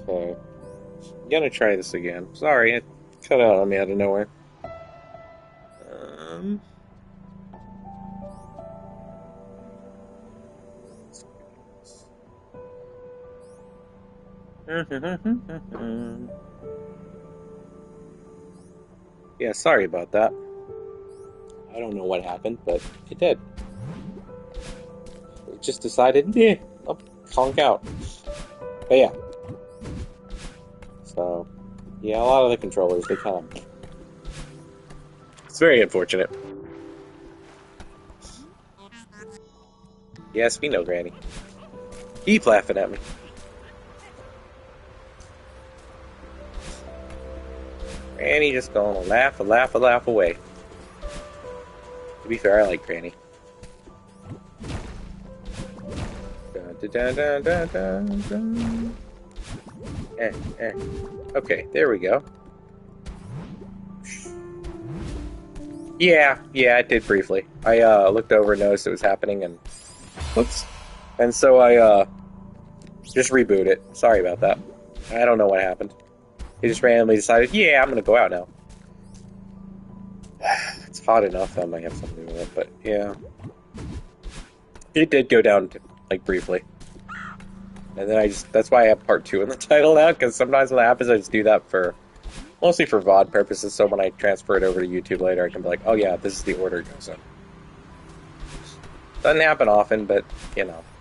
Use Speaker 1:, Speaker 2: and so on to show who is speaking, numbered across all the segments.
Speaker 1: Okay. I'm gonna try this again. Sorry, it cut out on me out of nowhere. Um. Yeah, sorry about that. I don't know what happened, but it did. It just decided, I'll conk out. But yeah, so yeah, a lot of the controllers, they kind of. It's very unfortunate. Yes, we know, Granny. Keep laughing at me. Granny just gonna laugh away. To be fair, I like Granny. Dun, dun, dun, dun, dun, dun. Eh. Okay, there we go. Yeah, I did briefly. I looked over and noticed it was happening, and whoops. And so I just reboot it. Sorry about that. I don't know what happened. He just randomly decided, yeah, I'm gonna go out now. It's hot enough, that might have something to do with it, but yeah. It did go down, like, briefly. And then that's why I have part 2 in the title now, because sometimes when that happens, I just do that mostly for VOD purposes, so when I transfer it over to YouTube later, I can be like, oh yeah, this is the order it goes in. Doesn't happen often, but,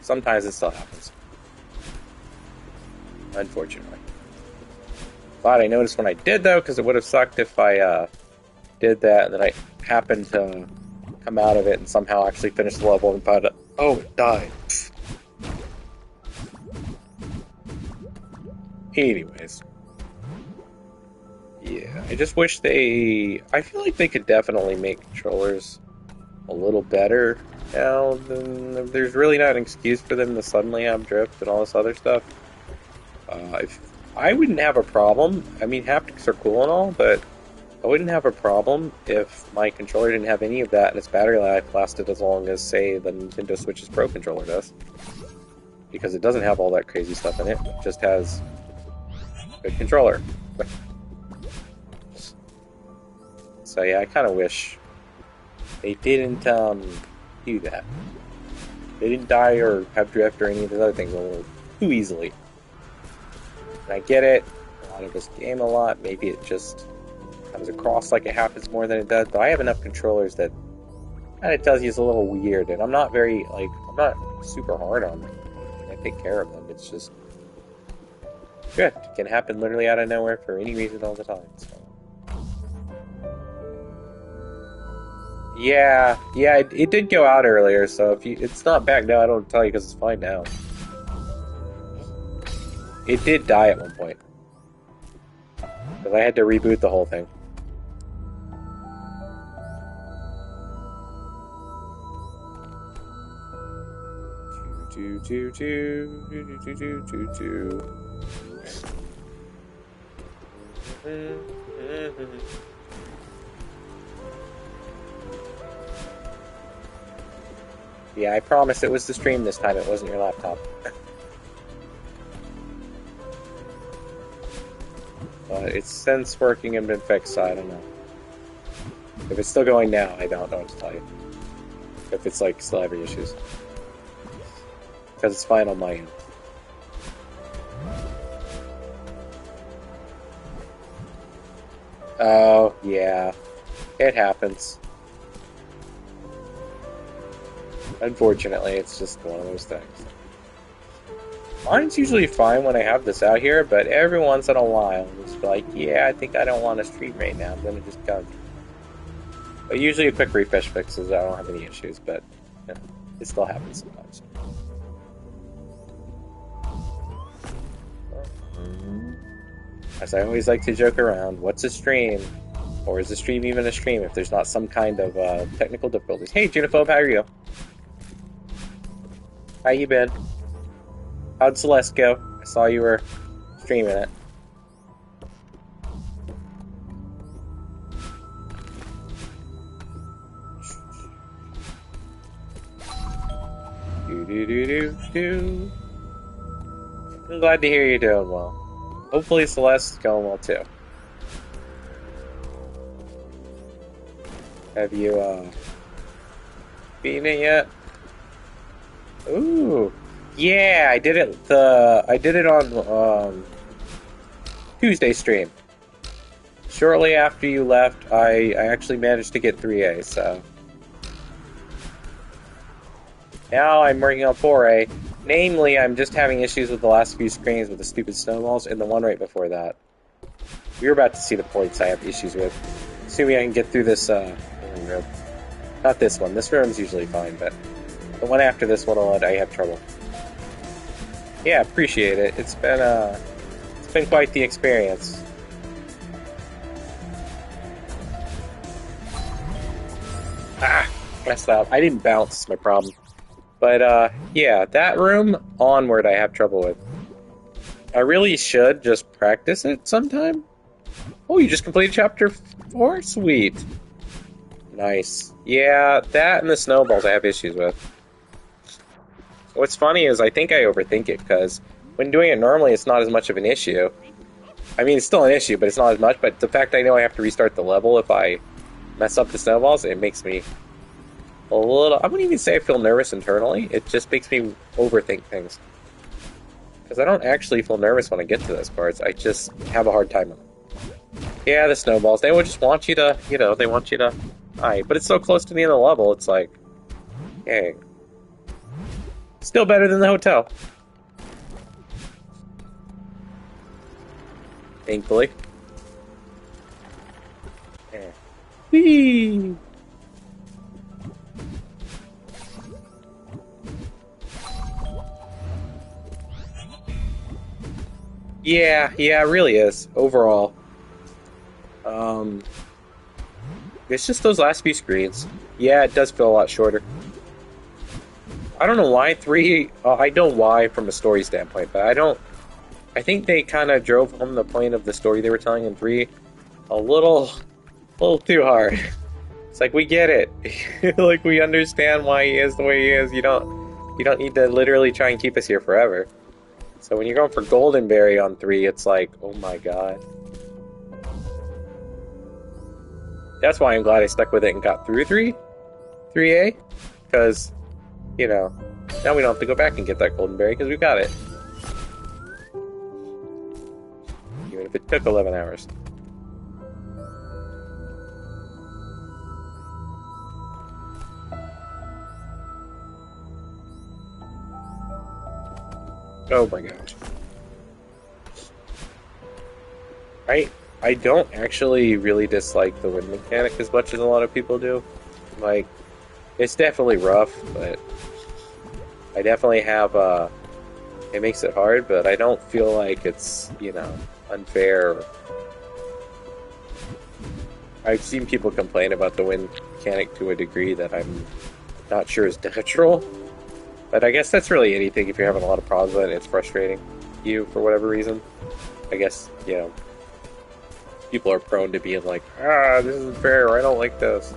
Speaker 1: sometimes it still happens. Unfortunately. But I noticed when I did, though, because it would have sucked if I did that, and then I happened to come out of it and somehow actually finish the level and find out, oh, it died. Anyways. Yeah, I just wish I feel like they could definitely make controllers a little better now. There's really not an excuse for them to suddenly have drift and all this other stuff. If I wouldn't have a problem. I mean, haptics are cool and all, but I wouldn't have a problem if my controller didn't have any of that and its battery life lasted as long as, say, the Nintendo Switch's Pro controller does. Because it doesn't have all that crazy stuff in it. It just has a good controller. So yeah, I kind of wish they didn't do that. They didn't die or have drift or any of those other things too easily. And I get it. A lot of this game a lot. Maybe it just comes across like it happens more than it does. But I have enough controllers that kind of tells you it's a little weird. And I'm not I'm not super hard on them. I take care of them. It's just good. It can happen literally out of nowhere for any reason all the time. So. Yeah, it did go out earlier, so it's not back now, I don't tell you because it's fine now. It did die at one point. Because I had to reboot the whole thing. Yeah, I promise it was the stream this time, it wasn't your laptop. But it's since working and been fixed, so I don't know. If it's still going now, I don't know what to tell you. If it's still having issues. Because it's fine on my end. Oh, yeah. It happens. Unfortunately, it's just one of those things. Mine's usually fine when I have this out here, but every once in a while, it's like, yeah, I think I don't want to stream right now, then it just comes. But usually a quick refresh fixes, I don't have any issues, but it still happens sometimes. As I always like to joke around, what's a stream? Or is a stream even a stream if there's not some kind of technical difficulties? Hey, Juniphobe, how are you? How you been? How'd Celeste go? I saw you were streaming it. Do. I'm glad to hear you're doing well. Hopefully Celeste's going well too. Have you beaten it yet? Ooh. Yeah, I did it on Tuesday stream. Shortly after you left, I actually managed to get 3A, so now I'm working on 4A. Namely, I'm just having issues with the last few screens with the stupid snowballs and the one right before that. You're about to see the points I have issues with. Assuming I can get through this room. Not this one. This room's usually fine, but the one after this one I have trouble. Yeah, appreciate it. It's been quite the experience. Ah, messed up. I didn't bounce, my problem. But, yeah, that room onward I have trouble with. I really should just practice it sometime. Oh, you just completed chapter 4? Sweet. Nice. Yeah, that and the snowballs I have issues with. What's funny is I think I overthink it, because when doing it normally it's not as much of an issue. I mean, it's still an issue, but it's not as much, but the fact I know I have to restart the level if I mess up the snowballs, it makes me a little... I wouldn't even say I feel nervous internally, it just makes me overthink things. Because I don't actually feel nervous when I get to those parts, I just have a hard time. Yeah, the snowballs, they would just want you to, they want you to... Alright, but it's so close to the end of the level, it's like... Dang. Still better than the hotel. Thankfully. Yeah. Whee! Yeah, it really is, overall. It's just those last few screens. Yeah, it does feel a lot shorter. I don't know why 3... I know why from a story standpoint, but I think they kind of drove home the point of the story they were telling in 3 a little too hard. It's like, we get it. Like, we understand why he is the way he is. You don't need to literally try and keep us here forever. So when you're going for Goldenberry on 3, it's like, oh my god. That's why I'm glad I stuck with it and got through 3A, because, now we don't have to go back and get that Goldenberry, because we got it. Even if it took 11 hours. Oh my gosh. I don't actually really dislike the wind mechanic as much as a lot of people do. Like, it's definitely rough, but I definitely have, it makes it hard, but I don't feel like it's, unfair. I've seen people complain about the wind mechanic to a degree that I'm not sure is natural. But I guess that's really anything if you're having a lot of problems with it, it's frustrating you for whatever reason. I guess, people are prone to being like, this isn't fair, I don't like this.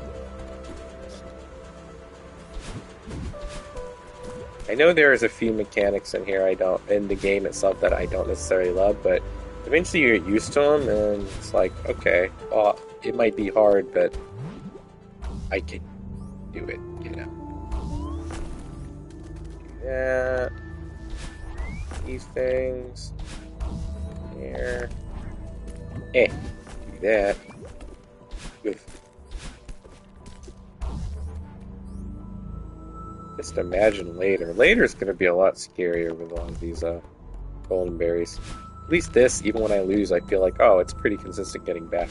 Speaker 1: I know there's a few mechanics in here in the game itself that I don't necessarily love, but eventually you get used to them, and it's like, okay, well, it might be hard, but I can do it, Yeah, these things here. Do that. Oof. Just imagine later. Later's gonna be a lot scarier with all of these golden berries. At least this, even when I lose, I feel like, oh, it's pretty consistent getting back.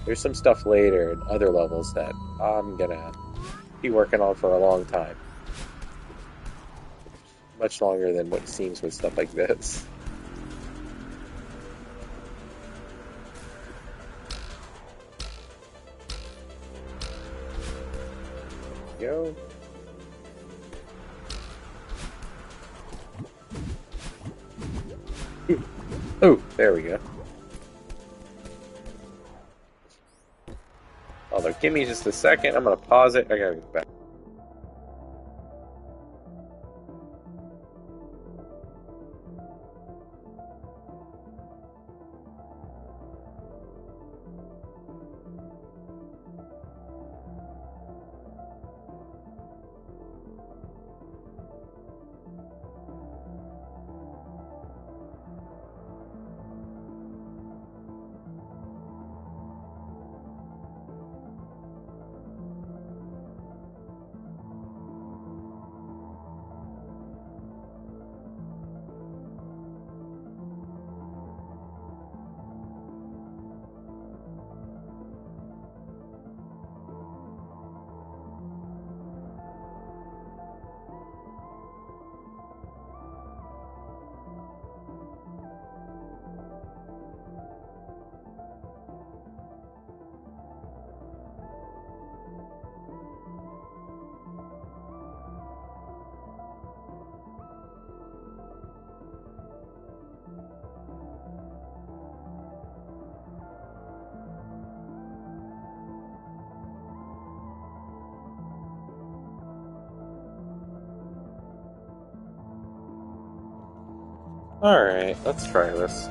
Speaker 1: There's some stuff later in other levels that I'm gonna be working on for a long time. Much longer than what seems with stuff like this. Go. Oh, there we go. Although, give me just a second. I'm gonna pause it. I gotta go back. Alright, let's try this.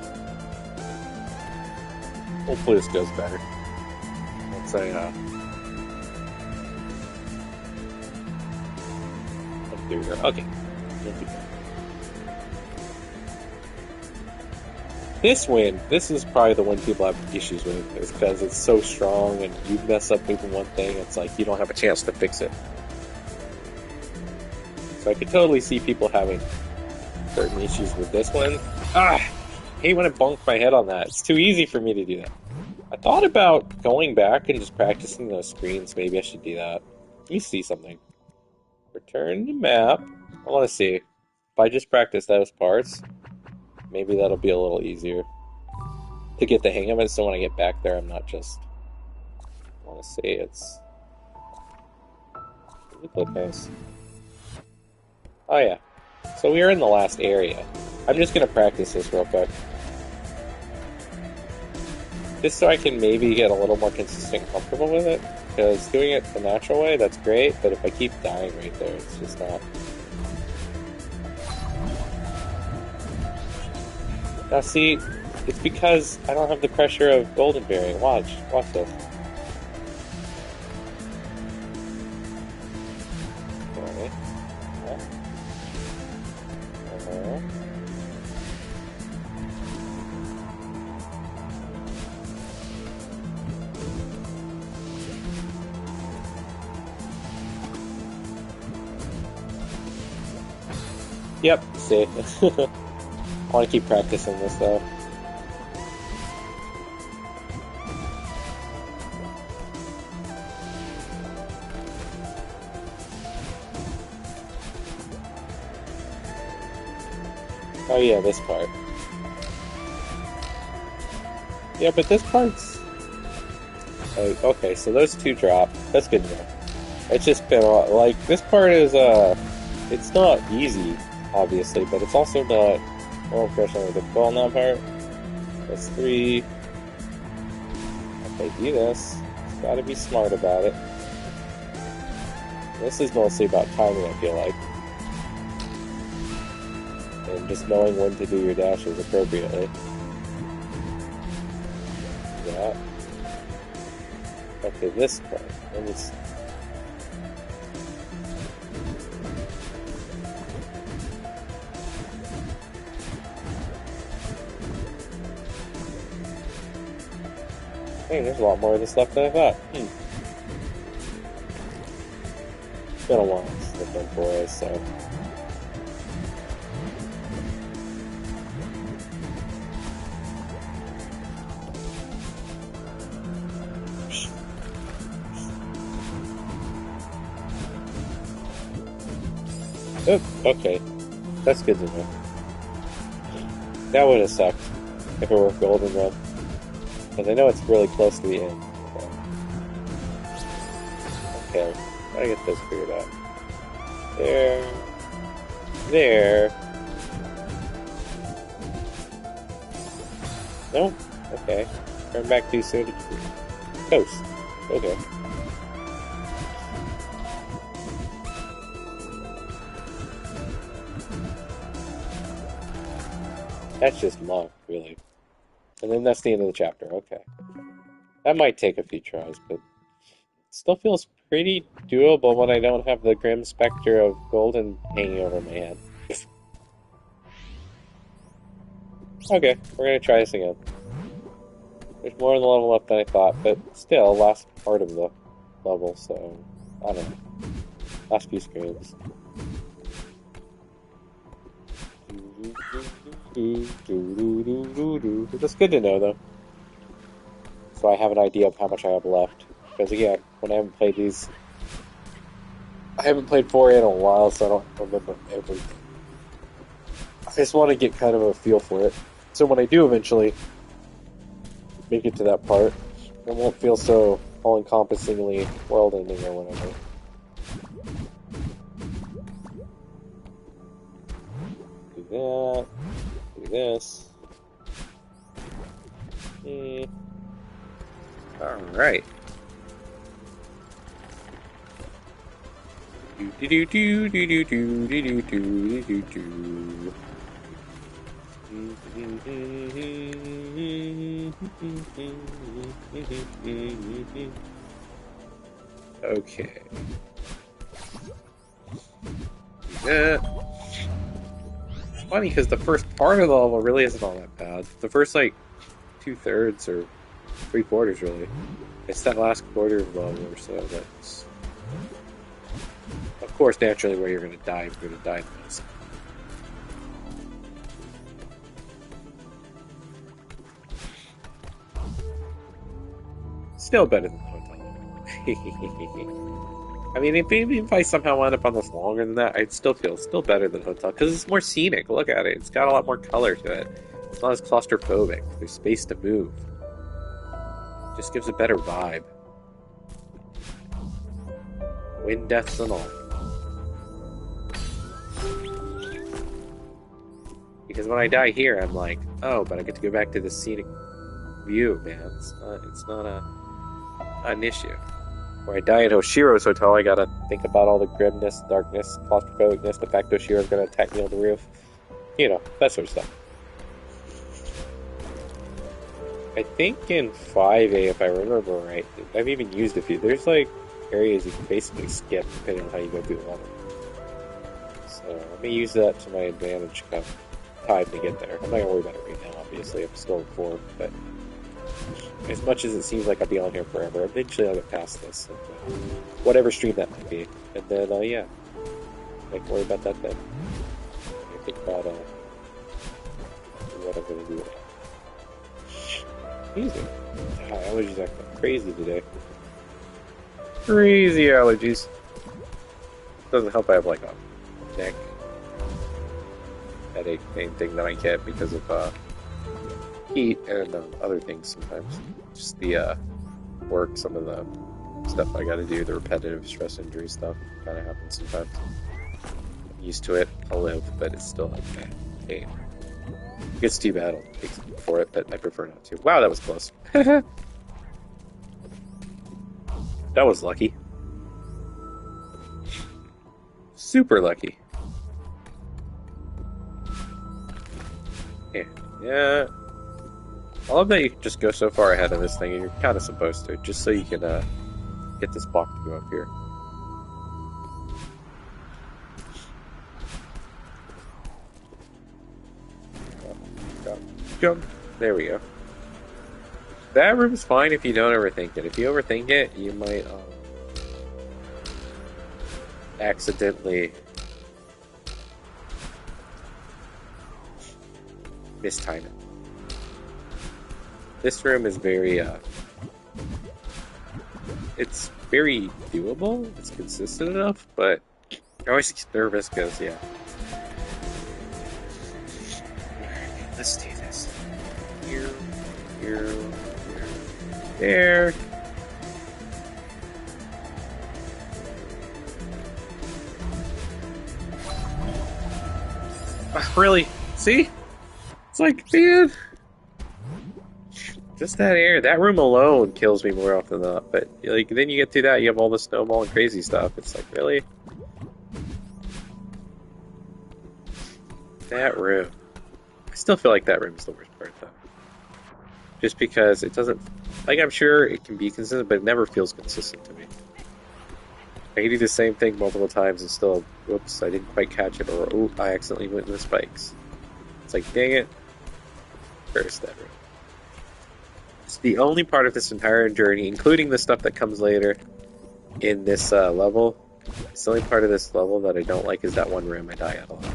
Speaker 1: Hopefully this goes better. Let's say, there we go. Okay. This wind, this is probably the one people have issues with, is because it's so strong and you mess up even one thing, it's like you don't have a chance to fix it. So I could totally see people having certain issues with this one. Ah! I hate when I bonk my head on that. It's too easy for me to do that. I thought about going back and just practicing those screens. Maybe I should do that. Let me see something. Return to map. I want to see. If I just practice those parts, maybe that'll be a little easier to get the hang of it, so when I get back there, I'm not just... I want to say it's... Nice. Oh yeah. So we are in the last area. I'm just going to practice this real quick. Just so I can maybe get a little more consistent and comfortable with it. Because doing it the natural way, that's great, but if I keep dying right there, it's just not... Now see, it's because I don't have the pressure of golden berry. Watch this. Okay. Yep, see. I want to keep practicing this though. Oh yeah, this part. Yeah, but this part's... Oh, okay, so those two drop. That's good to know. It's just been a lot... Like, this part is, it's not easy, obviously, but it's also not... more professionally difficult on that part. That's 3. Okay, do this. Just gotta be smart about it. This is mostly about timing, I feel like. And just knowing when to do your dashes appropriately. Yeah. Okay, this part. Let me see. Hey, there's a lot more of this left than I thought. It's been a while since I've done 4As, so... Oh, okay. That's good to know. That would have sucked if it were golden run. Because I know it's really close to the end. Okay, gotta get this figured out. There. There. No? Okay. Turn back too soon. Toast. Okay. That's just luck, really. And then that's the end of the chapter, okay. That might take a few tries, but it still feels pretty doable when I don't have the grim specter of golden hanging over my head. Okay, we're gonna try this again. There's more in the level up than I thought, but still, last part of the level, so... I don't know. Last few screens. That's good to know, though. So I have an idea of how much I have left. Because again, when I haven't played these... I haven't played 4A in a while, so I don't remember everything. I just want to get kind of a feel for it. So when I do eventually make it to that part, it won't feel so all-encompassingly world-ending or whatever. Do that. Do this. Alright. Okay. Yeah. It's funny because the first part of the level really isn't all that bad. The first, like, 2/3 or 3/4 really. It's that last quarter of the level or so that's, of course, naturally where you're gonna die if you're gonna die the most. Still better than the hotel. I mean, if I somehow wound up on this longer than that, I'd still feel still better than hotel because it's more scenic. Look at it; it's got a lot more color to it. It's not as claustrophobic. There's space to move. It just gives a better vibe. Wind deaths and all. Because when I die here, I'm like, oh, but I get to go back to the scenic view, man. It's not an issue. When I die at Hoshiro's hotel, I gotta think about all the grimness, darkness, claustrophobicness, the fact Hoshiro's gonna attack me on the roof. You know, that sort of stuff. I think in 5A, if I remember right, I've even used a few. There's like areas you can basically skip depending on how you go through the level. So let me use that to my advantage come time to get there. I'm not gonna worry about it right now, obviously. I'm still in 4, but as much as it seems like I'll be on here forever, eventually I'll get past this. And, whatever stream that might be. And then, yeah. I can worry about that then. I think about what I'm gonna do. Easy. My allergies are crazy today. Crazy allergies. Doesn't help I have like a neck headache thing that I get because of heat and other things sometimes. Just the work, some of the stuff I gotta do, the repetitive stress injury stuff kind of happens sometimes. I'm used to it, I'll live, but it's still like, hey. If it gets too bad, I'll take something for it, but I prefer not to. Wow, that was close. That was lucky. Super lucky. Yeah. I love that you can just go so far ahead of this thing, and you're kind of supposed to, just so you can get this block to go up here. Jump. There we go. That room's fine if you don't overthink it. If you overthink it, you might accidentally mistime it. This room is very it's very doable. It's consistent enough, but I always get nervous because, yeah. Let's do this. Here, there. Really? See? It's like, man. Just that air, that room alone kills me more often than not. But like, then you get through that, you have all the snowball and crazy stuff. It's like, really? That room. I still feel like that room is the worst part, though. Just because it doesn't... Like, I'm sure it can be consistent, but it never feels consistent to me. I can do the same thing multiple times and still, whoops, I didn't quite catch it, or, oh, I accidentally went in the spikes. It's like, dang it. Curse that room. It's the only part of this entire journey, including the stuff that comes later in this level. It's the only part of this level that I don't like is that one room I die at a lot.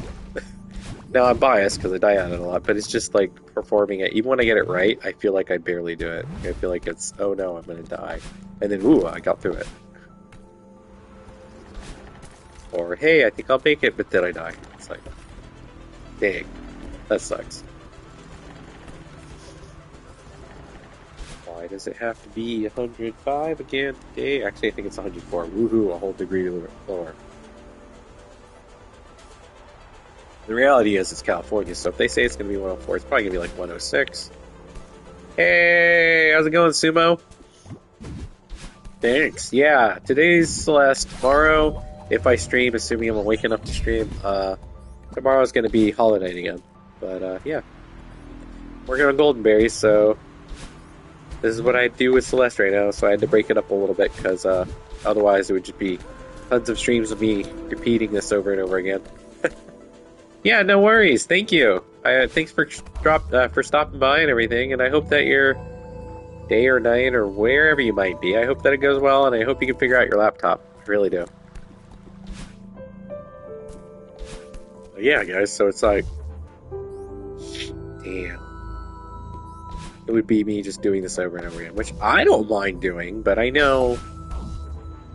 Speaker 1: Now, I'm biased because I die at it a lot, but it's just like performing it. Even when I get it right, I feel like I barely do it. I feel like it's, oh no, I'm going to die. And then, ooh, I got through it. Or, hey, I think I'll make it, but then I die. It's like, dang, that sucks. Why does it have to be 105 again today? Actually, I think it's 104. Woohoo, a whole degree lower. The reality is it's California, so if they say it's going to be 104, it's probably going to be like 106. Hey, how's it going, Sumo? Thanks. Yeah, today's Celeste. Tomorrow, if I stream, assuming I'm awake enough to stream, tomorrow's going to be Hollow Knight again. But, yeah. working on golden berries, so this is what I do with Celeste right now. So I had to break it up a little bit because otherwise it would just be tons of streams of me repeating this over and over again. Yeah, no worries. Thank you. Thanks for stopping by and everything, and I hope that your day or night or wherever you might be, I hope that it goes well, and I hope you can figure out your laptop. I really do. But yeah, guys. So it's like, damn. It would be me just doing this over and over again, which I don't mind doing, but I know,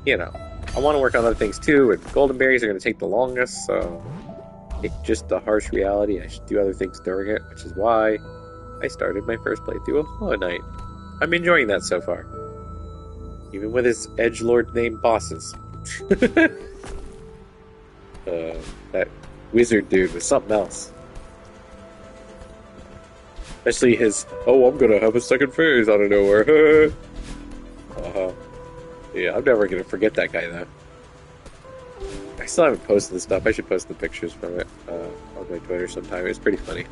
Speaker 1: you know, I want to work on other things too, and golden berries are going to take the longest, so it's just a harsh reality. I should do other things during it, which is why I started my first playthrough of Hollow Knight. I'm enjoying that so far. Even with his edgelord named bosses. That wizard dude was something else. Especially his, oh, I'm gonna have a second phase out of nowhere. Yeah, I'm never gonna forget that guy, though. I still haven't posted this stuff. I should post the pictures from it on my Twitter sometime. It was pretty funny.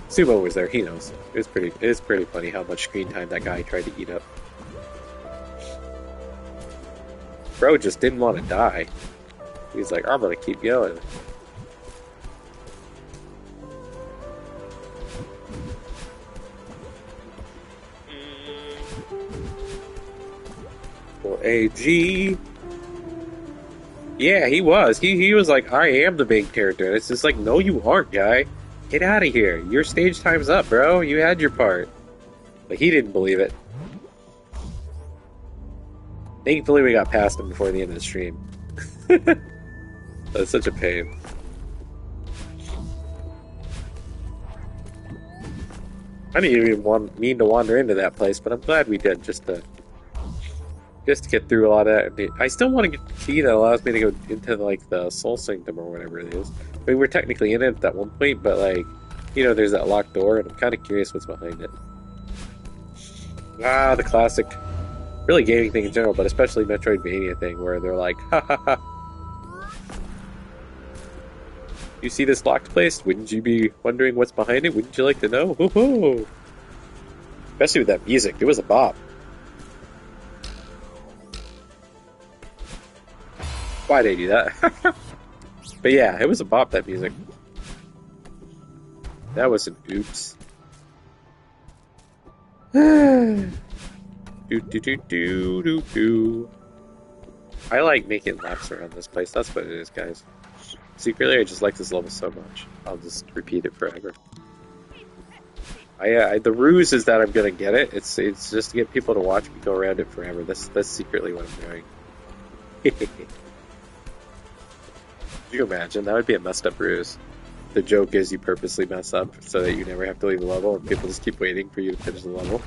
Speaker 1: Sumo was there. He knows. It's pretty funny how much screen time that guy tried to eat up. Bro just didn't want to die. He's like, I'm gonna keep going. AG. Yeah, he was. He was like, I am the main character. And it's just like, no, you aren't, guy. Get out of here. Your stage time's up, bro. You had your part. But he didn't believe it. Thankfully, we got past him before the end of the stream. That's such a pain. I didn't even mean to wander into that place, but I'm glad we did, just to get through a lot of that. I still want to get the key that allows me to go into, like, the Soul Sanctum or whatever it is. I mean, we're technically in it at that one point, but, like, you know, there's that locked door, and I'm kind of curious what's behind it. Ah, the classic, really gaming thing in general, but especially Metroidvania thing, where they're like, ha ha ha. You see this locked place? Wouldn't you be wondering what's behind it? Wouldn't you like to know? Hoo-hoo! Especially with that music. It was a bop. Why'd I do that? But yeah, it was a bop, that music. That was an oops. Do do do do do do. I like making laps around this place. That's what it is, guys. Secretly, I just like this level so much. I'll just repeat it forever. The ruse is that I'm gonna get it. It's just to get people to watch me go around it forever. That's secretly what I'm doing. Could you imagine? That would be a messed up ruse. The joke is you purposely mess up so that you never have to leave the level, and people just keep waiting for you to finish the level.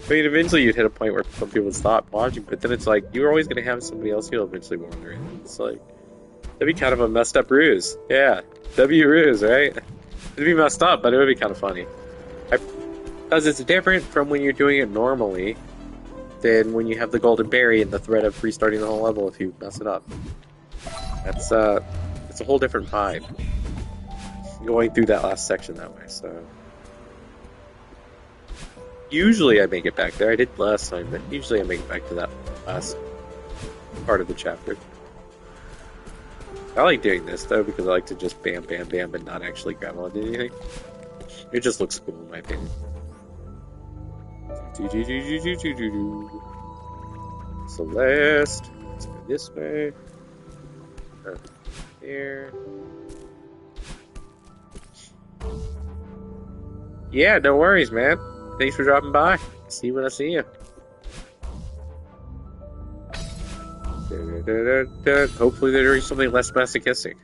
Speaker 1: I mean, eventually you'd hit a point where some people would stop watching, but then it's like, you're always going to have somebody else who'll eventually wander in. It's like, that'd be kind of a messed up ruse. Yeah, W ruse, right? It'd be messed up, but it would be kind of funny. Because it's different from when you're doing it normally than when you have the golden berry and the threat of restarting the whole level if you mess it up. It's a whole different vibe going through that last section that way, so... Usually I make it back there. I did last time, but usually I make it back to that last part of the chapter. I like doing this, though, because I like to just bam, bam, bam, and not actually grab onto anything. It just looks cool, in my opinion. Celeste. Let's go this way. There. Yeah, no worries, man. Thanks for dropping by. See you when I see you. Hopefully there is something less masochistic.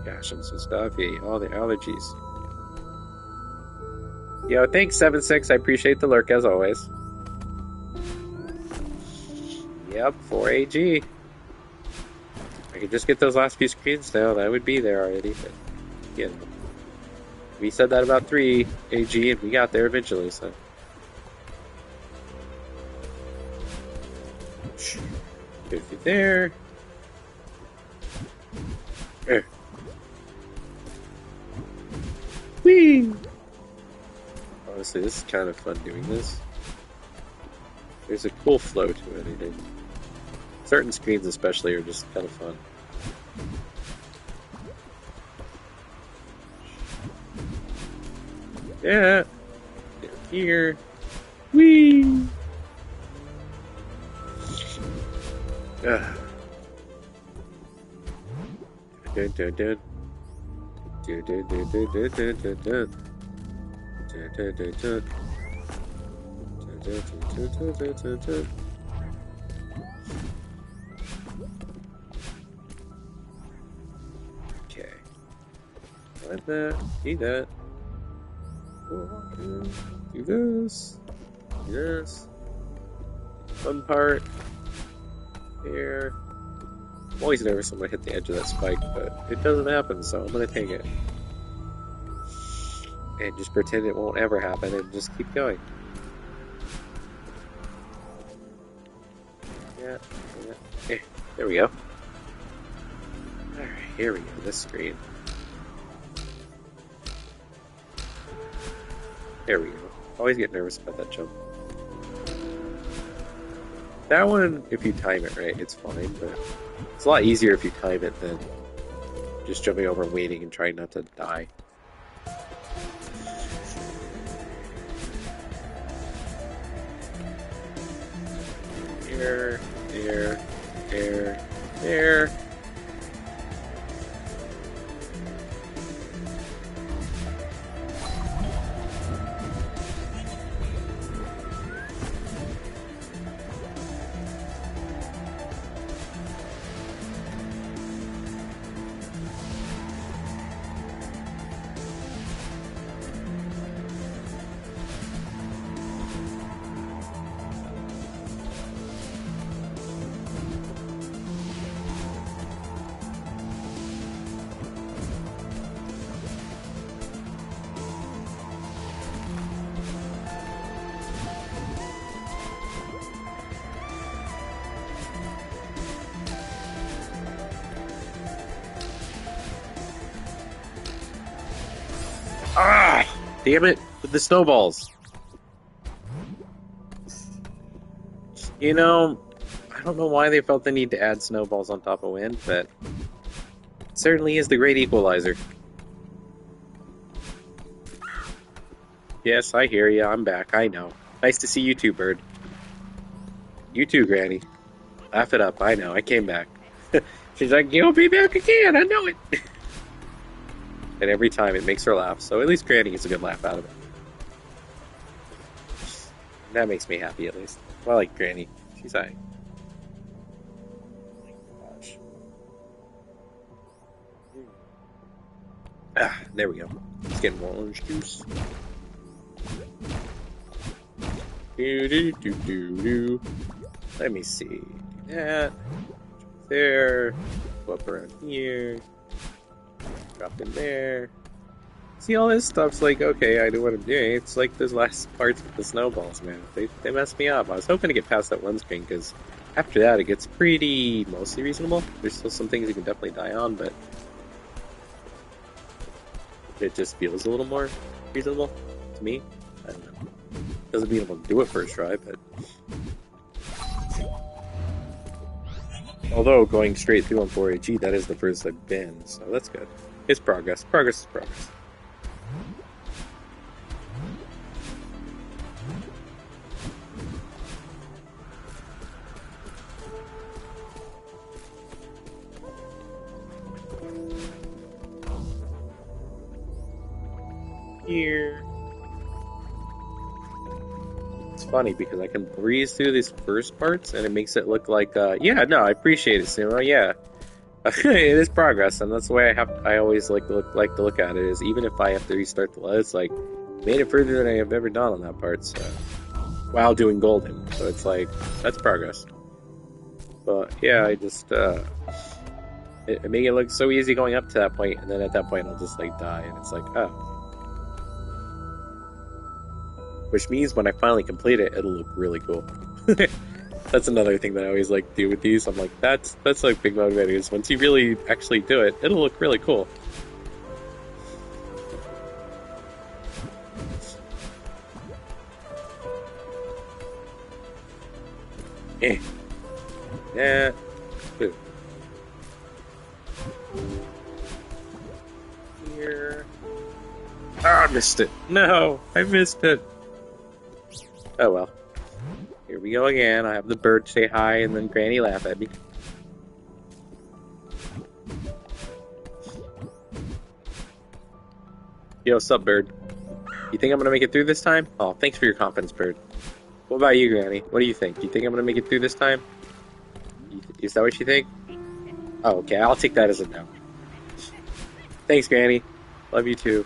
Speaker 1: Gosh, I'm so stuffy. All the allergies. Yo, thanks 7-6. I appreciate the lurk as always. Yep, 4AG. I could just get those last few screens down. I would be there already, but you know, we said that about 3AG, and we got there eventually. So, go through there. Whee! Honestly, this is kind of fun doing this. There's a cool flow to it, I think. Certain screens especially are just kind of fun. Yeah! Down here. Whee! Ugh. Dun, dun, dun. Dun, dun, dun, dun, dun, dun, dun, dun. Dun, dun, dun, dun. Dun, dun, dun, dun, dun, dun. Okay. Like that. Do that. Do this. Do this. Fun part. Here. I'm always nervous when I hit the edge of that spike, but it doesn't happen, so I'm gonna take it. And just pretend it won't ever happen and just keep going. Yeah. There we go. Alright, here we go, this screen. There we go. Always get nervous about that jump. That one, if you time it right, it's fine, but it's a lot easier if you time it than just jumping over and waiting and trying not to die. There, there, there, there. Ah! Damn it, with the snowballs. You know, I don't know why they felt the need to add snowballs on top of wind, but it certainly is the great equalizer. Yes, I hear ya. I'm back. I know. Nice to see you too, Bird. You too, Granny. Laugh it up. I know. I came back. She's like, you'll be back again. I know it. And every time it makes her laugh, so at least Granny gets a good laugh out of it. That makes me happy, at least. I like Granny. She's alright. Gosh. Ah, there we go. Let's get more orange juice. Do. Let me see. Do that. There. Go up around here. Drop in there. See, all this stuff's like, okay, I know what I'm doing. It's like those last parts with the snowballs, man. They messed me up. I was hoping to get past that one screen, because after that it gets pretty mostly reasonable. There's still some things you can definitely die on, but it just feels a little more reasonable to me. I don't know. Doesn't mean I'm able to do it first try, but although going straight through on 4AG, that is the first I've been, so that's good. It's progress. Progress is progress. Here. It's funny because I can breeze through these first parts and it makes it look like, yeah, no, I appreciate it, Sumo, yeah. It is progress, and that's the way I always like to look at it, is even if I have to restart the level, it's like, made it further than I have ever done on that part, so, while doing golden, so it's like, that's progress. But, yeah, I just, it made it look so easy going up to that point, and then at that point I'll just, like, die, and it's like, oh. Which means when I finally complete it, it'll look really cool. That's another thing that I always like to do with these. I'm like, that's like big motivator, is once you really actually do it, it'll look really cool. Eh. Yeah. Ooh. Here. Ah, I missed it. No, I missed it. Oh well. Here we go again. I have the bird say hi and then Granny laugh at me. Yo, what's up, bird? You think I'm gonna make it through this time? Oh, thanks for your confidence, bird. What about you, Granny? What do you think? Do you think I'm gonna make it through this time? Is that what you think? Oh, okay. I'll take that as a no. Thanks, Granny. Love you too.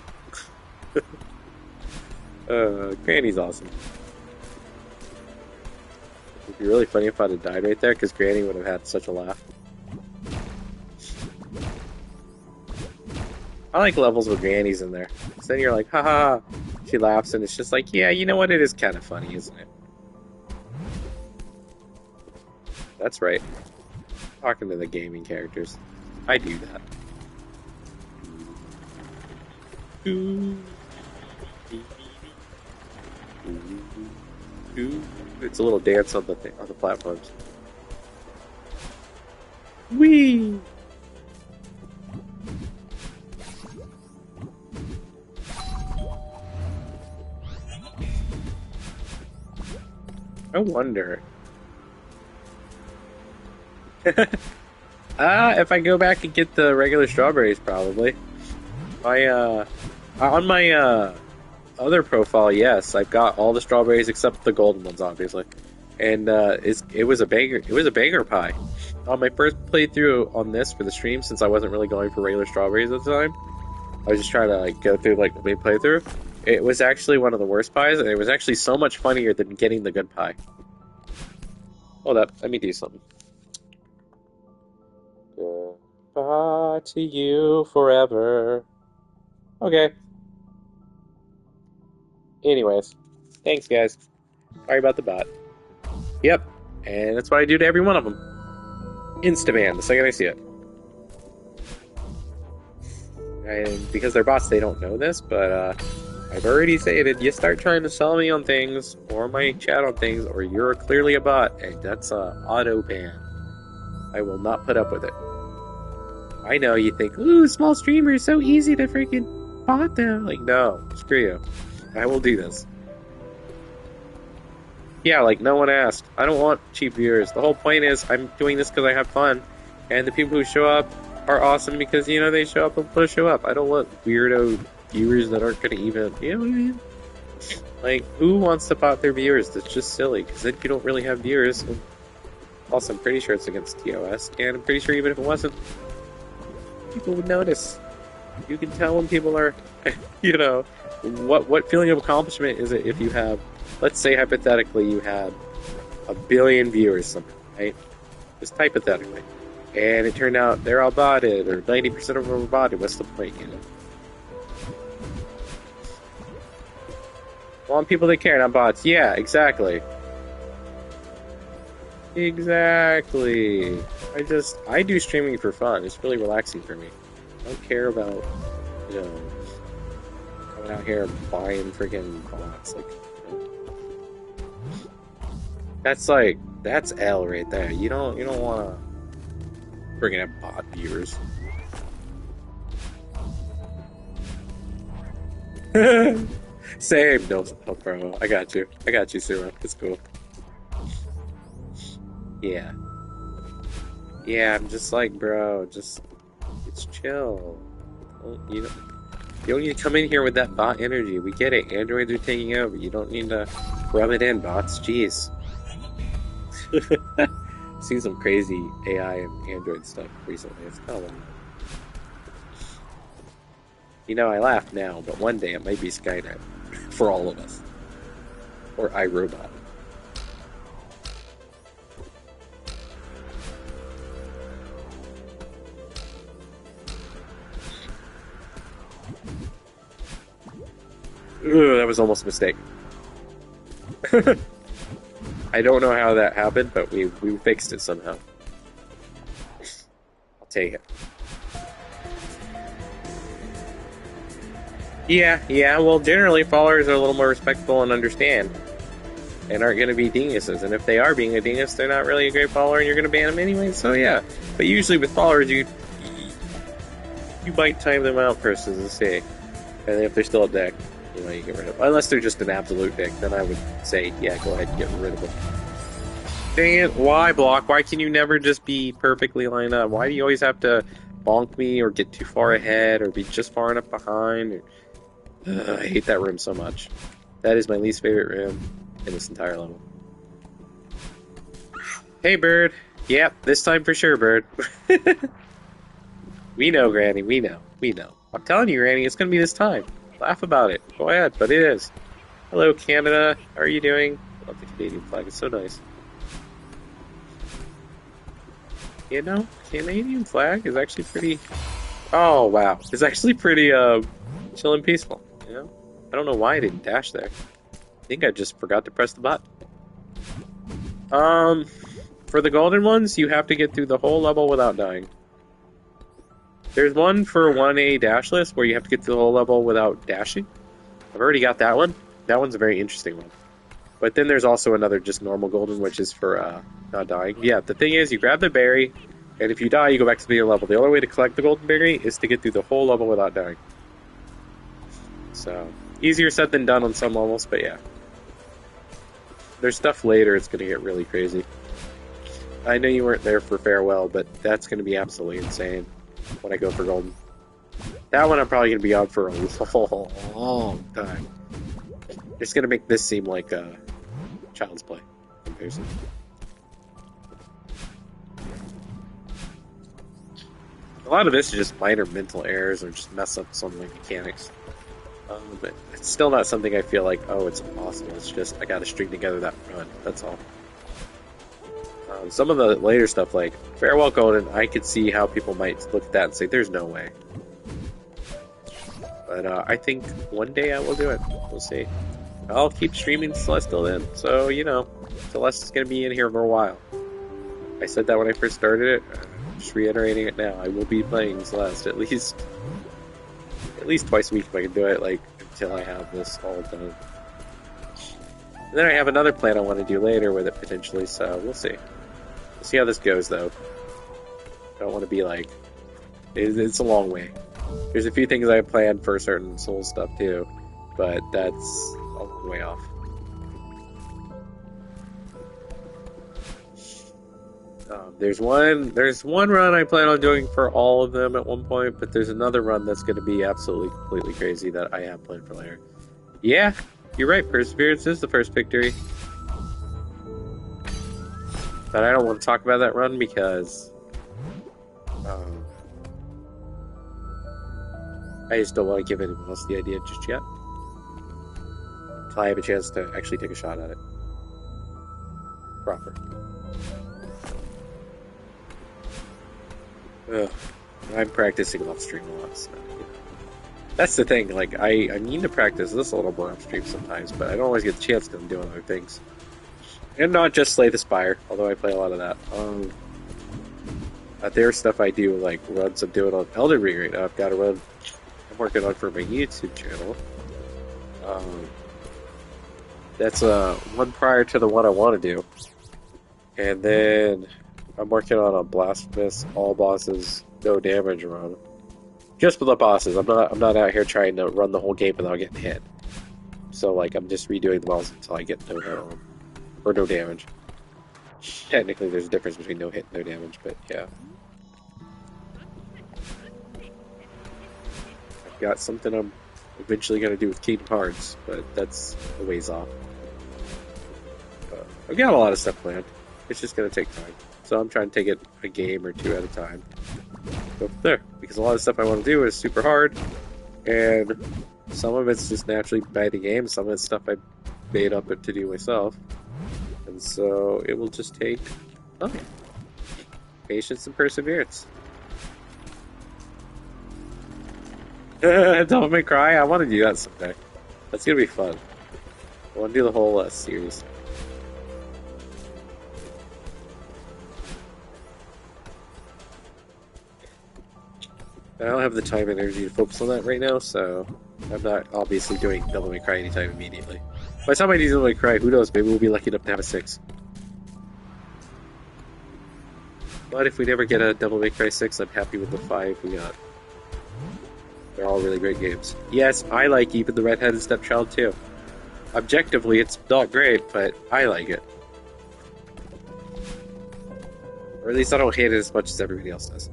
Speaker 1: Granny's awesome. It'd be really funny if I'd have died right there, because Granny would have had such a laugh. I like levels with Granny's in there. So then you're like, haha. She laughs, and it's just like, yeah, you know what? It is kind of funny, isn't it? That's right. Talking to the gaming characters. I do that. It's a little dance on the platforms. Whee! I wonder. If I go back and get the regular strawberries, probably. On my other profile, yes, I've got all the strawberries except the golden ones, obviously. And it was a banger. It was a banger pie. On my first playthrough on this for the stream, since I wasn't really going for regular strawberries at the time, I was just trying to like go through like the main playthrough. It was actually one of the worst pies, and it was actually so much funnier than getting the good pie. Hold up, let me do something. Goodbye to you forever. Okay. Anyways, thanks guys. Sorry about the bot. Yep, and that's what I do to every one of them. Instaban, the second I see it. And because they're bots, they don't know this, but I've already stated, you start trying to sell me on things, or my chat on things, or you're clearly a bot, and that's auto ban. I will not put up with it. I know you think, ooh, small streamer, so easy to freaking bot them. Like, no, screw you. I will do this. Yeah, like no one asked. I don't want cheap viewers. The whole point is I'm doing this because I have fun, and the people who show up are awesome because, you know, they show up and want to show up. I don't want weirdo viewers that aren't going to even, you know what I mean? Like, who wants to bot their viewers? That's just silly, because then you don't really have viewers. Also, I'm pretty sure it's against TOS, and I'm pretty sure even if it wasn't, people would notice. You can tell when people are, you know, what feeling of accomplishment is it if you have, let's say hypothetically you had 1 billion viewers somehow, right? Just hypothetically. And it turned out they're all botted, or 90% of them are botted. What's the point, you know? I want people that care, not bots. Yeah, exactly. Exactly. I do streaming for fun. It's really relaxing for me. I don't care about, you know, coming out here and buying freaking bots. Like, that's L right there. You don't want to freaking have bot viewers. Same. No, bro. I got you, Sura. It's cool. Yeah. Yeah, I'm just like, bro, it's chill. You don't need to come in here with that bot energy. We get it. Androids are taking over. You don't need to rub it in, bots. Jeez. Seen some crazy AI and Android stuff recently. It's kind of like, you know, I laugh now, but one day it might be Skynet for all of us. Or iRobot. Ugh, that was almost a mistake. I don't know how that happened, but we fixed it somehow. I'll take it. Yeah, well, generally followers are a little more respectful and understand. and aren't going to be dinguses. And if they are being a dingus, they're not really a great follower, and you're going to ban them anyway. So yeah, but usually with followers, you might time them out first as a say, and then if they're still a dick, you know, you get rid of them. Unless they're just an absolute dick, then I would say, yeah, go ahead and get rid of them. Dang it, why block? Why can you never just be perfectly lined up? Why do you always have to bonk me or get too far ahead or be just far enough behind? I hate that room so much. That is my least favorite room in this entire level. Hey, Bird. Yep, this time for sure, Bird. We know, Granny, we know. We know. I'm telling you, Granny, it's going to be this time. Laugh about it. Go ahead, but it is. Hello, Canada. How are you doing? I love the Canadian flag. It's so nice. You know, Canadian flag is actually pretty... Oh, wow. It's actually pretty, chill and peaceful, you know? I don't know why I didn't dash there. I think I just forgot to press the button. For the golden ones, you have to get through the whole level without dying. There's one for 1A dashless where you have to get through the whole level without dashing. I've already got that one. That one's a very interesting one. But then there's also another just normal golden, which is for not dying. Yeah, the thing is, you grab the berry, and if you die, you go back to the beginning level. The only way to collect the golden berry is to get through the whole level without dying. So, easier said than done on some levels, but yeah. There's stuff later, it's going to get really crazy. I know you weren't there for Farewell, but that's going to be absolutely insane when I go for golden. That one I'm probably going to be on for a long time. It's going to make this seem like a child's play comparison. A lot of this is just minor mental errors or just mess up some of my mechanics. But it's still not something I feel like, oh, it's impossible. It's just, I gotta string together that run. That's all. Some of the later stuff, like Farewell Golden, I could see how people might look at that and say, there's no way. But I think one day I will do it. We'll see. I'll keep streaming Celeste till then. So, you know, Celeste is going to be in here for a while. I said that when I first started it. Just reiterating it now. I will be playing Celeste at least twice a week if I can do it, like, until I have this all done. And then I have another plan I want to do later with it, potentially, so we'll see. We'll see how this goes, though. I don't want to be like... It's a long way. There's a few things I have planned for certain Soul stuff, too, but that's a long way off. There's one run I plan on doing for all of them at one point, but there's another run that's going to be absolutely, completely crazy that I have planned for later. Yeah, you're right, Perseverance is the first victory. But I don't want to talk about that run because... I just don't want to give anyone else the idea just yet. Until I have a chance to actually take a shot at it. Proper. Ugh. I'm practicing off stream a lot, so, you know. That's the thing, like, I need to practice this a little more off stream sometimes, but I don't always get the chance because I'm doing other things. And not just Slay the Spire, although I play a lot of that. There's stuff I do, like runs I'm doing on Elden Ring right now. I've got a run I'm working on for my YouTube channel. That's one prior to the one I want to do. And then I'm working on a Blasphemous all bosses no damage run. Just for the bosses. I'm not out here trying to run the whole game without getting hit. So like I'm just redoing the bosses until I get no hit on them. Or no damage. Technically there's a difference between no hit and no damage, but yeah. I've got something I'm eventually gonna do with Kingdom Hearts, but that's a ways off. I've got a lot of stuff planned. It's just gonna take time. So I'm trying to take it a game or two at a time. Go from there. Because a lot of stuff I want to do is super hard, and some of it's just naturally by the game, some of it's stuff I made up to do myself. And so it will just take time. Patience and perseverance. Don't make me cry. I want to do that someday. That's gonna be fun. I want to do the whole series. I don't have the time and energy to focus on that right now, so I'm not obviously doing Devil May Cry anytime immediately. By the time I need to cry, who knows? Maybe we'll be lucky enough to have a 6. But if we never get a Devil May Cry 6, I'm happy with the 5 we got. They're all really great games. Yes, I like even the Redheaded Stepchild too. Objectively, it's not great, but I like it. Or at least I don't hate it as much as everybody else does.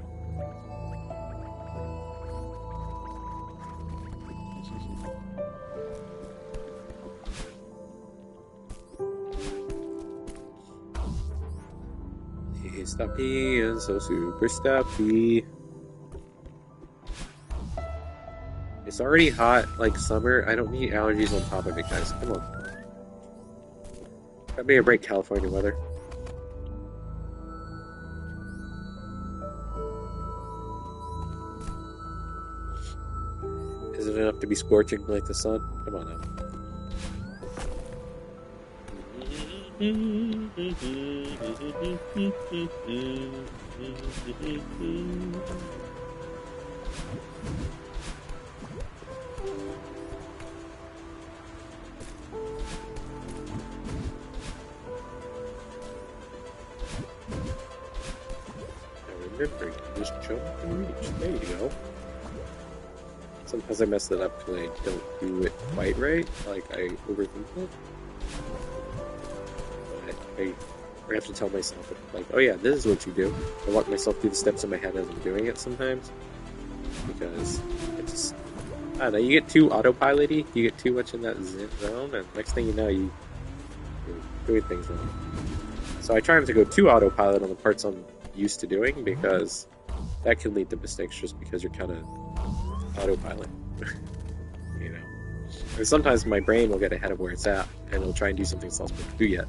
Speaker 1: Stop being so super stuffy. It's already hot, like summer. I don't need allergies on top of it, guys. Come on. Got me a break, California weather. Is it enough to be scorching like the sun? Come on now. I remember, you just jump and reach. There you go. Sometimes I mess it up because I don't do it quite right. Like, I overthink it. I have to tell myself, like, oh yeah, this is what you do. I walk myself through the steps in my head as I'm doing it sometimes. Because it's just, I don't know, you get too autopilot-y, you get too much in that zone, and next thing you know, you're doing things wrong. So I try not to go too autopilot on the parts I'm used to doing, because that can lead to mistakes just because you're kind of autopilot. You know? And sometimes my brain will get ahead of where it's at, and it'll try and do something it's not supposed to do yet.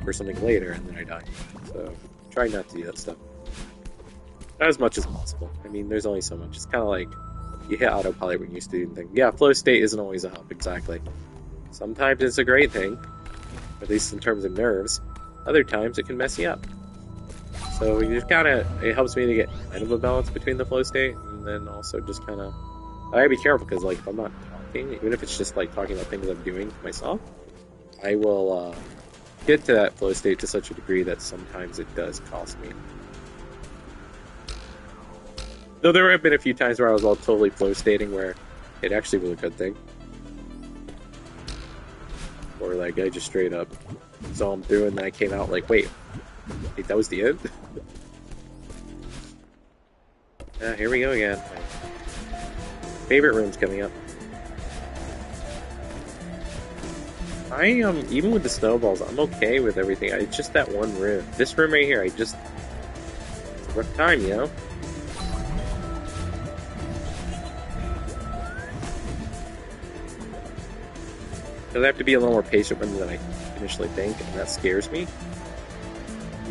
Speaker 1: Or something later, and then I die. So, try not to do that stuff. Not as much as possible. I mean, there's only so much. It's kind of like, you hit autopilot when you used to do things. Yeah, flow state isn't always a help, exactly. Sometimes it's a great thing, at least in terms of nerves. Other times it can mess you up. So, you just kind of, it helps me to get kind of a balance between the flow state, and then also just kind of, I gotta be careful, because, like, if I'm not talking, even if it's just, like, talking about things I'm doing myself, I will, get to that flow state to such a degree that sometimes it does cost me. Though there have been a few times where I was all totally flow stating where it actually was a good thing. Or like I just straight up saw him through and then I came out like, wait, that was the end? Here we go again. Favorite room's coming up. Even with the snowballs, I'm okay with everything. It's just that one room. This room right here, it's a rough time, you know? Because I have to be a little more patient with them than I initially think, and that scares me.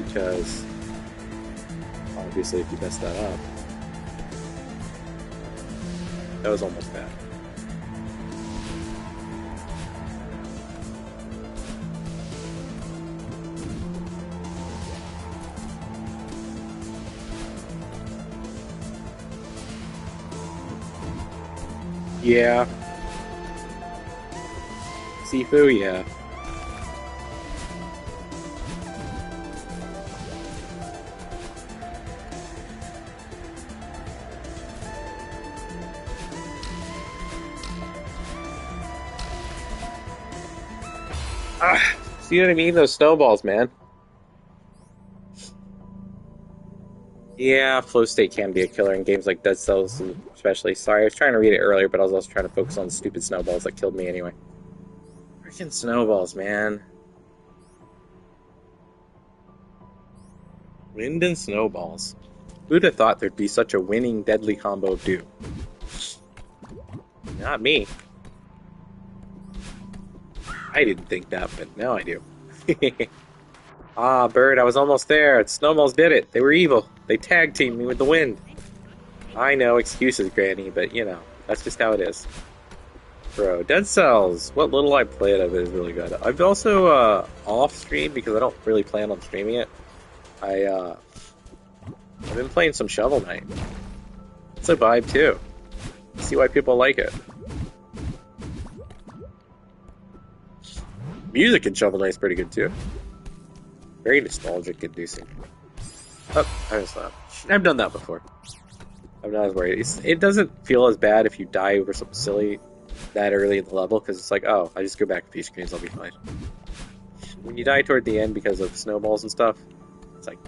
Speaker 1: Because, obviously, if you mess that up, that was almost bad. Yeah. Sifu, yeah. See what I mean? Those snowballs, man. Yeah, flow state can be a killer in games like Dead Cells, especially. Sorry, I was trying to read it earlier, but I was also trying to focus on the stupid snowballs that killed me anyway. Freaking snowballs, man. Wind and snowballs. Who'd have thought there'd be such a winning, deadly combo of Doom? Not me. I didn't think that, but now I do. Ah, Bird, I was almost there. Snowballs did it. They were evil. They tag-teamed me with the wind. I know, excuses, Granny, but, you know, that's just how it is. Bro, Dead Cells. What little I played of it is really good. I've also, off-stream, because I don't really plan on streaming it. I've been playing some Shovel Knight. It's a vibe, too. See why people like it. music in Shovel Knight's pretty good too. Very nostalgic inducing. Oh, I missed that. I've done that before. I'm not as worried. It doesn't feel as bad if you die over something silly that early in the level, because it's like, oh, I just go back a few screens, I'll be fine. When you die toward the end because of snowballs and stuff, it's like,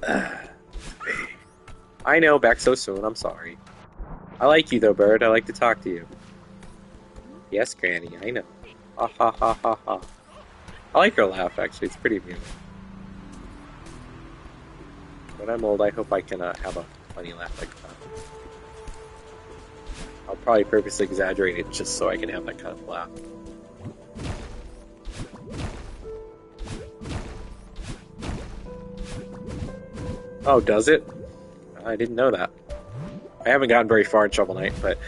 Speaker 1: I know, back so soon, I'm sorry. I like you though, Bird, I like to talk to you. Yes, Granny, I know. Ha ha ha ha ha. I like her laugh, actually, it's pretty amusing. When I'm old, I hope I can have a funny laugh like that. I'll probably purposely exaggerate it just so I can have that kind of laugh. Oh, does it? I didn't know that. I haven't gotten very far in Shovel Knight, but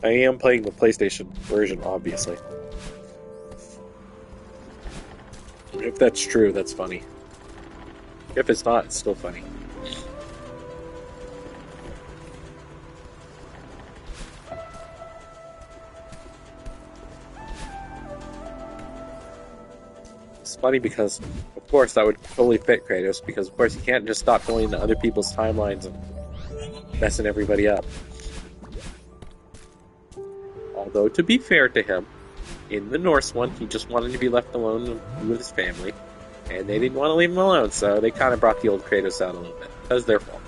Speaker 1: I am playing the PlayStation version, obviously. If that's true, that's funny. If it's not, it's still funny. It's funny because, of course, that would totally fit Kratos, because, of course, you can't just stop going into other people's timelines and messing everybody up. Although, to be fair to him, in the Norse one, he just wanted to be left alone with his family, and they didn't want to leave him alone, so they kind of brought the old Kratos out a little bit. That was their fault.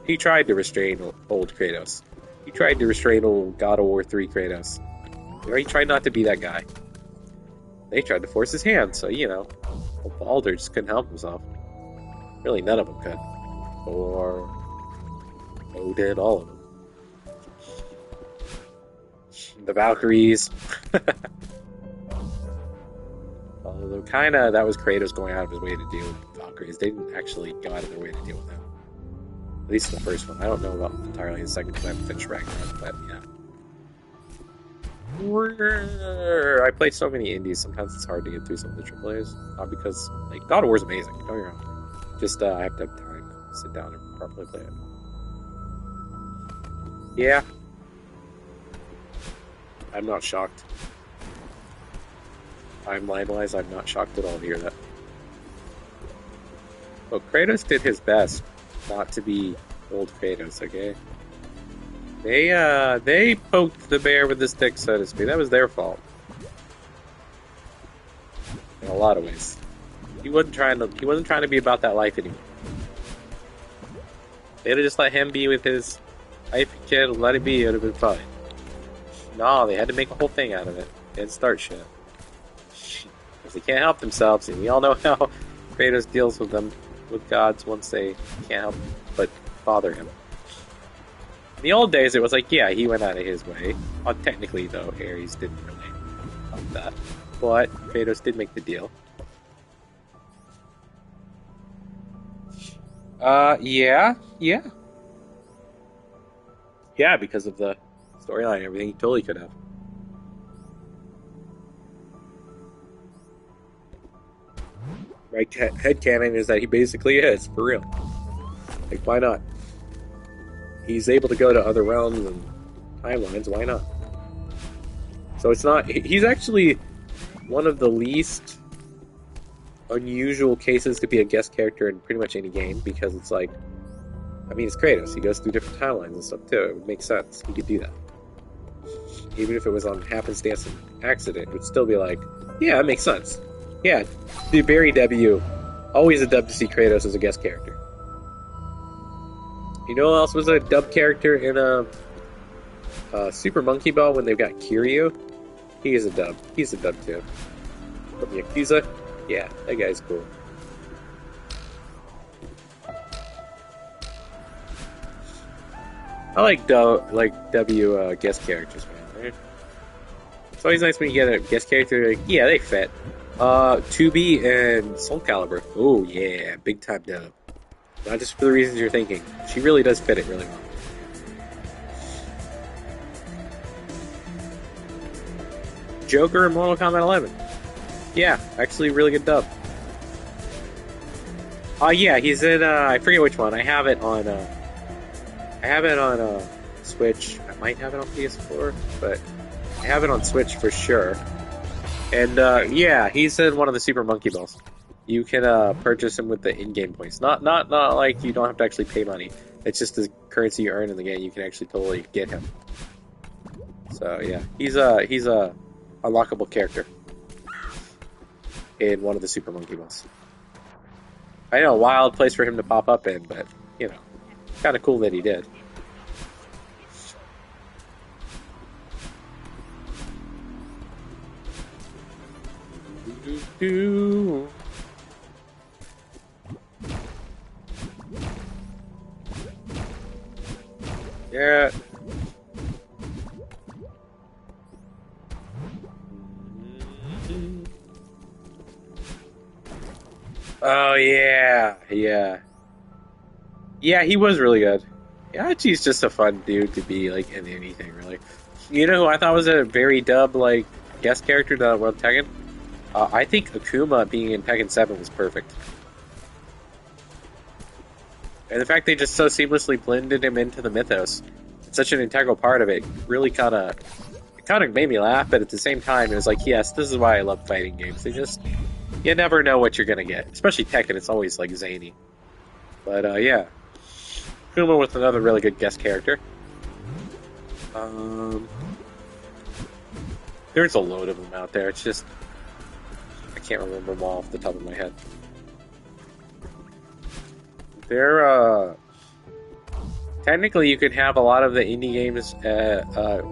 Speaker 1: He tried to restrain old Kratos. He tried to restrain old God of War 3 Kratos. He tried not to be that guy. They tried to force his hand, so, you know, Baldur just couldn't help himself. Really, none of them could. Or Odin, all of them. The Valkyries. Although, kinda, that was Kratos going out of his way to deal with the Valkyries. They didn't actually go out of their way to deal with them. At least in the first one. I don't know about entirely the second, because I haven't finished Ragnarok, but yeah. I play so many indies, sometimes it's hard to get through some of the AAAs. Not because, like, God of War is amazing, don't get me wrong. Just, I have to have time to sit down and properly play it. Yeah. I'm not shocked. Timeline-wise, I'm not shocked at all to hear that. Well, Kratos did his best not to be old Kratos, okay? They poked the bear with the stick, so to speak. That was their fault. In a lot of ways. He wasn't trying to be about that life anymore. They'd have just let him be with his wife and kid, let it be, it would have been fine. No, they had to make a whole thing out of it. They had to start shit. Because they can't help themselves, and we all know how Kratos deals with them, with gods, once they can't help but bother him. In the old days, it was like, yeah, he went out of his way. Well, technically, though, Ares didn't really help that. But Kratos did make the deal. Yeah. Yeah, because of the storyline and everything, he totally could have. My headcanon is that he basically is, for real. Like, why not? He's able to go to other realms and timelines, why not? So it's not... He's actually one of the least unusual cases to be a guest character in pretty much any game, because it's like... I mean, it's Kratos. He goes through different timelines and stuff, too. It would make sense. He could do that. Even if it was on happenstance and accident, it would still be like, yeah, that makes sense. Yeah, the Barry W. Always a dub to see Kratos as a guest character. You know who else was a dub character in Super Monkey Ball when they've got Kiryu? He is a dub. He's a dub too. From Yakuza? Yeah, that guy's cool. I like W guest characters, man. Right? It's always nice when you get a guest character, like, yeah, they fit. 2B and Soul Calibur. Oh yeah, big time dub. Not just for the reasons you're thinking. She really does fit it really well. Joker in Mortal Kombat 11. Yeah, actually really good dub. Yeah, he's in, I forget which one. I have it on Switch. I might have it on PS4, but I have it on Switch for sure. And yeah, he's in one of the Super Monkey Balls. You can purchase him with the in-game points. Not like you don't have to actually pay money. It's just the currency you earn in the game. You can actually totally get him. So yeah, he's a unlockable character in one of the Super Monkey Balls. I know, wild place for him to pop up in, but you know, kind of cool that he did. Yeah. Oh yeah, yeah, yeah. He was really good. Yachi's just a fun dude to be like in anything really. You know who I thought was a very dub like guest character to World Tekken? I think Akuma being in Tekken 7 was perfect. And the fact they just so seamlessly blended him into the mythos, it's such an integral part of it, really kind of made me laugh, but at the same time, it was like, yes, this is why I love fighting games. You never know what you're gonna get. Especially Tekken, it's always like zany. But yeah. Akuma with another really good guest character. There's a load of them out there, it's just, I can't remember them all off the top of my head. They're, technically you could have a lot of the indie games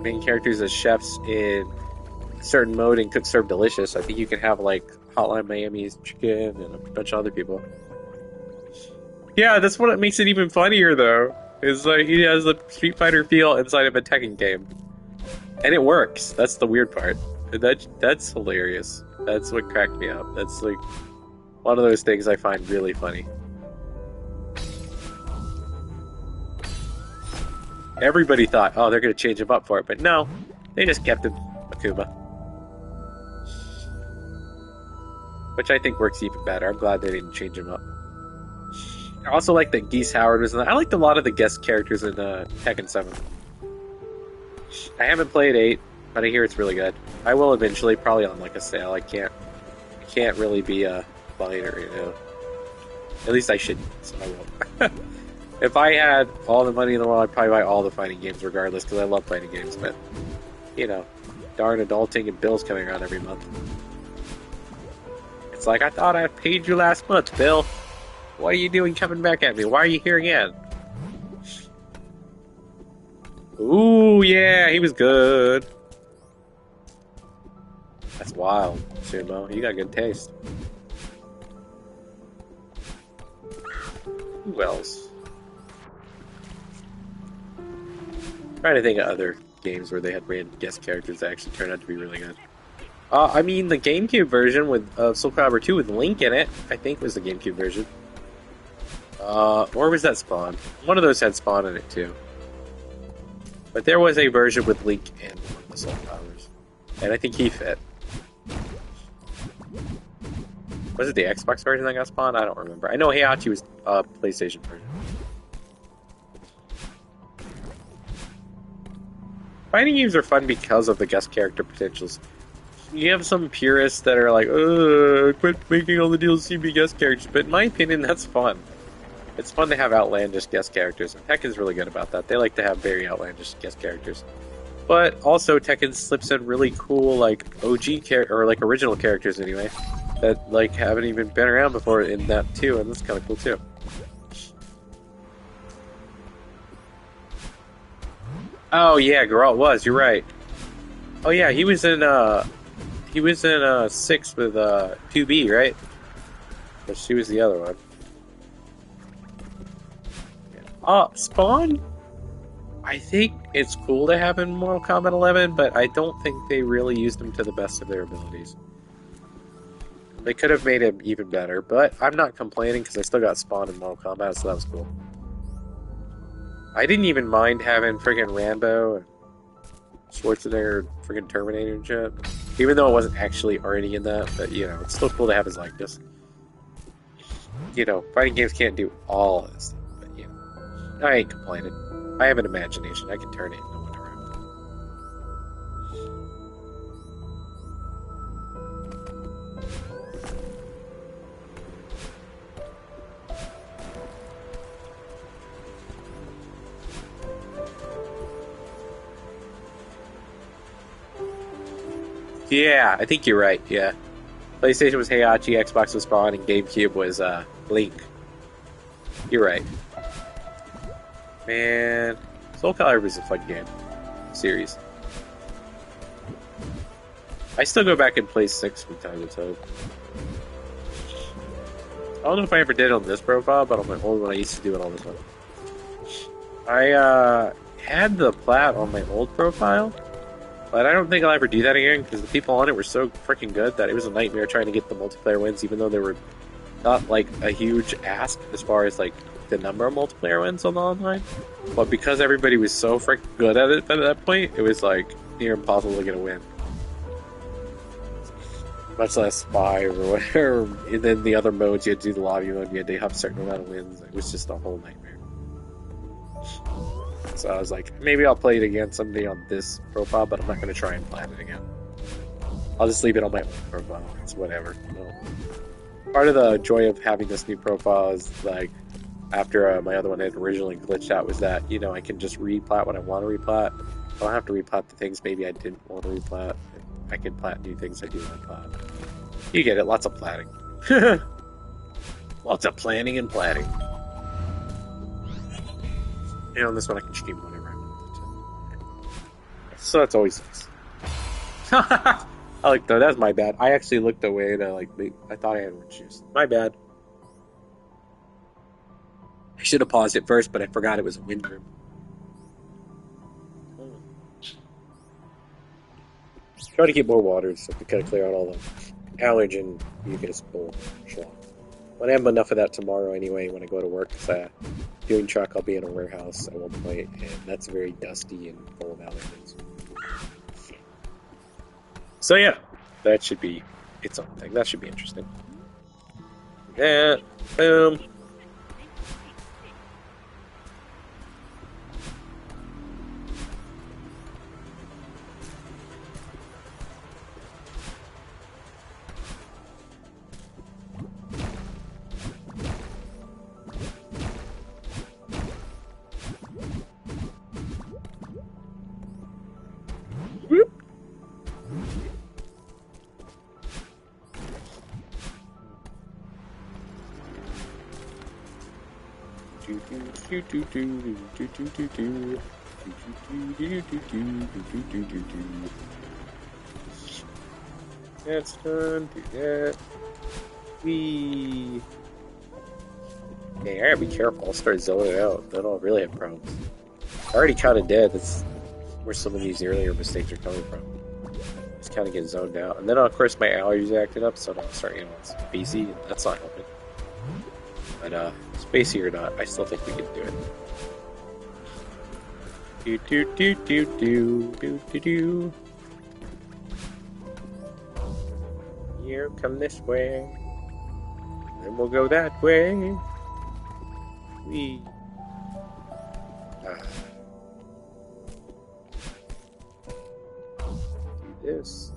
Speaker 1: main characters as chefs in a certain mode and cook serve delicious. I think you can have like Hotline Miami's chicken and a bunch of other people. Yeah, that's what makes it even funnier though. Is like he has the Street Fighter feel inside of a Tekken game. And it works. That's the weird part. That's hilarious. That's what cracked me up. That's like one of those things I find really funny. Everybody thought, oh, they're going to change him up for it, but no, they just kept him Akuma. Which I think works even better. I'm glad they didn't change him up. I also like that Geese Howard was in that. I liked a lot of the guest characters in Tekken 7. I haven't played 8, but I hear it's really good. I will eventually, probably on like a sale. I can't really be buying it right now. At least I shouldn't, so I won't. If I had all the money in the world, I'd probably buy all the fighting games regardless, because I love fighting games, but, you know, darn adulting and bills coming around every month. It's like, I thought I paid you last month, Bill. What are you doing coming back at me? Why are you here again? Ooh, yeah, he was good. That's wild, Sumo. You got good taste. Who else? Trying to think of other games where they had random guest characters that actually turned out to be really good. I mean, the GameCube version with Soul Calibur 2 with Link in it, I think was the GameCube version. Or was that Spawn? One of those had Spawn in it too. But there was a version with Link and one of the Soul Caliburs. And I think he fit. Was it the Xbox version that got Spawn? I don't remember. I know Heihachi was PlayStation version. Fighting games are fun because of the guest character potentials. You have some purists that are like, quit making all the DLC be guest characters, but in my opinion, that's fun. It's fun to have outlandish guest characters, and Tekken's really good about that. They like to have very outlandish guest characters. But also, Tekken slips in really cool, like, or like original characters anyway, that like haven't even been around before in that too, and that's kind of cool too. Oh yeah, Geralt was. You're right. Oh yeah, he was in 6 with 2B, right? But she was the other one. Spawn? I think it's cool to have in Mortal Kombat 11, but I don't think they really used him to the best of their abilities. They could have made him even better, but I'm not complaining because I still got Spawn in Mortal Kombat, so that was cool. I didn't even mind having friggin' Rambo and Schwarzenegger, friggin' Terminator and shit. Even though it wasn't actually already in that, but you know, it's still cool to have his likeness. You know, fighting games can't do all of this stuff, but you know, I ain't complaining. I have an imagination. I can turn it into whatever I Yeah, I think you're right, yeah. PlayStation was Heihachi, Xbox was Spawn, and GameCube was Link. You're right. Man, Soul Calibur is a fun game. Series. I still go back and play 6 from time to time. I don't know if I ever did on this profile, but on my old one I used to do it all the time. I had the plat on my old profile, but I don't think I'll ever do that again because the people on it were so freaking good that it was a nightmare trying to get the multiplayer wins, even though they were not like a huge ask as far as like the number of multiplayer wins on the online. But because everybody was so freaking good at it at that point, it was like near impossible to get a win. Much less 5 or whatever. And then the other modes, you had to do the lobby mode, you had to have a certain amount of wins. It was just a whole nightmare. So I was like, maybe I'll play it again someday on this profile, but I'm not going to try and plan it again. I'll just leave it on my own profile. It's whatever. No. Part of the joy of having this new profile is like, after my other one had originally glitched out, was that, you know, I can just replat what I want to replat. I don't have to replat the things maybe I didn't want to replat. I can plat new things I do want to plat. You get it, lots of platting. Lots of planning and platting. And on this one I can stream whenever I want. So that's always nice. I like though, that's my bad. I actually looked away to like, I thought I had orange juice. My bad. I should have paused it first, but I forgot it was a wind room. Try to get more water so we can clear out all the allergen mucus bullshit. When I have enough of that tomorrow anyway, when I go to work, because doing truck, I'll be in a warehouse at one point, and that's very dusty and full of allergens. So yeah, that should be its own thing. That should be interesting. Yeah, boom. That's done. Do that. Wee. Hey, I gotta be careful. I'll start zoning out. Then I'll really have problems. I already kind of did. That's where some of these earlier mistakes are coming from. Just kind of get zoned out, and then of course my allergies are acting up, so I'm starting to get spacey, and that's not helping. But spacey or not, I still think we can do it. Do do do do do do do do. Here, come this way. Then we'll go that way. We. Do this.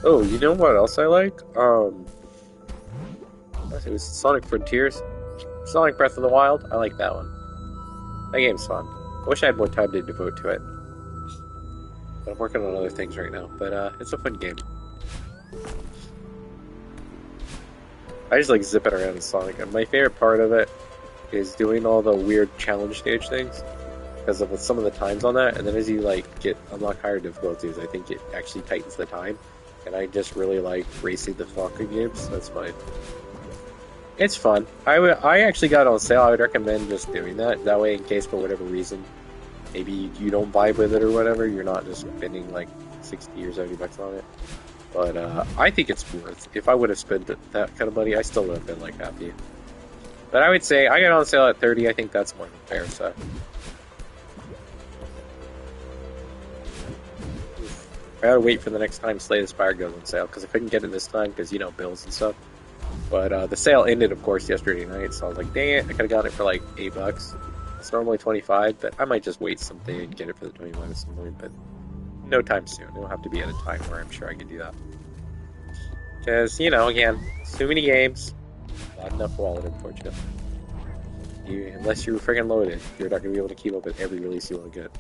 Speaker 1: Oh, you know what else I like? It was Sonic Frontiers. Sonic Breath of the Wild. I like that one. That game's fun. I wish I had more time to devote to it. But I'm working on other things right now. But it's a fun game. I just like zipping around in Sonic, and my favorite part of it is doing all the weird challenge stage things because of some of the times on that. And then as you like unlock higher difficulties, I think it actually tightens the time. And I just really like racing the fucking games. So that's fine. It's fun. I actually got it on sale. I would recommend just doing that. That way, in case for whatever reason, maybe you don't vibe with it or whatever, you're not just spending like 60 or 70 bucks on it. But I think it's worth. If I would have spent that kind of money, I still would have been like happy. But I would say I got it on sale at 30. I think that's more than fair. So I gotta wait for the next time Slay the Spire goes on sale because I couldn't get it this time because you know bills and stuff. But the sale ended, of course, yesterday night, so I was like, dang it, I could have got it for like $8. It's normally 25, but I might just wait someday and get it for the 25 at some point, but no time soon. It'll have to be at a time where I'm sure I can do that. Because, you know, again, too many games, not enough wallet, unfortunately. unless you're freaking loaded, you're not going to be able to keep up with every release you want to get.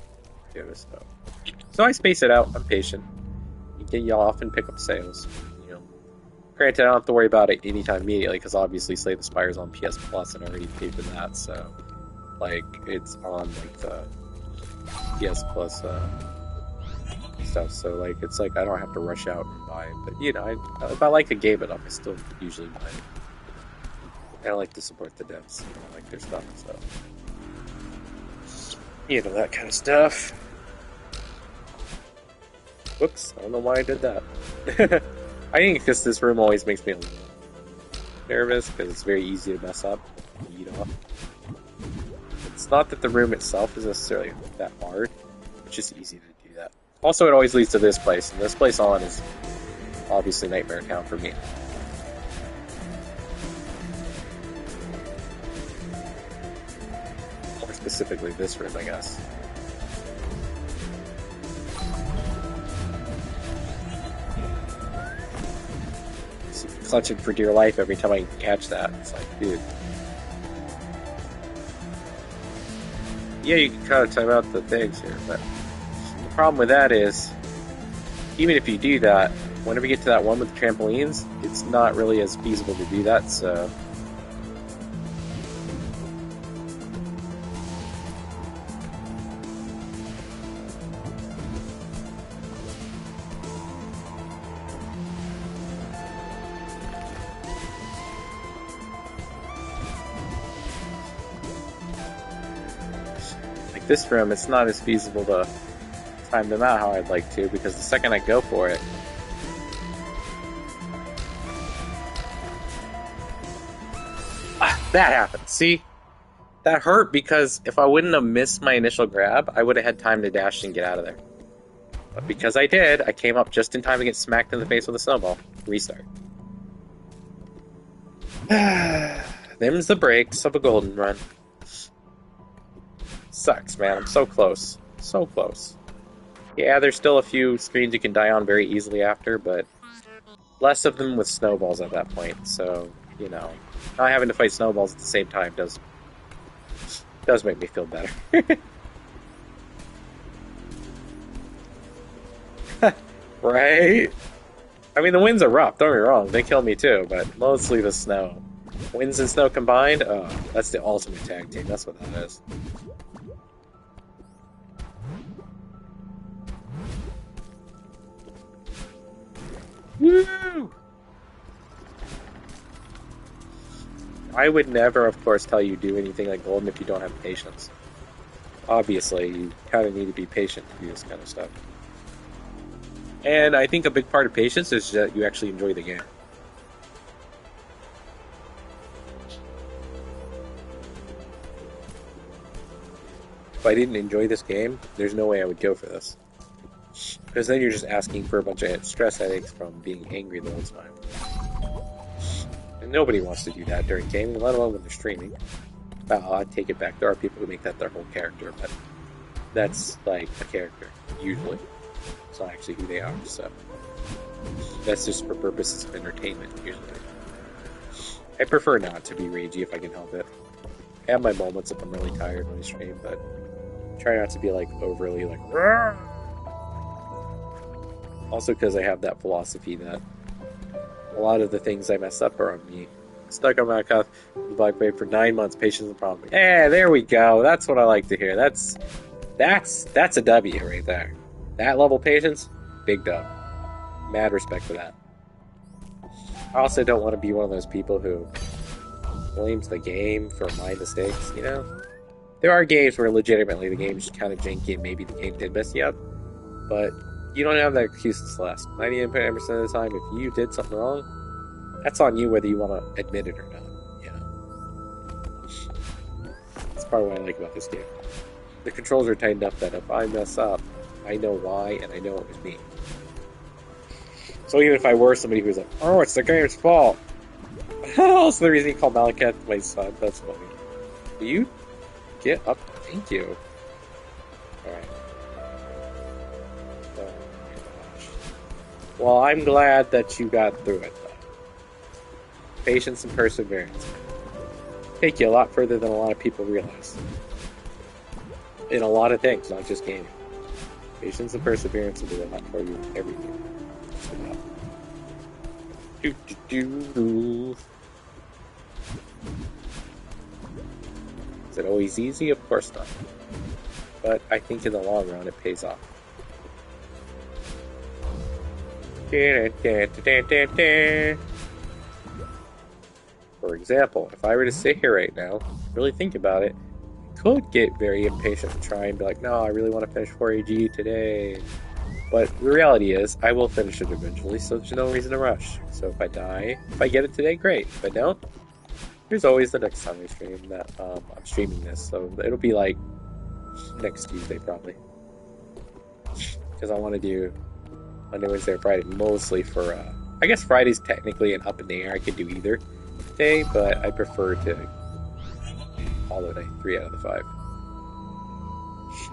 Speaker 1: So I space it out. I'm patient. You often pick up sales. You know, granted, I don't have to worry about it anytime immediately because obviously Slay the Spire's on PS Plus and I already paid for that. So, like, it's on like the PS Plus stuff. So, like, it's like I don't have to rush out and buy it. But you know, if I like the game enough, I still usually buy it. I like to support the devs. I like their stuff. So, you know, that kind of stuff. Whoops, I don't know why I did that. I think because this room always makes me a little nervous because it's very easy to mess up and eat off. It's not that the room itself is necessarily that hard, it's just easy to do that. Also, it always leads to this place, and this place on is obviously Nightmare Town for me. More specifically, this room, I guess. Clutching for dear life every time I catch that. It's like, dude. Yeah, you can kind of time out the things here, but the problem with that is, even if you do that, whenever you get to that one with the trampolines, it's not really as feasible to do that, so... This room, it's not as feasible to time them out how I'd like to, because the second I go for it, that happened. See? That hurt because if I wouldn't have missed my initial grab, I would have had time to dash and get out of there. But because I did, I came up just in time to get smacked in the face with a snowball. Restart. Them's the breaks of a golden run. Sucks, man. I'm so close. So close. Yeah, there's still a few screens you can die on very easily after, but less of them with snowballs at that point. So, you know, not having to fight snowballs at the same time does make me feel better. Right? I mean, the winds are rough, don't get me wrong. They kill me too, but mostly the snow. Winds and snow combined? Oh, that's the ultimate tag team. That's what that is. Woo! I would never, of course, tell you do anything like Golden if you don't have patience. Obviously, you kind of need to be patient to do this kind of stuff. And I think a big part of patience is that you actually enjoy the game. If I didn't enjoy this game, there's no way I would go for this. Because then you're just asking for a bunch of stress headaches from being angry the whole time. And nobody wants to do that during gaming, let alone when they're streaming. Well, I take it back. There are people who make that their whole character, but that's like a character, usually. It's not actually who they are, so... That's just for purposes of entertainment, usually. I prefer not to be ragey if I can help it. I have my moments if I'm really tired when I stream, but try not to be like overly like... Rrr! Also because I have that philosophy that a lot of the things I mess up are on me. Stuck on my cuff, Black Wave for 9 months, patience and problem. Yeah, there we go. That's what I like to hear. That's a W right there. That level patience, big dub. Mad respect for that. I also don't want to be one of those people who blames the game for my mistakes, you know? There are games where legitimately the game's kind of janky and maybe the game did mess you up, but you don't have that excuse in Celeste. 99% of the time, if you did something wrong, that's on you whether you want to admit it or not, you know? That's part of what I like about this game. The controls are tightened up that if I mess up, I know why and I know it was me. So even if I were somebody who was like, oh, it's the game's fault. Also the reason he called Malekith my son, that's funny. Do you get up? Thank you. Alright. Oh my gosh. Well, I'm glad that you got through it, though. Patience and perseverance. take you a lot further than a lot of people realize. In a lot of things, not just gaming. Patience and perseverance will do a lot for you in everything. Is it always easy? Of course not. But I think in the long run it pays off. For example, if I were to sit here right now, really think about it, I could get very impatient and try and be like, no, I really want to finish 4AG today. But the reality is, I will finish it eventually, so there's no reason to rush. So if I die, if I get it today, great. If I don't, there's always the next time I stream that I'm streaming this, so it'll be like next Tuesday probably. Because I want to do Monday, Wednesday, or Friday mostly for, I guess Friday's technically an up in the air. I could do either day, but I prefer to holiday 3 out of the 5.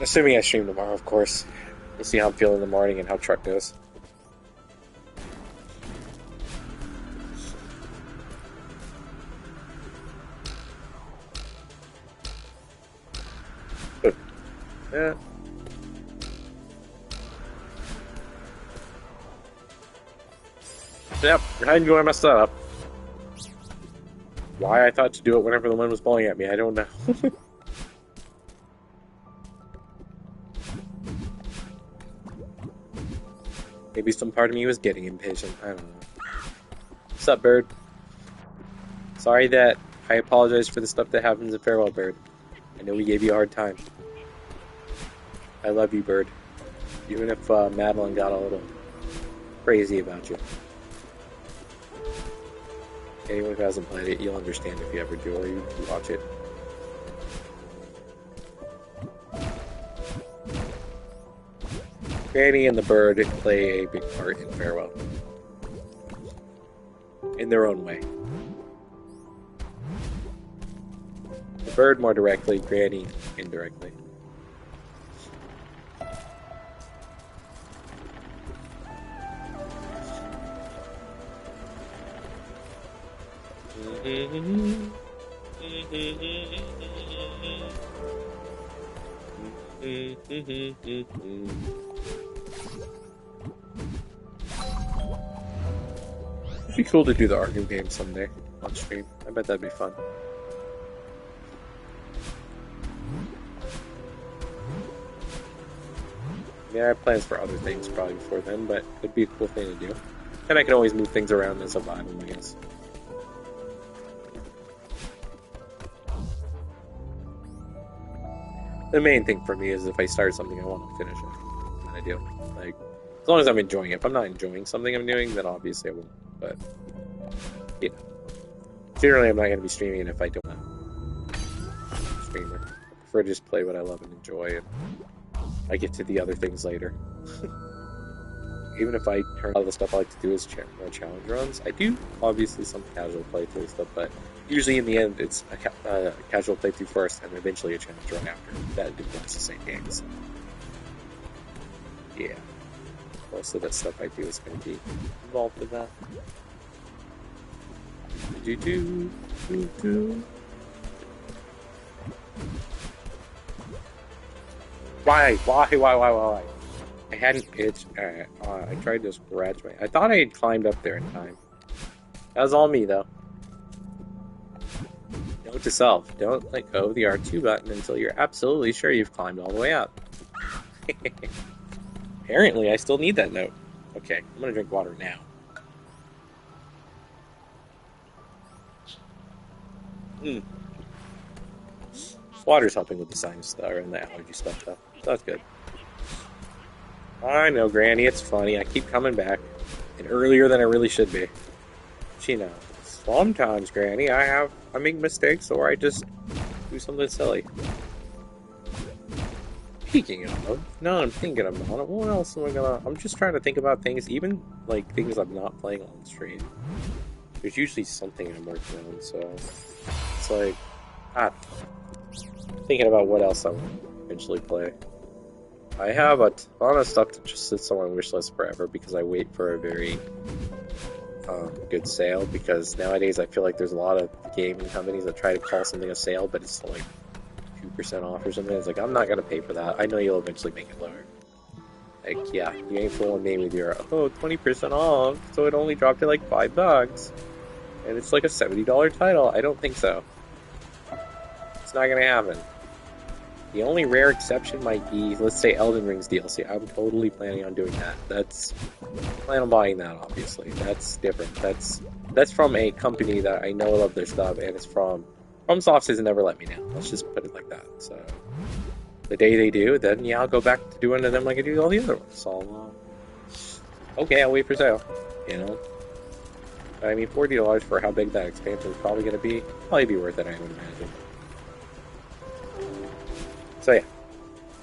Speaker 1: Assuming I stream tomorrow, of course. We'll see how I'm feeling in the morning and how truck goes. Yeah. Yep, I enjoy my setup. Why I thought to do it whenever the wind was blowing at me, I don't know. Maybe some part of me was getting impatient. I don't know. What's up, Bird? Sorry that I apologize for the stuff that happens in Farewell, Bird. I know we gave you a hard time. I love you, Bird. Even if Madeline got a little crazy about you. Anyone who hasn't played it, you'll understand if you ever do, or you watch it. Granny and the bird play a big part in Farewell. In their own way. The bird more directly, Granny indirectly. It'd be cool to do the Arkham game someday on stream. I bet that'd be fun. Yeah, I have plans for other things probably before then, but it'd be a cool thing to do. And I can always move things around and survive them, I guess. The main thing for me is if I start something, I want to finish it. And I do. Like, as long as I'm enjoying it. If I'm not enjoying something I'm doing, then obviously I won't. But, you know. Generally, I'm not going to be streaming it if I don't want to. Streamer. I prefer to just play what I love and enjoy, and I get to the other things later. Even if I turn a lot of the stuff I like to do as challenge runs, I do obviously some casual playthrough stuff, but usually in the end it's a casual playthrough first and eventually a challenge run after. That involves the same games. Yeah. Most of that stuff I do is going to be involved in that. Why? I hadn't pitched. I tried to scratch my. I thought I had climbed up there in time. That was all me, though. Note to self: don't let go of the R2 button until you're absolutely sure you've climbed all the way up. Apparently, I still need that note. Okay, I'm gonna drink water now. Water's helping with the sinus stuff and the allergy stuff, though. So that's good. I know, Granny, it's funny. I keep coming back. And earlier than I really should be. She knows. Sometimes, Granny, I make mistakes or I just do something silly. Speaking of, now I'm thinking about it, what else am I gonna... I'm just trying to think about things, even, like, things I'm not playing on stream. There's usually something I'm working on, so... It's like... thinking about what else I will eventually play. I have a ton of stuff that just sits on my wish list forever because I wait for a very good sale, because nowadays I feel like there's a lot of gaming companies that try to call something a sale, but it's like 2% off or something. It's like, I'm not gonna pay for that. I know you'll eventually make it lower. Like, yeah, you ain't fooling me with your 20% off, so it only dropped to like $5, and it's like a $70 title. I don't think so. It's not gonna happen. The only rare exception might be, let's say, Elden Ring's DLC. I'm totally planning on doing that. Plan on buying that, obviously. That's different. That's from a company that I know love their stuff, and it's from FromSoft has never let me down. Let's just put it like that. So the day they do, then yeah, I'll go back to doing them like I do all the other ones. So okay, I'll wait for sale. You know, but I mean, $40 for how big that expansion is probably going to be, probably be worth it, I would imagine. So yeah,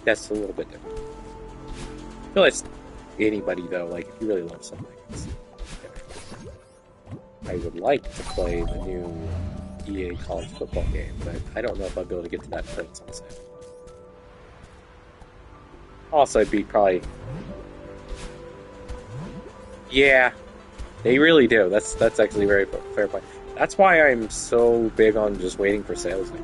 Speaker 1: that's a little bit different. I feel like anybody though, like if you really love something, I would like to play the new EA college football game, but I don't know if I'll be able to get to that until it's on sale. Also, it'd be probably, yeah, they really do. That's actually a very fair point. That's why I'm so big on just waiting for sales now.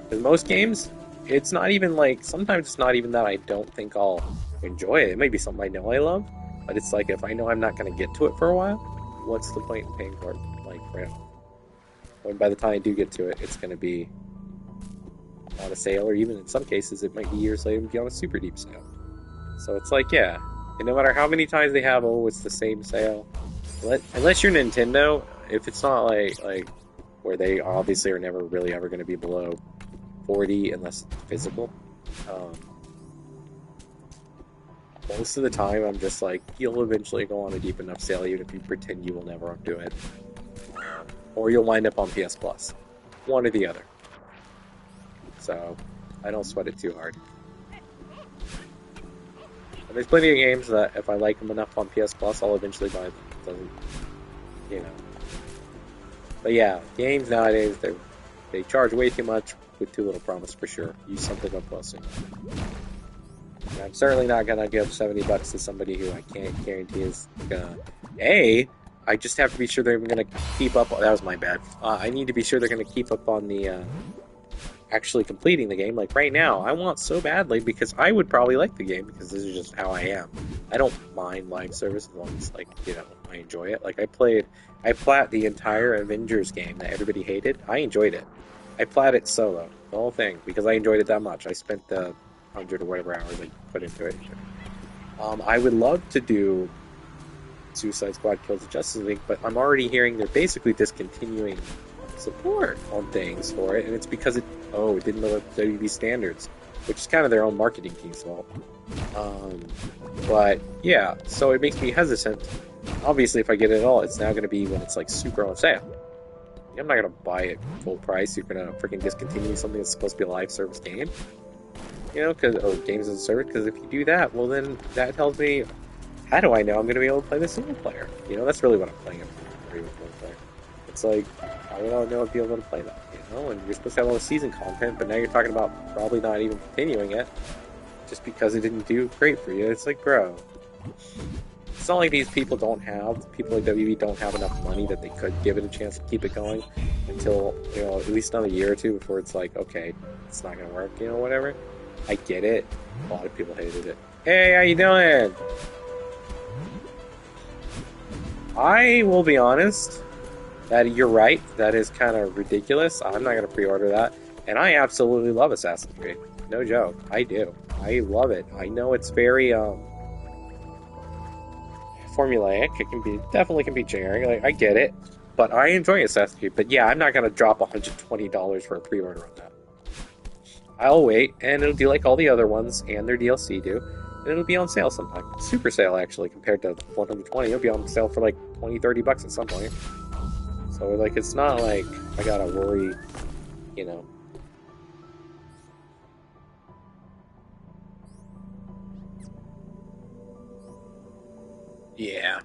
Speaker 1: Because most games, it's not even like, sometimes it's not even that I don't think I'll enjoy it. It may be something I know I love, but it's like if I know I'm not going to get to it for a while, what's the point in paying for it? Like, right now. When by the time I do get to it, it's going to be on a sale, or even in some cases, it might be years later and be on a super deep sale. So it's like, yeah, and no matter how many times they have, it's the same sale. Unless you're Nintendo, if it's not like where they obviously are never really ever going to be below 40 unless it's physical. Most of the time, I'm just like, you'll eventually go on a deep enough sale, even if you pretend you will never undo it. Or you'll wind up on PS Plus. One or the other. So, I don't sweat it too hard. And there's plenty of games that, if I like them enough on PS Plus, I'll eventually buy them. It doesn't, you know. But yeah, games nowadays, they charge way too much with too little promise for sure. Use something up closer. And I'm certainly not gonna give $70 to somebody who I can't guarantee is gonna. I just have to be sure they're gonna keep up. That was my bad. I need to be sure they're gonna keep up on the actually completing the game. Like right now, I want so badly because I would probably like the game because this is just how I am. I don't mind live service as long as I enjoy it. Like I plat the entire Avengers game that everybody hated. I enjoyed it. I plat it solo, the whole thing, because I enjoyed it that much. I spent the 100 or whatever hours I put into it. I would love to do Suicide Squad Kills the Justice League, but I'm already hearing they're basically discontinuing support on things for it, and it's because it didn't live up to WB standards, which is kind of their own marketing team's fault. But yeah, so it makes me hesitant. Obviously, if I get it at all, it's now going to be when it's like super on sale. I'm not going to buy it full price. You're going to freaking discontinue something that's supposed to be a live service game. Or games as a service, because if you do that, well then that tells me, how do I know I'm going to be able to play the single player? That's really what I'm playing it for. It's like, how would I know I'd be able to play that? And you're supposed to have all the season content, but now you're talking about probably not even continuing it, just because it didn't do great for you. It's like, bro, it's not like these people like WB don't have enough money that they could give it a chance to keep it going until, at least another year or two before it's like, okay, it's not going to work, whatever. I get it. A lot of people hated it. Hey, how you doing? I will be honest, that you're right. That is kind of ridiculous. I'm not going to pre-order that. And I absolutely love Assassin's Creed. No joke. I do. I love it. I know it's very formulaic. It definitely can be generic. Like, I get it. But I enjoy Assassin's Creed. But yeah, I'm not going to drop $120 for a pre-order on that. I'll wait, and it'll do like all the other ones and their DLC do, and it'll be on sale sometime. Super sale, actually, compared to $120. It'll be on sale for like $20-$30 at some point. So, like, it's not like I gotta worry, Yeah.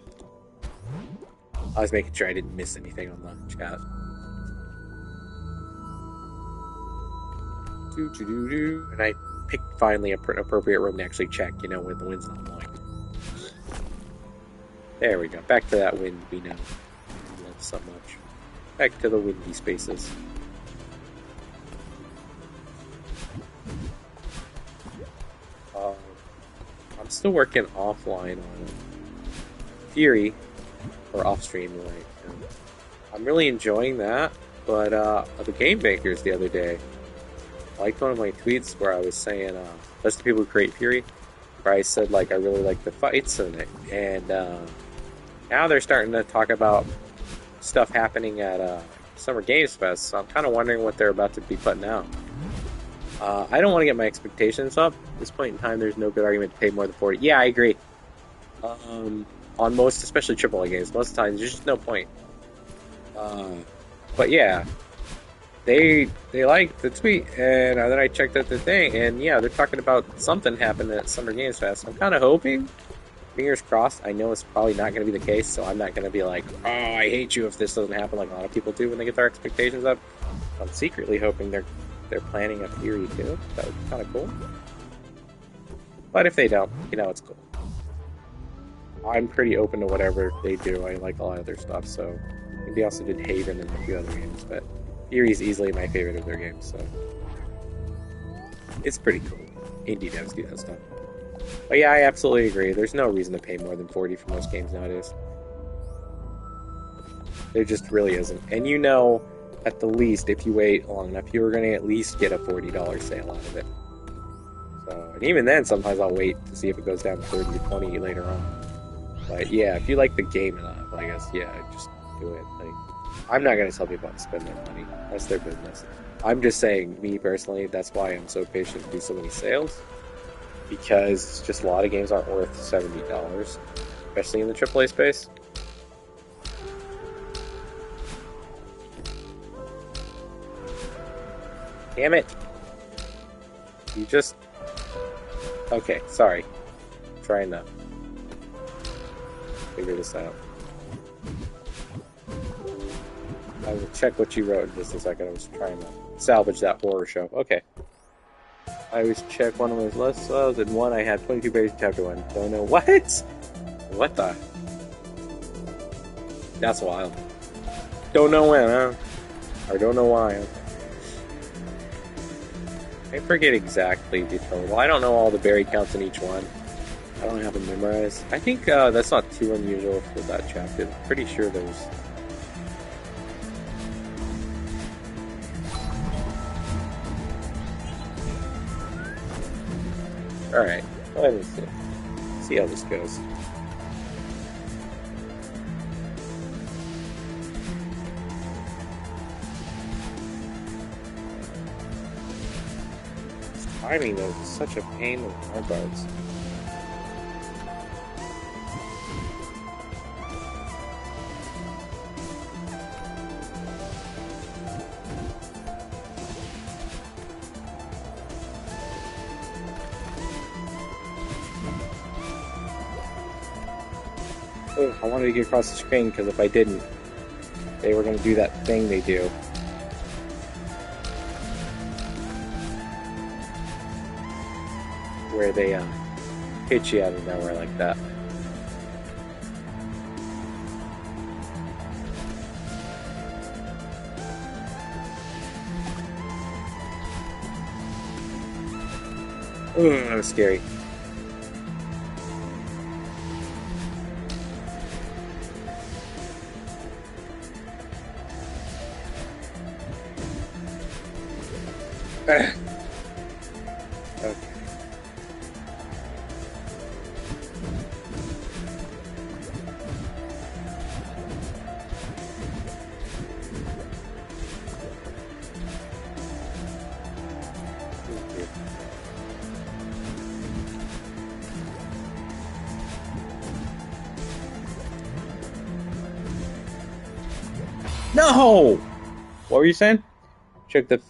Speaker 1: I was making sure I didn't miss anything on the chat. And I picked finally an appropriate room to actually check, when the wind's not blowing. There we go. Back to that wind we know. so much. Back to the windy spaces. I'm still working offline on Fury, or off stream, like. I'm really enjoying that, but the Game Bakers the other day liked one of my tweets where I was saying, that's the people who create Fury, where I said, like, I really like the fights in it, and now they're starting to talk about stuff happening at Summer Games Fest, so I'm kind of wondering what they're about to be putting out. I don't want to get my expectations up. At this point in time, there's no good argument to pay more than 40. Yeah, I agree. On most, especially AAA games, most of the time, there's just no point. But yeah, they liked the tweet, and then I checked out the thing, and yeah, they're talking about something happened at Summer Games Fest. I'm kind of hoping, fingers crossed. I know it's probably not going to be the case, so I'm not going to be like, oh, I hate you if this doesn't happen, like a lot of people do when they get their expectations up. I'm secretly hoping they're planning a Fury too. That would be kind of cool. But if they don't, it's cool. I'm pretty open to whatever they do. I like a lot of their stuff, so they also did Haven and a few other games, but Fury's easily my favorite of their games, so it's pretty cool. Indie devs do that stuff. But yeah, I absolutely agree. There's no reason to pay more than 40 for most games nowadays. There just really isn't. And at the least, if you wait long enough, you're going to at least get a $40 sale out of it. So, and even then, sometimes I'll wait to see if it goes down to 30 or 20 later on. But yeah, if you like the game enough, I guess, yeah, just do it. Like, I'm not going to tell people how to spend their money. That's their business. I'm just saying, me personally, that's why I'm so patient to do so many sales. Because just a lot of games aren't worth $70, especially in the AAA space. Damn it! You just... Okay, sorry. I'm trying to figure this out. I will check what you wrote in just a second. I was trying to salvage that horror show. Okay. I always check one of my lists. And one I had 22 pages in chapter 1. Don't know what? What the? That's wild. Don't know when, huh? Or don't know why, huh? I forget exactly the total. I don't know all the berry counts in each one. I don't have them memorized. I think that's not too unusual for that chapter. I'm pretty sure there's... Alright, let me see. See how this goes. Timing though is such a pain with hardboards. Oh, I wanted to get across the screen because if I didn't, they were going to do that thing they do. Where they hit you out of nowhere like that. Ooh, that was scary. Okay. No! What were you saying? Check the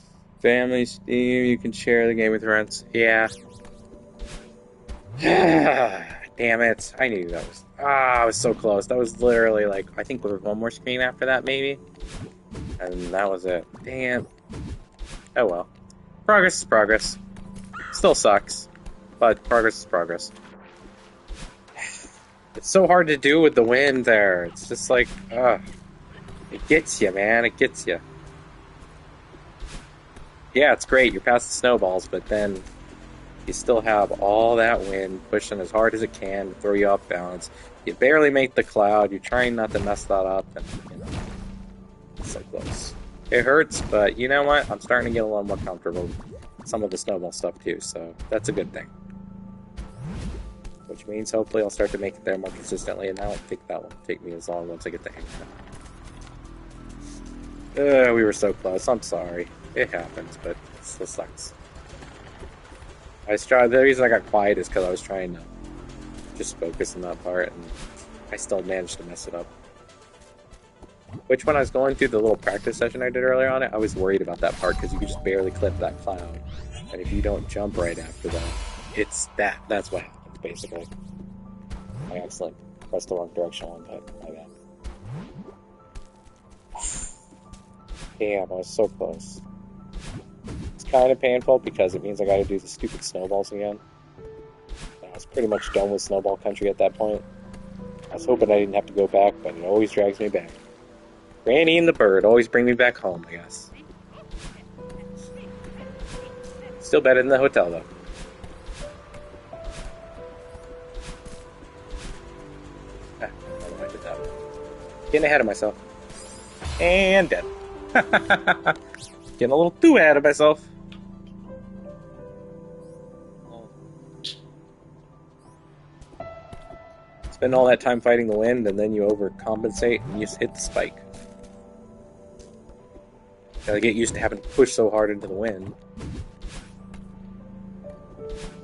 Speaker 1: family Steam. You can share the game with friends. Yeah. Damn it. I knew that was... I was so close. That was literally like... I think there was one more screen after that, maybe? And that was it. Damn. Oh well. Progress is progress. Still sucks. But progress is progress. It's so hard to do with the wind there. It's just like... It gets you, man. It gets you. Yeah, it's great. You're past the snowballs, but then you still have all that wind pushing as hard as it can to throw you off balance. You barely make the cloud. You're trying not to mess that up, and it's so close. It hurts, but you know what? I'm starting to get a little more comfortable with some of the snowball stuff too, so that's a good thing. Which means hopefully I'll start to make it there more consistently, and I don't think that will take me as long once I get the hang of it. We were so close. I'm sorry. It happens, but it still sucks. The reason I got quiet is because I was trying to just focus on that part, and I still managed to mess it up. Which, when I was going through the little practice session I did earlier on it, I was worried about that part because you could just barely clip that cloud. And if you don't jump right after that, it's that. That's what happens, basically. I accidentally pressed the wrong direction one time. My bad. Damn, I was so close. It's kind of painful because it means I gotta do the stupid snowballs again. And I was pretty much done with Snowball Country at that point. I was hoping I didn't have to go back, but it always drags me back. Granny and the bird always bring me back home, I guess. Still better than the hotel, though. I don't know I did that one. Getting ahead of myself. And dead. Getting a little too ahead of myself. Spend all that time fighting the wind, and then you overcompensate and you just hit the spike. Gotta get used to having to push so hard into the wind.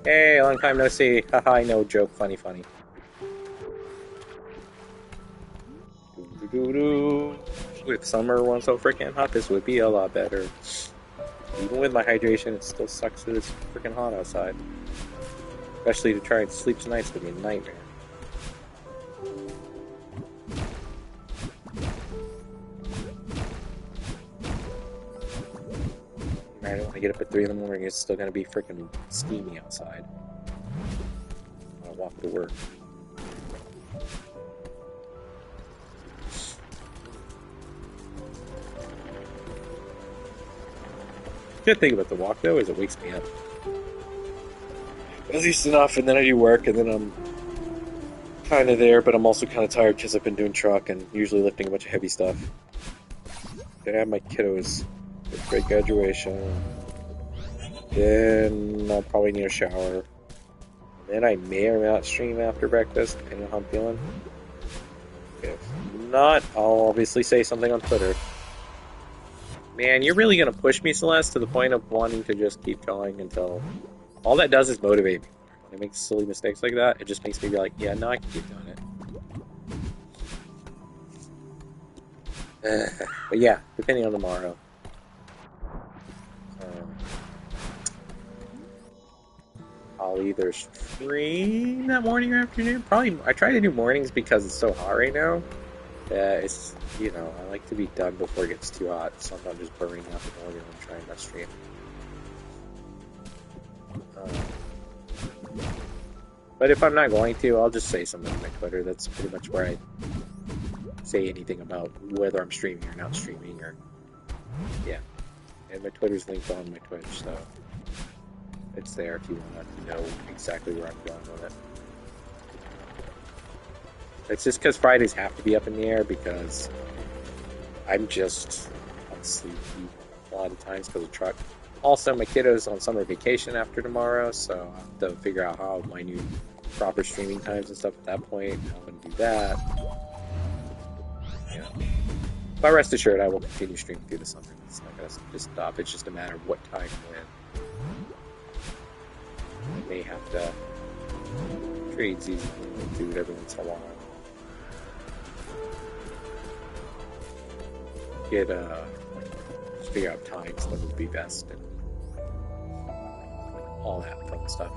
Speaker 1: Hey, long time no see. Haha, I know, joke. Funny, funny. If summer wasn't so freaking hot, this would be a lot better. Even with my hydration, it still sucks that it's freaking hot outside. Especially to try and sleep tonight's gonna be a nightmare. I don't want to get up at 3 in the morning. It's still gonna be freaking steamy outside. I'll walk to work. Good thing about the walk though is it wakes me up. At least enough, and then I do work, and then I'm kind of there, but I'm also kind of tired because I've been doing truck and usually lifting a bunch of heavy stuff. Then I have my kiddos. Great graduation. Then I'll probably need a shower. Then I may or may not stream after breakfast, depending on how I'm feeling. If not, I'll obviously say something on Twitter. Man, you're really gonna push me, Celeste, to the point of wanting to just keep going until... All that does is motivate me. When I make silly mistakes like that, it just makes me be like, yeah, no, I can keep doing it. But yeah, depending on tomorrow. I'll either stream that morning or afternoon. Probably, I try to do mornings because it's so hot right now. It's, you know, I like to be done before it gets too hot. So I'm not just burning out the morning and trying to stream. But if I'm not going to, I'll just say something on my Twitter. That's pretty much where I say anything about whether I'm streaming or not streaming, or yeah. And my Twitter's linked on my Twitch, so it's there if you want to know exactly where I'm going with it. It's just because Fridays have to be up in the air because I'm just on sleepy a lot of times because of truck. Also, my kiddo's on summer vacation after tomorrow, so I'll have to figure out how my new proper streaming times and stuff at that point. I'm going to do that. Yeah. But rest assured, I will continue streaming through the summer. It's not going to just stop. It's just a matter of what time when. I may have to trade season and do it every once in a while. Just figure out times that would be best and all that fun stuff.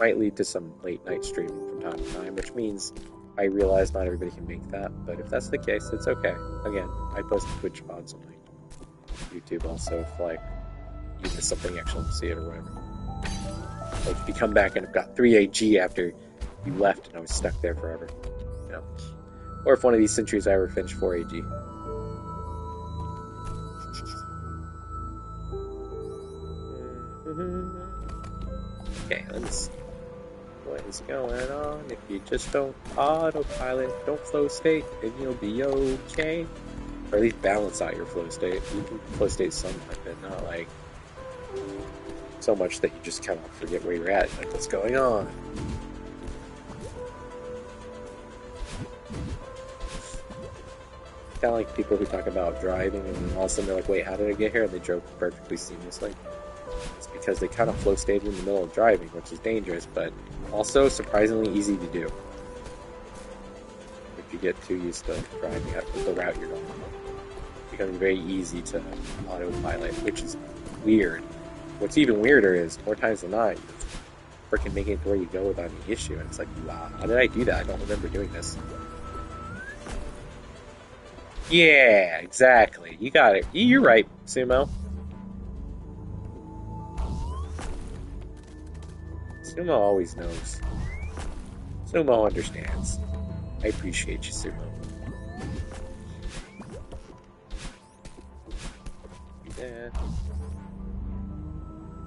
Speaker 1: Might lead to some late night streaming from time to time, which means I realize not everybody can make that, but if that's the case, it's okay. Again, I post Twitch VODs on my YouTube also if like you miss something, you actually see it or whatever. Like if you come back and have got 3 AG after you left and I was stuck there forever. You know? Or if one of these centuries I ever finished 4 AG. Okay, let's see. What is going on? If you just don't autopilot, don't flow state, then you'll be okay. Or at least balance out your flow state. You can flow state somewhat, but not like so much that you just kind of forget where you're at, like what's going on. Kind of like people who talk about driving and then all of a sudden they're like, wait, how did I get here? And they drove perfectly seamlessly. It's because they kind of flow stated in the middle of driving, which is dangerous, but also surprisingly easy to do. If you get too used to driving at the route you're going on. It becomes very easy to autopilot, which is weird. What's even weirder is, more times than not, you freaking make it to where you go without any issue, and it's like, wow, how did I do that? I don't remember doing this. Yeah, exactly. You got it. You're right, Sumo. Sumo always knows. Sumo understands. I appreciate you, Sumo. Yeah.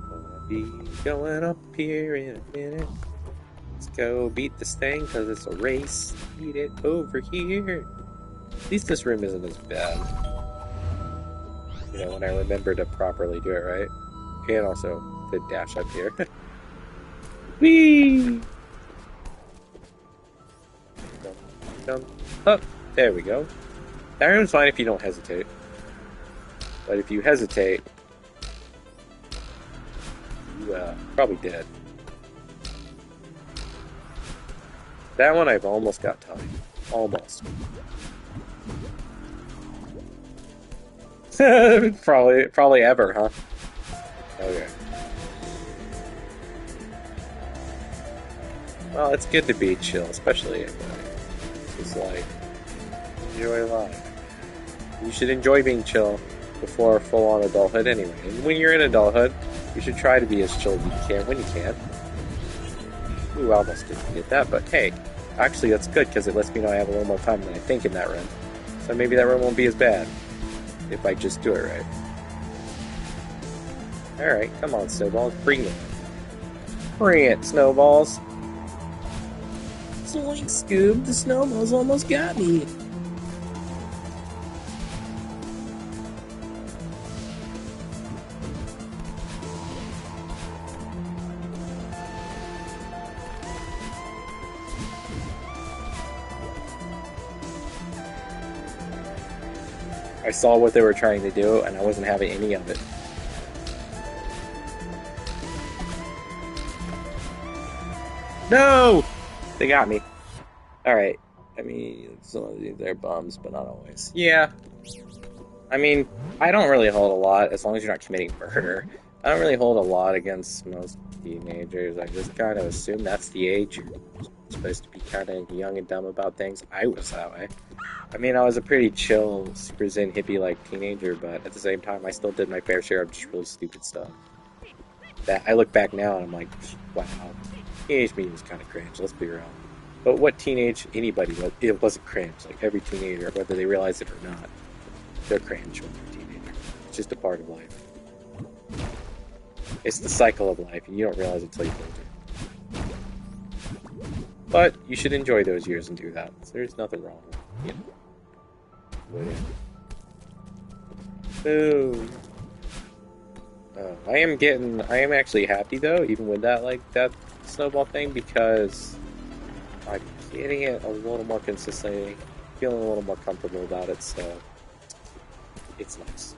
Speaker 1: Gonna be going up here in a minute. Let's go beat this thing, because it's a race. Beat it over here. At least this room isn't as bad. You know, when I remember to properly do it right. And also the dash up here. Whee! Jump up. There we go. That room's fine if you don't hesitate. But if you hesitate, you probably dead. That one I've almost got time. Almost. probably ever, huh? Okay. Well, it's good to be chill, especially if it's like enjoy life. You should enjoy being chill before full-on adulthood anyway. And when you're in adulthood, you should try to be as chill as you can when you can. Ooh, I almost didn't get that, but hey, actually that's good because it lets me know I have a little more time than I think in that room. So maybe that room won't be as bad if I just do it right. Alright, come on, Snowballs, bring it. Bring it, Snowballs. Zoink, Scoob, the snowballs almost got me. I saw what they were trying to do, and I wasn't having any of it. No! They got me. Alright. I mean, some of these are bums, but not always. Yeah. I mean, I don't really hold a lot, as long as you're not committing murder. I don't really hold a lot against most teenagers. I just kind of assume that's the age you're supposed to be kind of young and dumb about things. I was that way. I mean, I was a pretty chill, super zen hippie-like teenager, but at the same time, I still did my fair share of just really stupid stuff. That I look back now and I'm like, wow, teenage me was kind of cringe, let's be real. But what teenage anybody was, it wasn't cringe. Like every teenager, whether they realize it or not, they're cringe when they're a teenager. It's just a part of life. It's the cycle of life, and you don't realize it until you're older. But you should enjoy those years and do that. So there's nothing wrong with it, you know. Boom. I am actually happy though, even with that that snowball thing, because I'm getting it a little more consistently, feeling a little more comfortable about it, so it's nice.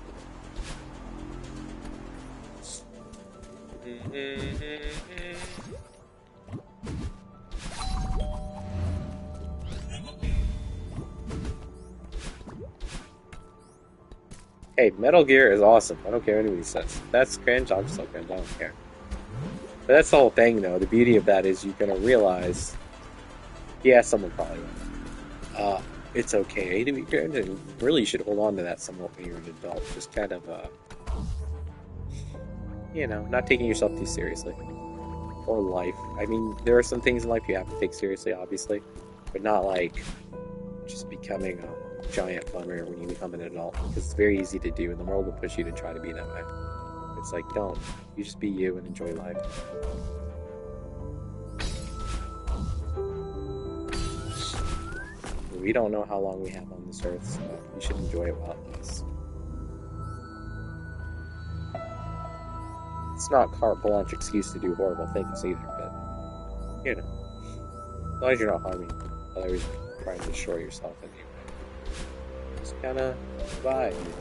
Speaker 1: Hey, Metal Gear is awesome. I don't care what anybody says. If that's cringe, I'll just cringe. I don't care. But that's the whole thing, though. The beauty of that is you're going to realize, yeah, someone probably won't. It's okay to be cringe, and really you should hold on to that somewhat when you're an adult. Just kind of, you know, not taking yourself too seriously. or life. I mean, there are some things in life you have to take seriously, obviously, but not like just becoming a giant bummer when you become an adult, because it's very easy to do, and the world will push you to try to be that way. It's like, don't. You just be you and enjoy life. We don't know how long we have on this earth, so we should enjoy it while it lasts. It's not carte blanche excuse to do horrible things either, but, you know, as long as you're not harming others, trying to destroy yourself in any way. Just kind of vibe, you know.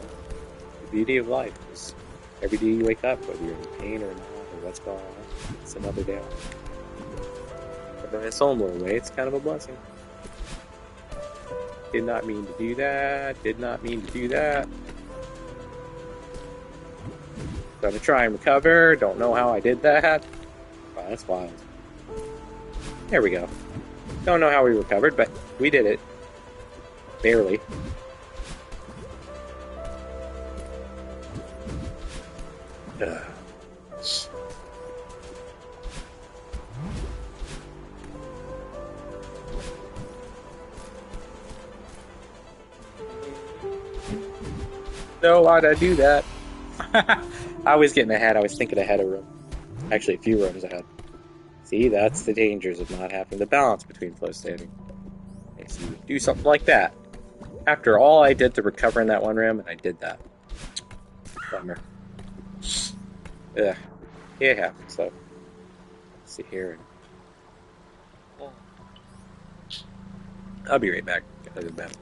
Speaker 1: The beauty of life is every day you wake up, whether you're in pain or not, or what's going on, it's another day off. But in its own little way, it's kind of a blessing. Did not mean to do that. Did not mean to do that. Gonna try and recover. Don't know how I did that. Wow, that's wild. There we go. Don't know how we recovered, but we did it. Barely. Ugh. No, why'd I do that? I was getting ahead. I was thinking ahead of room. Actually, a few rooms ahead. See, that's the dangers of not having the balance between flow standing. Makes you do something like that. After all I did to recover in that one room, and I did that. Bummer. Ugh. Yeah, so. Let's see here. I'll be right back. Gotta go to bed.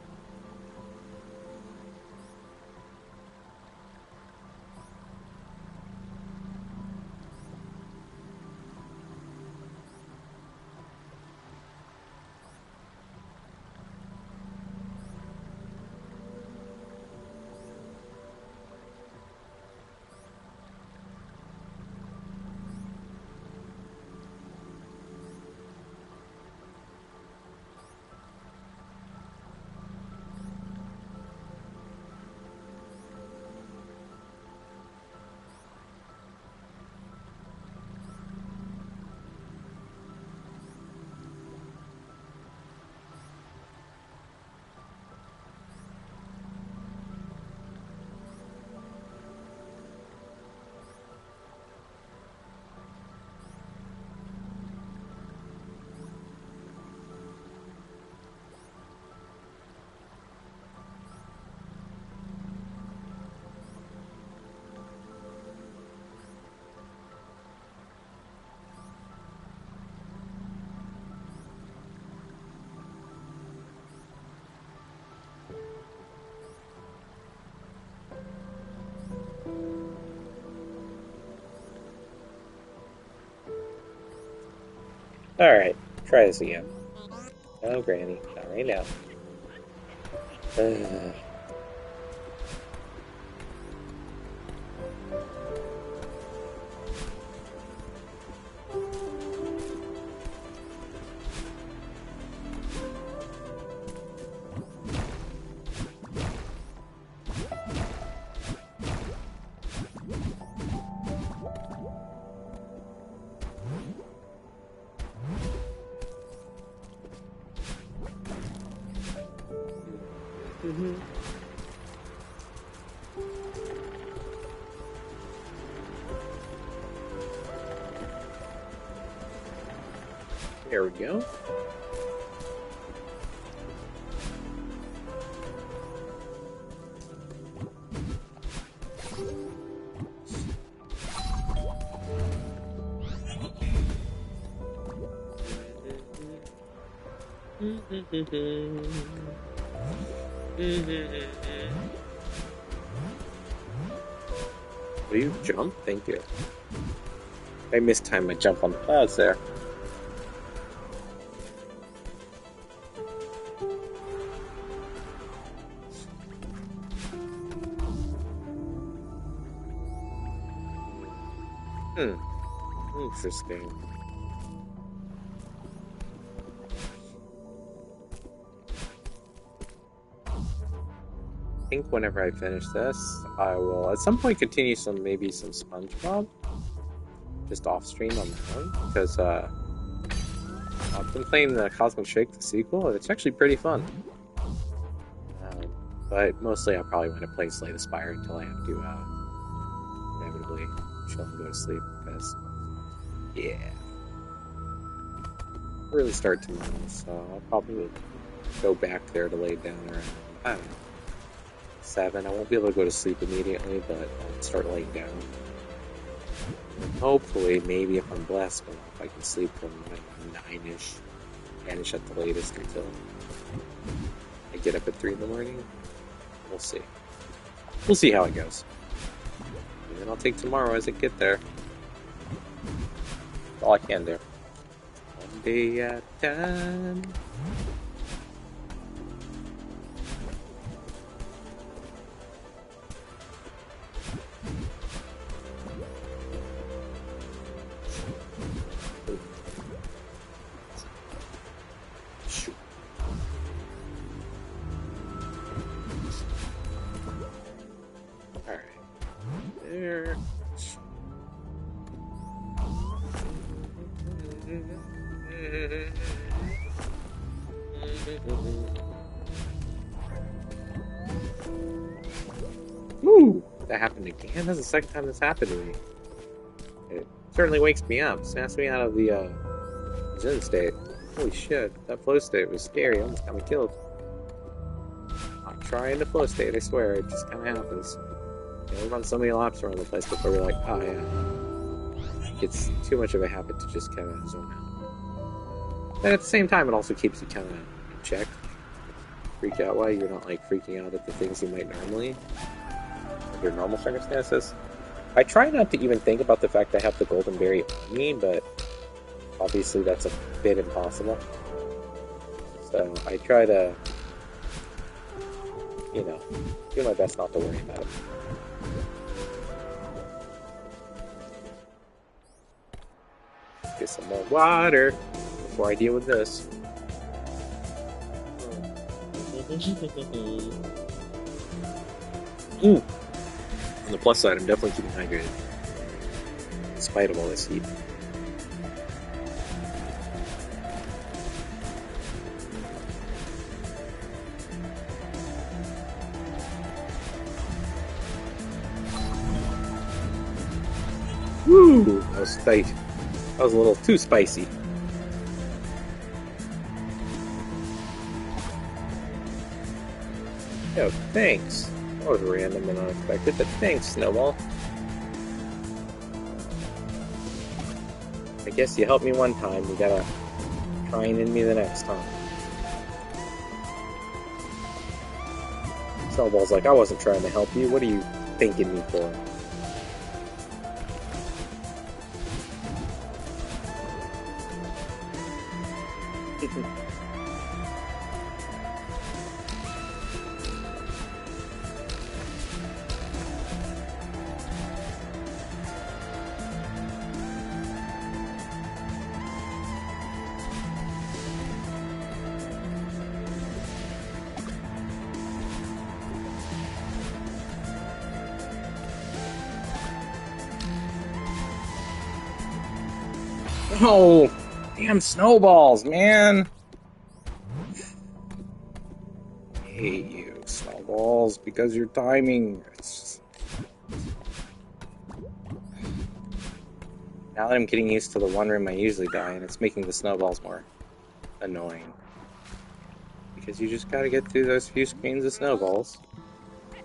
Speaker 1: Alright, try this again. Oh, Granny, not right now. There we go. Will you jump? Thank you. I mistimed my jump on the clouds there. Interesting. I think whenever I finish this, I will at some point continue maybe some SpongeBob. just off stream on my own, because I've been playing the Cosmic Shake, the sequel, and it's actually pretty fun. But mostly I'll probably want to play Slay the Spire until I have to inevitably chill and go to sleep, because, yeah. Really start tomorrow, so I'll probably go back there to lay down around, I don't know, 7. I won't be able to go to sleep immediately, but I'll start laying down. And hopefully, maybe if I'm blessed, I can sleep from 9-ish, 10-ish at the latest until I get up at 3 in the morning. We'll see. We'll see how it goes. And then I'll take tomorrow as I get there. That's all I can do. One day at a time. Woo! That happened again? That's the second time this happened to me. It certainly wakes me up, snaps me out of the Zen state. Holy shit, that flow state was scary, almost got me killed. I'm trying to flow state, I swear, it just kinda happens. We run so many laps around the place before we're like, oh yeah. It's too much of a habit to just kinda zone out. But at the same time, it also keeps you kinda in check. Freak out while you're not like freaking out at the things you might normally under normal circumstances. I try not to even think about the fact I have the golden berry on me, but obviously that's a bit impossible. So I try to, you know, do my best not to worry about it. Get some more water before I deal with this. Ooh. On the plus side, I'm definitely keeping hydrated, in spite of all this heat. Woo! That was tight. That was a little too spicy. Yo, thanks. That was random and unexpected, but thanks, Snowball. I guess you helped me one time, you gotta try and end me the next time. Snowball's like, I wasn't trying to help you, what are you thanking me for? Oh, damn snowballs, man. I hate you, snowballs, because your timing. Now that I'm getting used to the one room I usually die in, it's making the snowballs more annoying. Because you just gotta get through those few screens of snowballs,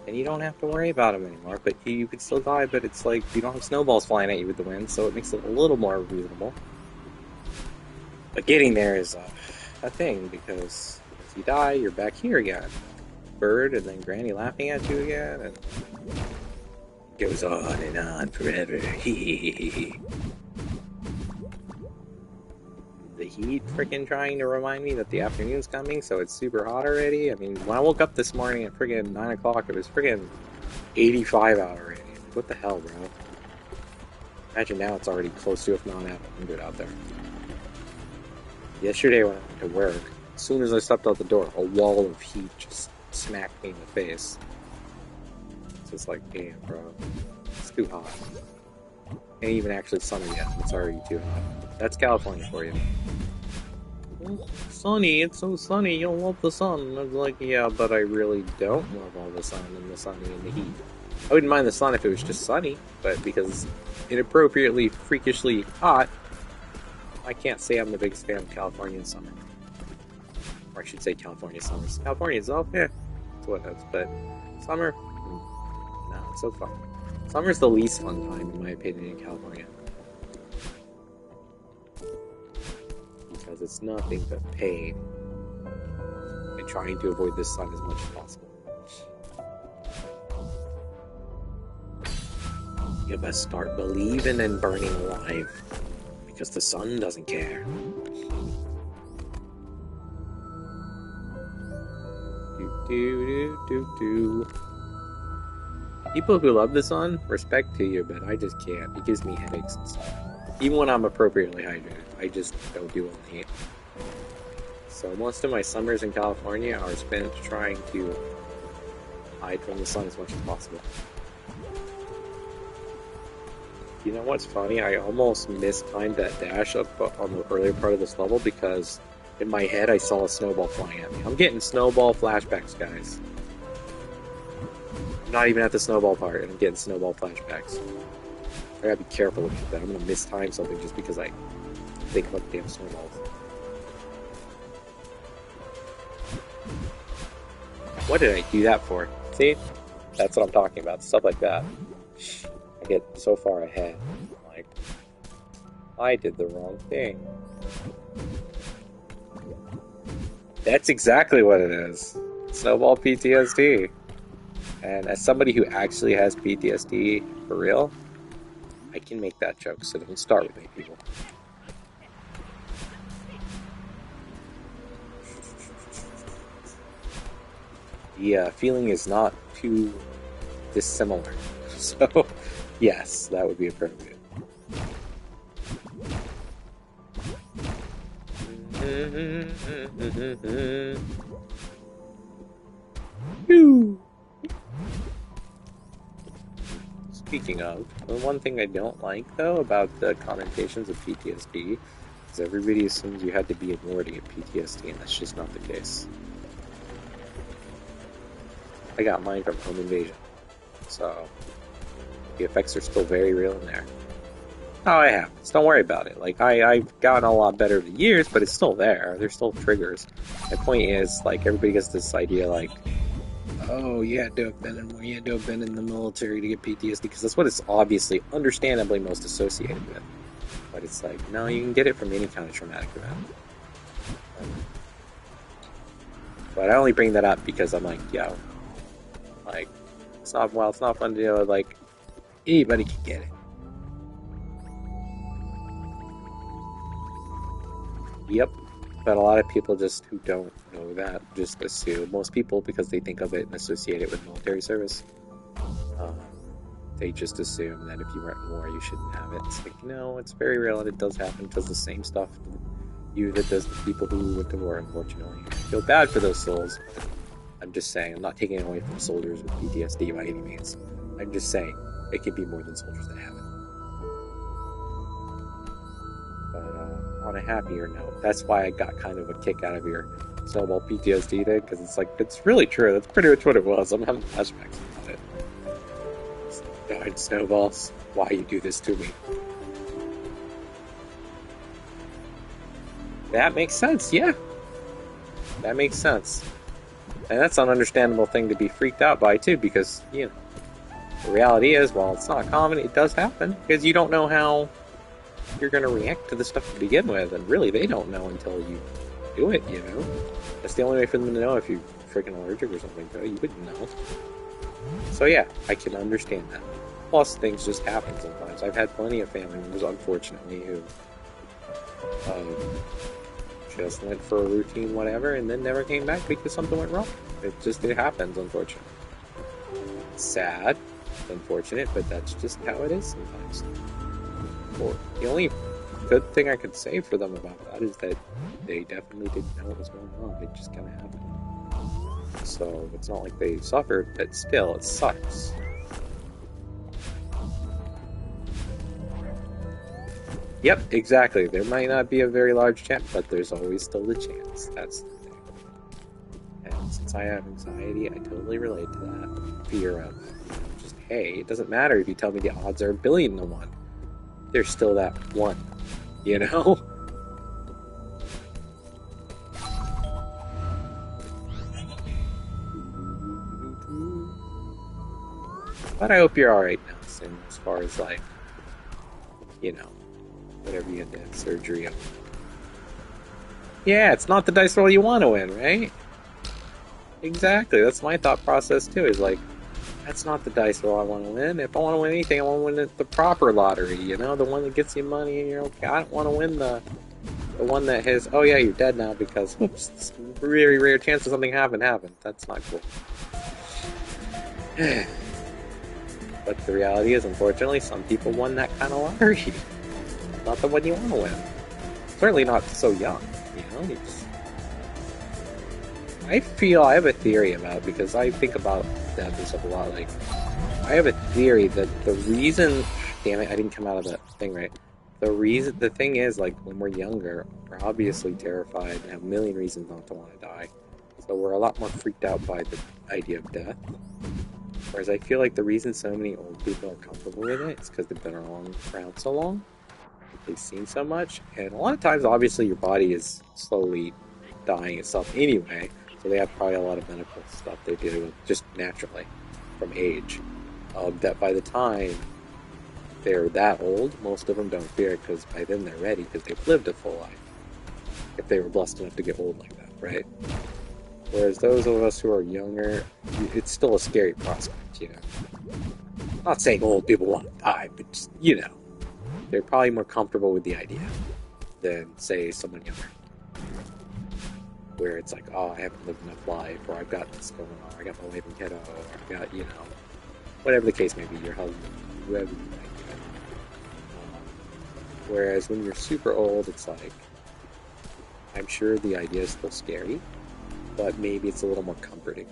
Speaker 1: and you don't have to worry about them anymore, but you can still die, but it's like you don't have snowballs flying at you with the wind, so it makes it a little more reasonable. But getting there is a thing, because if you die, you're back here again. Bird, and then Granny laughing at you again, and it goes on and on forever. The heat freaking trying to remind me that the afternoon's coming, so it's super hot already. I mean, when I woke up this morning at friggin' 9 o'clock, it was friggin' 85 out already. What the hell, bro? Imagine now it's already close to, if not at 100 out there. Yesterday when I went to work, as soon as I stepped out the door, a wall of heat just smacked me in the face. It's just like, damn, bro. It's too hot. Ain't even actually sunny yet. It's already too hot. That's California for you. Sunny, it's so sunny, you'll love the sun. And I was like, yeah, but I really don't love all the sun and the sunny and the heat. I wouldn't mind the sun if it was just sunny, but because it's inappropriately, freakishly hot, I can't say I'm the biggest fan of Californian summer. Or I should say California summers. California itself, yeah, it's what it is, but summer, no, it's so fun. Summer's the least fun time, in my opinion, in California. Because it's nothing but pain. And trying to avoid the sun as much as possible. You best start believing in burning alive. Because the sun doesn't care. Do. People who love the sun, respect to you, but I just can't. It gives me headaches and stuff. Even when I'm appropriately hydrated, I just don't do well in the heat. So most of my summers in California are spent trying to hide from the sun as much as possible. You know what's funny? I almost mistimed that dash up on the earlier part of this level because in my head I saw a snowball flying at me. I'm getting snowball flashbacks, guys. I'm not even at the snowball part, and I'm getting snowball flashbacks. I gotta be careful about that. I'm gonna mistime something just because I think about damn snowballs. What did I do that for? See? That's what I'm talking about. Stuff like that. I get so far ahead. Like, I did the wrong thing. That's exactly what it is. Snowball PTSD. And as somebody who actually has PTSD for real, I can make that joke, so don't start with me, people. The feeling is not too dissimilar. So, yes, that would be appropriate. Speaking of, the one thing I don't like, though, about the connotations of PTSD is everybody assumes you had to be a War to get PTSD, and that's just not the case. I got mine from home invasion, so the effects are still very real in there. Oh, I have. So don't worry about it. Like, I've gotten a lot better over the years, but it's still there. There's still triggers. My point is, like, everybody gets this idea, like, oh, you had to have been in the military to get PTSD, because that's what it's obviously, understandably most associated with. But it's like, no, you can get it from any kind of traumatic event. But I only bring that up because I'm like, yo, like, it's not fun to do. Like, anybody can get it. Yep. But a lot of people just who don't know that just assume. Most people, because they think of it and associate it with military service, they just assume that if you weren't in war, you shouldn't have it. It's like, no, it's very real and it does happen. It does the same stuff to you that does the people who went to war, unfortunately. I feel bad for those souls. I'm just saying, I'm not taking it away from soldiers with PTSD by any means. I'm just saying, it could be more than soldiers that have it. But on a happier note, that's why I got kind of a kick out of your snowball PTSD thing, because it's like, it's really true. That's pretty much what it was. I'm having flashbacks about it. Died snowballs. Why you do this to me? That makes sense, yeah. That makes sense. And that's an understandable thing to be freaked out by, too, because, you know, the reality is, while it's not common, it does happen, because you don't know how you're going to react to the stuff to begin with, and really, they don't know until you do it, you know? That's the only way for them to know if you're freaking allergic or something, though. You wouldn't know. So, yeah, I can understand that. Plus, things just happen sometimes. I've had plenty of family members, unfortunately, who just went for a routine whatever and then never came back because something went wrong. It happens, unfortunately. It's sad, it's unfortunate, but that's just how it is sometimes. Or the only good thing I could say for them about that is that they definitely didn't know what was going on. It just kind of happened. So it's not like they suffered, but still, it sucks. Yep, exactly. There might not be a very large chance, but there's always still the chance. That's the thing. And since I have anxiety, I totally relate to that fear of just, hey, it doesn't matter if you tell me the odds are 1,000,000,000. There's still that one, you know? But I hope you're alright now, Sim, as far as, like, you know, whatever you had to have surgery on. Yeah, it's not the dice roll you want to win, right? Exactly. That's my thought process too. Is like, that's not the dice roll I want to win. If I want to win anything, I want to win the proper lottery. You know, the one that gets you money and you're okay. I don't want to win the one that has, oh yeah, you're dead now because oops, it's a very rare chance of something happened. That's not cool. But the reality is, unfortunately, some people won that kind of lottery. Not the one you want to win. Certainly not so young. You know, I have a theory about it because I think about death and stuff a lot. Like, I have a theory that the reason, damn it, I didn't come out of that thing right. The thing is, like, when we're younger, we're obviously terrified and have a million reasons not to want to die. So we're a lot more freaked out by the idea of death. Whereas I feel like the reason so many old people are comfortable with it is because they've been around so long. They've seen so much, and a lot of times, obviously, your body is slowly dying itself anyway, so they have probably a lot of medical stuff they deal with just naturally from age. That by the time they're that old, most of them don't fear it because by then they're ready because they've lived a full life. If they were blessed enough to get old like that, right? Whereas those of us who are younger, it's still a scary prospect, you know. I'm not saying old people want to die, but just, you know. They're probably more comfortable with the idea than, say, someone younger. Where it's like, oh, I haven't lived enough life, or I've got this going on, or I got my wife and kiddo, or I've got, you know, whatever the case may be, your husband, whoever you might be. Whereas when you're super old, it's like, I'm sure the idea is still scary, but maybe it's a little more comforting.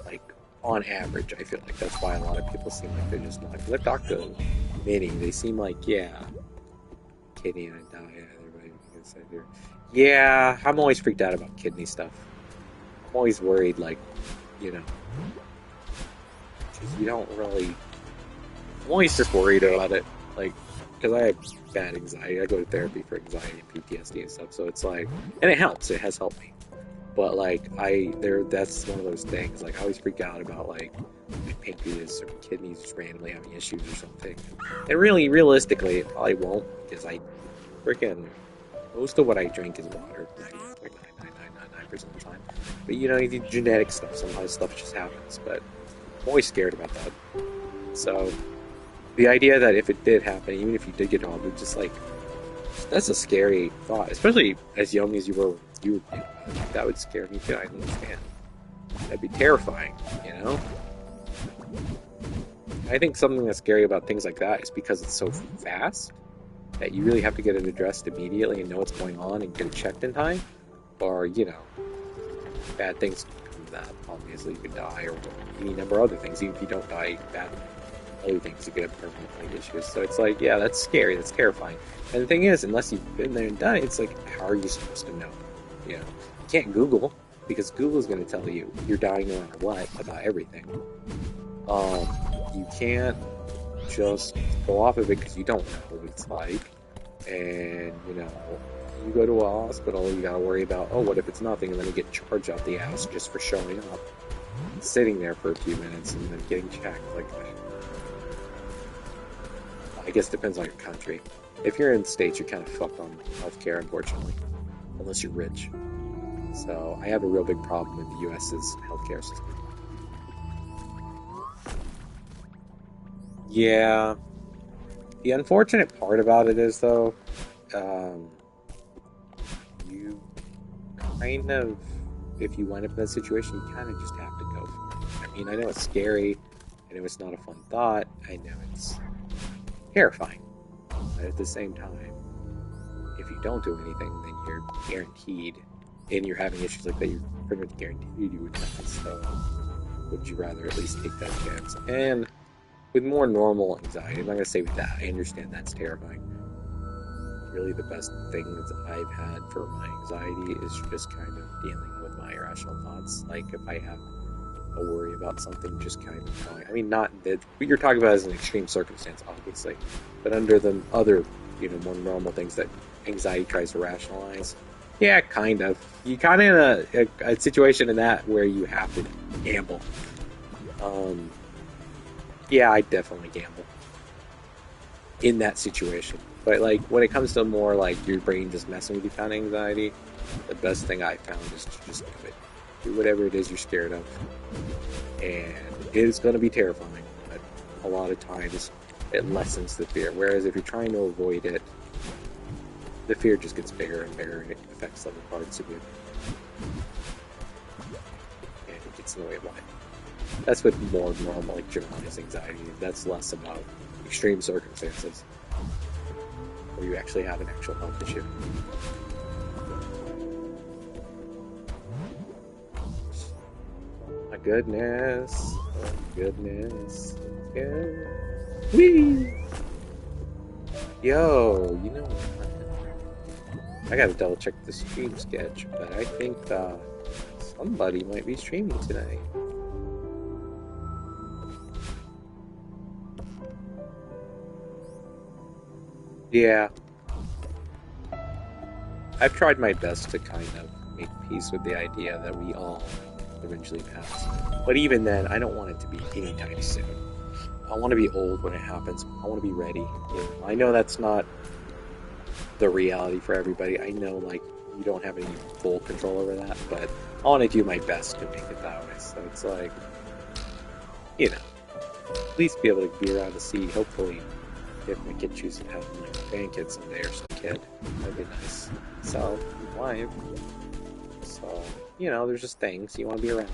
Speaker 1: Like, on average, I feel like that's why a lot of people seem like they're just like, let Dr. Minnie, they seem like, yeah, kidney and I die, everybody said here. Yeah, I'm always freaked out about kidney stuff. I'm always worried, like, you know, because you don't really, I'm always just worried about it, like, because I have bad anxiety. I go to therapy for anxiety and PTSD and stuff, so it's like, and it helps, it has helped me. But like that's one of those things. Like I always freak out about like my pancreas or my kidneys just randomly having issues or something. And really, realistically, it probably won't because I freaking most of what I drink is water, 99.99999% of the time. But you know, you do genetic stuff. Sometimes stuff just happens. But I'm always scared about that. So the idea that if it did happen, even if you did get home, it's just like that's a scary thought, especially as young as you were. That would scare me too. I understand. That'd be terrifying, you know? I think something that's scary about things like that is because it's so fast that you really have to get it addressed immediately and know what's going on and get it checked in time. Or, you know, bad things can come from that. Obviously, you could die or any number of other things. Even if you don't die, bad other things, you could have permanent issues. So it's like, yeah, that's scary. That's terrifying. And the thing is, unless you've been there and done it, it's like, how are you supposed to know? You know, you can't Google because Google's going to tell you you're dying no matter what about everything. You can't just go off of it because you don't know what it's like. And, you know, you go to a hospital, you got to worry about, oh, what if it's nothing? And then you get charged out the ass just for showing up, sitting there for a few minutes, and then getting checked. Like, I guess it depends on your country. If you're in the States, you're kind of fucked on healthcare, unfortunately. Unless you're rich. So I have a real big problem with the US's healthcare system. Yeah. The unfortunate part about it is, though, you kind of, if you wind up in that situation, you kind of just have to go for it. I mean, I know it's scary. I know it's not a fun thought. I know it's terrifying. But at the same time, if you don't do anything, then you're guaranteed, and you're having issues like that, you're pretty much guaranteed you would die. So, would you rather at least take that chance? And with more normal anxiety. I'm not gonna say with that. I understand that's terrifying. Really, the best things I've had for my anxiety is just kind of dealing with my irrational thoughts. Like if I have a worry about something, just kind of going. I mean, not that what you're talking about is an extreme circumstance, obviously, but under the other, more normal things that anxiety tries to rationalize. Yeah, kind of. You kind of in a situation in that where you have to gamble. Yeah, I definitely gamble in that situation. But like when it comes to more like your brain just messing with you kind of anxiety, the best thing I found is to just do it. Do whatever it is you're scared of. And it is going to be terrifying, but a lot of times it lessens the fear. Whereas if you're trying to avoid it, the fear just gets bigger and bigger and it affects other parts of you. And it gets in the way of life. That's what more normal, like generalized anxiety. That's less about extreme circumstances where you actually have an actual health issue. My goodness. Oh, goodness. Yeah. Whee! Yo, you know what? I gotta double check the stream sketch, but I think somebody might be streaming tonight. Yeah. I've tried my best to kind of make peace with the idea that we all eventually pass. But even then, I don't want it to be anytime soon. I want to be old when it happens. I want to be ready. I know that's not the reality for everybody. I know, like, you don't have any full control over that, but I want to do my best to make it that way. So it's like, at least be able to be around to see, hopefully, if my kid chooses to have like a grandkid someday or some kid. That'd be nice. So, wife. So, there's just things you want to be around.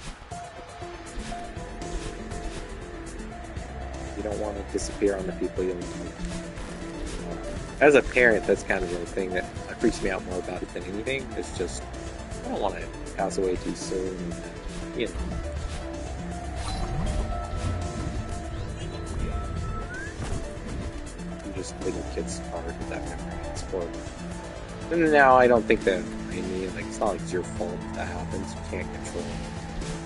Speaker 1: You don't want to disappear on the people you love. As a parent, that's kind of the thing that freaks me out more about it than anything. It's just, I don't want to pass away too soon. You just putting your kids hard with that memory. It's horrible. And now I don't think that, it's not like it's your fault if that happens. You can't control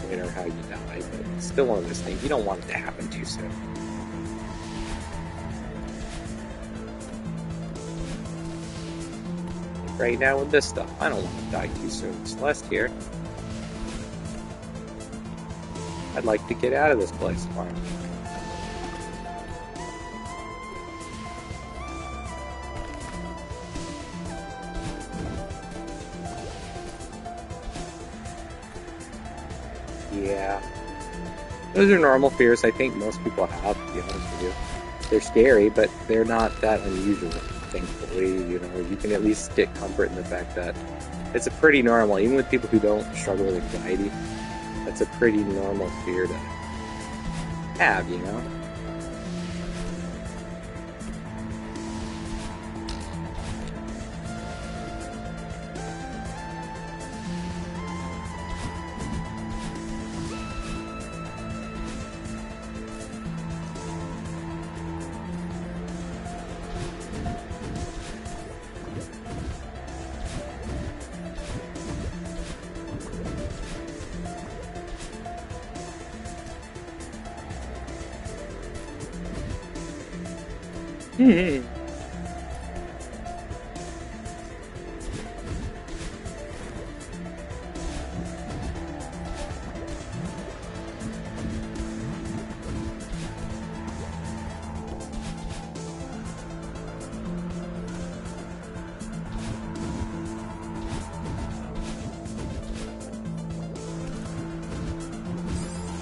Speaker 1: when or how you die, but it's still one of those things. You don't want it to happen too soon. Right now with this stuff, I don't want to die too soon. Celeste here. I'd like to get out of this place finally. Yeah. Those are normal fears I think most people have, to be honest with you. They're scary, but they're not that unusual, thankfully. You can at least get comfort in the fact that it's a pretty normal, even with people who don't struggle with anxiety, that's a pretty normal fear to have,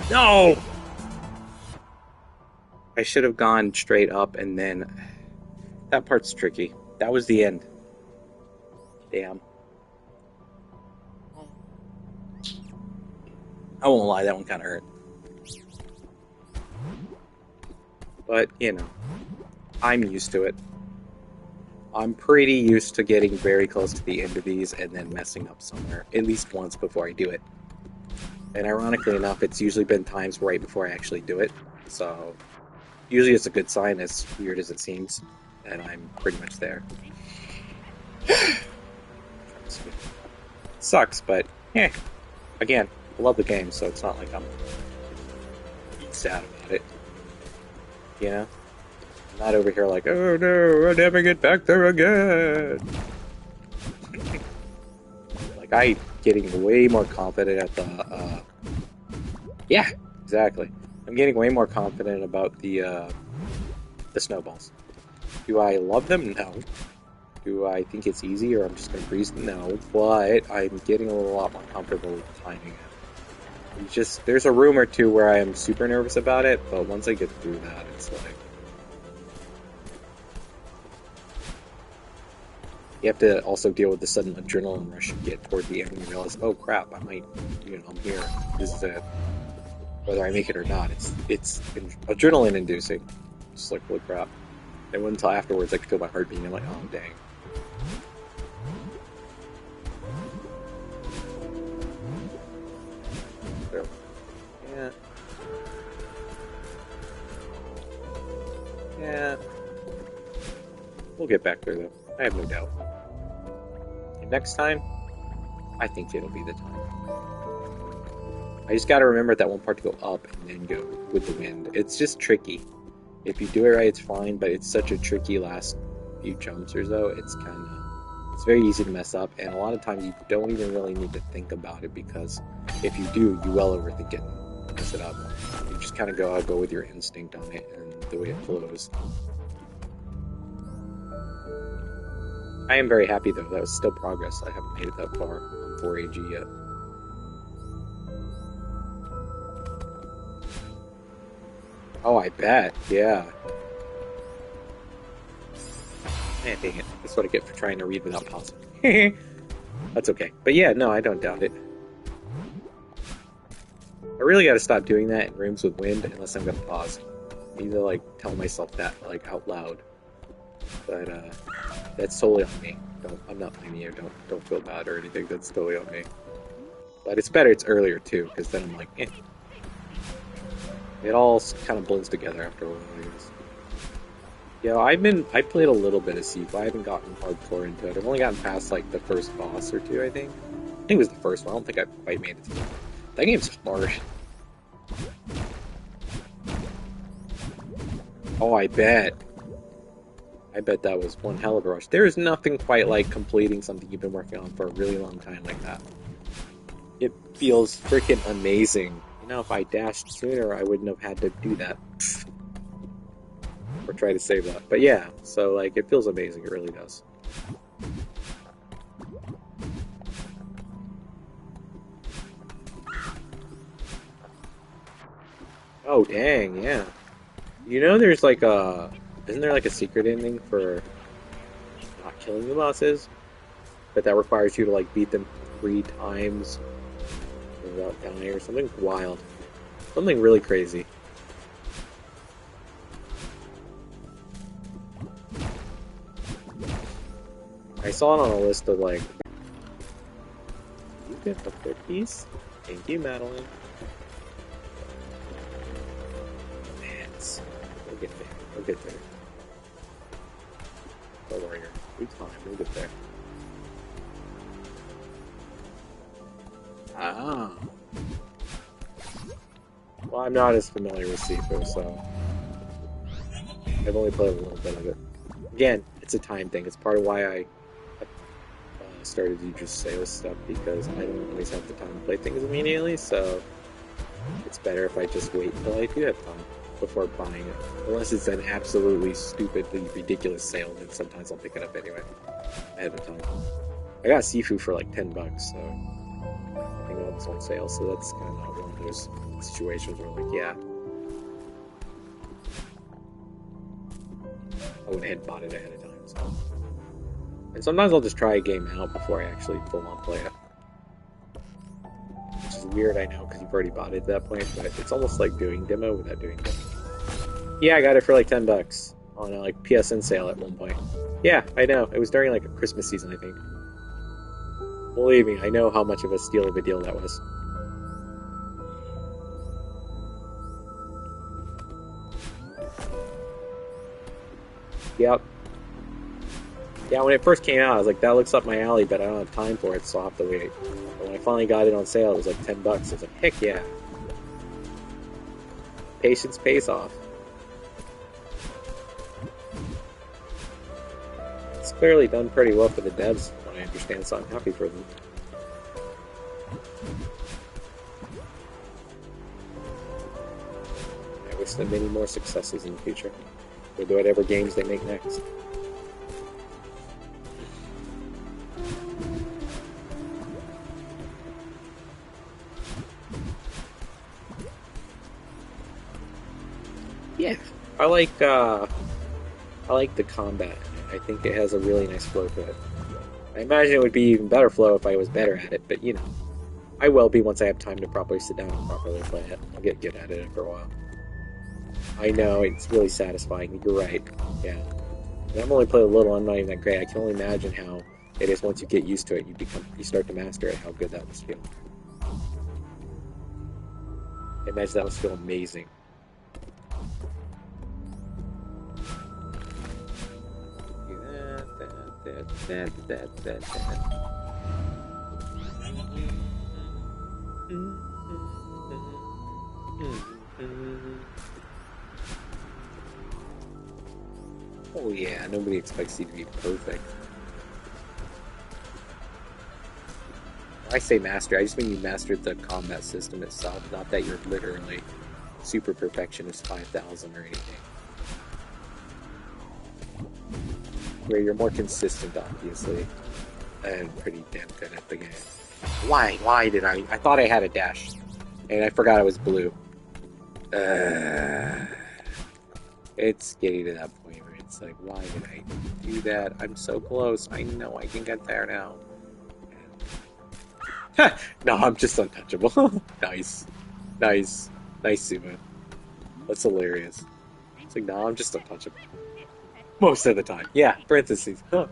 Speaker 1: No! I should have gone straight up and then... That part's tricky. That was the end. Damn. I won't lie, that one kind of hurt. But, I'm used to it. I'm pretty used to getting very close to the end of these and then messing up somewhere, at least once before I do it. And ironically enough, it's usually been times right before I actually do it. So, Usually it's a good sign, as weird as it seems, and I'm pretty much there. Sucks, but yeah. Again, I love the game, so it's not like I'm sad about it. You know? I'm not over here like, oh no, I'll never get back there again. Like, I getting way more confident at the, yeah, exactly. I'm getting way more confident about the snowballs. Do I love them? No. Do I think it's easy or I'm just going to breeze them? No. But I'm getting a lot more comfortable with timing it. It's just, there's a room or two where I am super nervous about it, but once I get through that, it's like... You have to also deal with the sudden adrenaline rush you get toward the end and you realize, oh crap, I might, I'm here. This is it. Whether I make it or not, it's adrenaline inducing. Just like, holy crap. And until afterwards I could feel my heart beating. I'm like, oh dang. So, yeah. Yeah. We'll get back there though. I have no doubt. And next time, I think it'll be the time. I just gotta remember that one part to go up and then go with the wind. It's just tricky. If you do it right, it's fine, but it's such a tricky last few jumps or so. It's very easy to mess up, and a lot of times you don't even really need to think about it because if you do, you will overthink it and mess it up. You just kind of go with your instinct on it and the way it flows. I am very happy though. That was still progress. I haven't made it that far on 4AG yet. Oh, I bet. Yeah. Man, dang it. That's what I get for trying to read without pausing. That's okay. But yeah, no, I don't doubt it. I really gotta stop doing that in rooms with wind unless I'm gonna pause. I need to, like, tell myself that, like, out loud. But, that's totally on me. I'm not blaming you. Don't feel bad or anything. That's totally on me. But it's better it's earlier, too, because then I'm like, eh. It all kind of blends together after a while, I guess. Yeah, I played a little bit of Sifu. I haven't gotten hardcore into it. I've only gotten past, like, the first boss or two, I think. I think it was the first one. I don't think I quite made it to that. That game's hard. Oh, I bet. I bet that was one hell of a rush. There is nothing quite like completing something you've been working on for a really long time like that. It feels freaking amazing. You know, if I dashed sooner, I wouldn't have had to do that. Or try to save that. But yeah, so like, it feels amazing. It really does. Oh, dang, yeah. You know there's like a... Isn't there like a secret ending for not killing the bosses? But that requires you to like beat them 3 times without dying or something wild. Something really crazy. I saw it on a list of like... You get the 5th piece? Thank you, Madeline. We'll get there. We'll get there. Don't worry, we'll time. We'll get there. Ah. Well, I'm not as familiar with Sifu, so I've only played a little bit of it. Again, it's a time thing. It's part of why I started to just sales stuff, because I don't always have the time to play things immediately, so it's better if I just wait until I do have time before buying it. Unless it's an absolutely stupidly ridiculous sale, then sometimes I'll pick it up anyway ahead of time. I got Sifu for like $10, so I think it was on sale, so that's kind of one of those situations where like, yeah, I went ahead and bought it ahead of time. So. And sometimes I'll just try a game out before I actually full-on play it. Which is weird, I know, because you've already bought it at that point, but it's almost like doing demo without doing demo. Yeah, I got it for like $10 on a like PSN sale at one point. Yeah, I know. It was during like a Christmas season, I think. Believe me, I know how much of a steal of a deal that was. Yep. Yeah, when it first came out, I was like, that looks up my alley, but I don't have time for it, so I'll have to wait. But when I finally got it on sale, it was like $10. I was like, heck yeah. Patience pays off. It's clearly done pretty well for the devs, what I understand, so I'm happy for them. I wish them many more successes in the future, with whatever games they make next. Yeah, I like the combat. I think it has a really nice flow to it. I imagine it would be even better flow if I was better at it, but you know, I will be once I have time to properly sit down and properly play it. I'll get good at it after a while. I know, it's really satisfying. You're right. Yeah. And I've only played a little, I'm not even that great. I can only imagine how it is once you get used to it, you start to master it, how good that must feel. I imagine that must feel amazing. Oh yeah, nobody expects you to be perfect. When I say master, I just mean you mastered the combat system itself, not that you're literally super perfectionist 5000 or anything. Where you're more consistent, obviously, and pretty damn good at the game. Why did I thought I had a dash, and I forgot I was blue. It's getting to that point where it's like, why did I do that? I'm so close. I know I can get there now. No, I'm just untouchable. Nice, Sumo. That's hilarious. It's like, no, I'm just untouchable. Most of the time. Yeah, parentheses. Huh.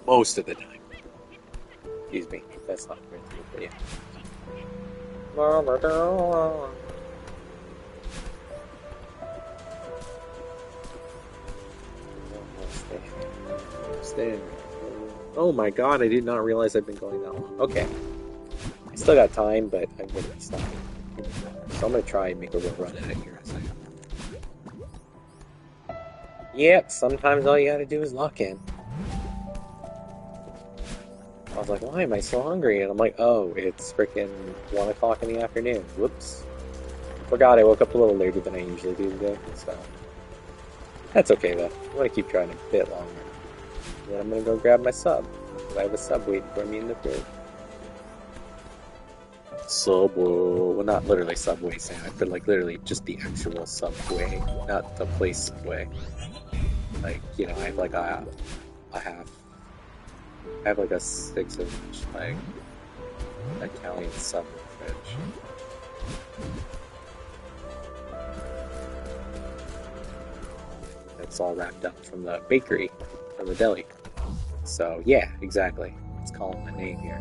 Speaker 1: Most of the time. Excuse me. That's not parentheses, but yeah. Stay. Oh my god, I did not realize I've been going that long. Okay. I still got time, but I'm going to be stopping. So I'm going to try and make a real run at it here in a second. Yep, sometimes all you gotta do is lock in. I was like, why am I so hungry? And I'm like, oh, it's freaking 1 o'clock in the afternoon. Whoops. Forgot I woke up a little later than I usually do today, so... That's okay, though. I'm gonna keep trying a bit longer. And then I'm gonna go grab my sub. I have a sub waiting for me in the fridge. Subway. Well, not literally Subway sandwich, but like literally just the actual Subway, not the place Subway. Like, you know, I have like a like a 6-inch like Italian sub fridge. It's all wrapped up from the bakery, from the deli. So yeah, exactly. Let's call it my name here.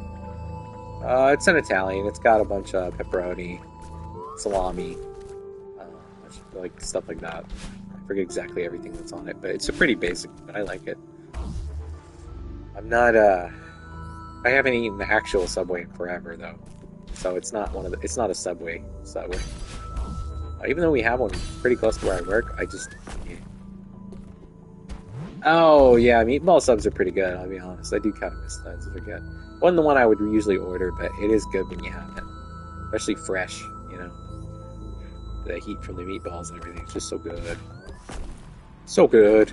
Speaker 1: It's an Italian. It's got a bunch of pepperoni, salami, like stuff like that. I forget exactly everything that's on it, but it's a pretty basic, but I like it. I'm not, I haven't eaten the actual Subway in forever, though. So it's not it's not a Subway. Even though we have one pretty close to where I work, I just... Yeah. Oh, yeah, meatball subs are pretty good, I'll be honest. I do kind of miss those. They're good. Wasn't the one I would usually order, but it is good when you have it. Especially fresh, you know. The heat from the meatballs and everything. It's just so good. So good.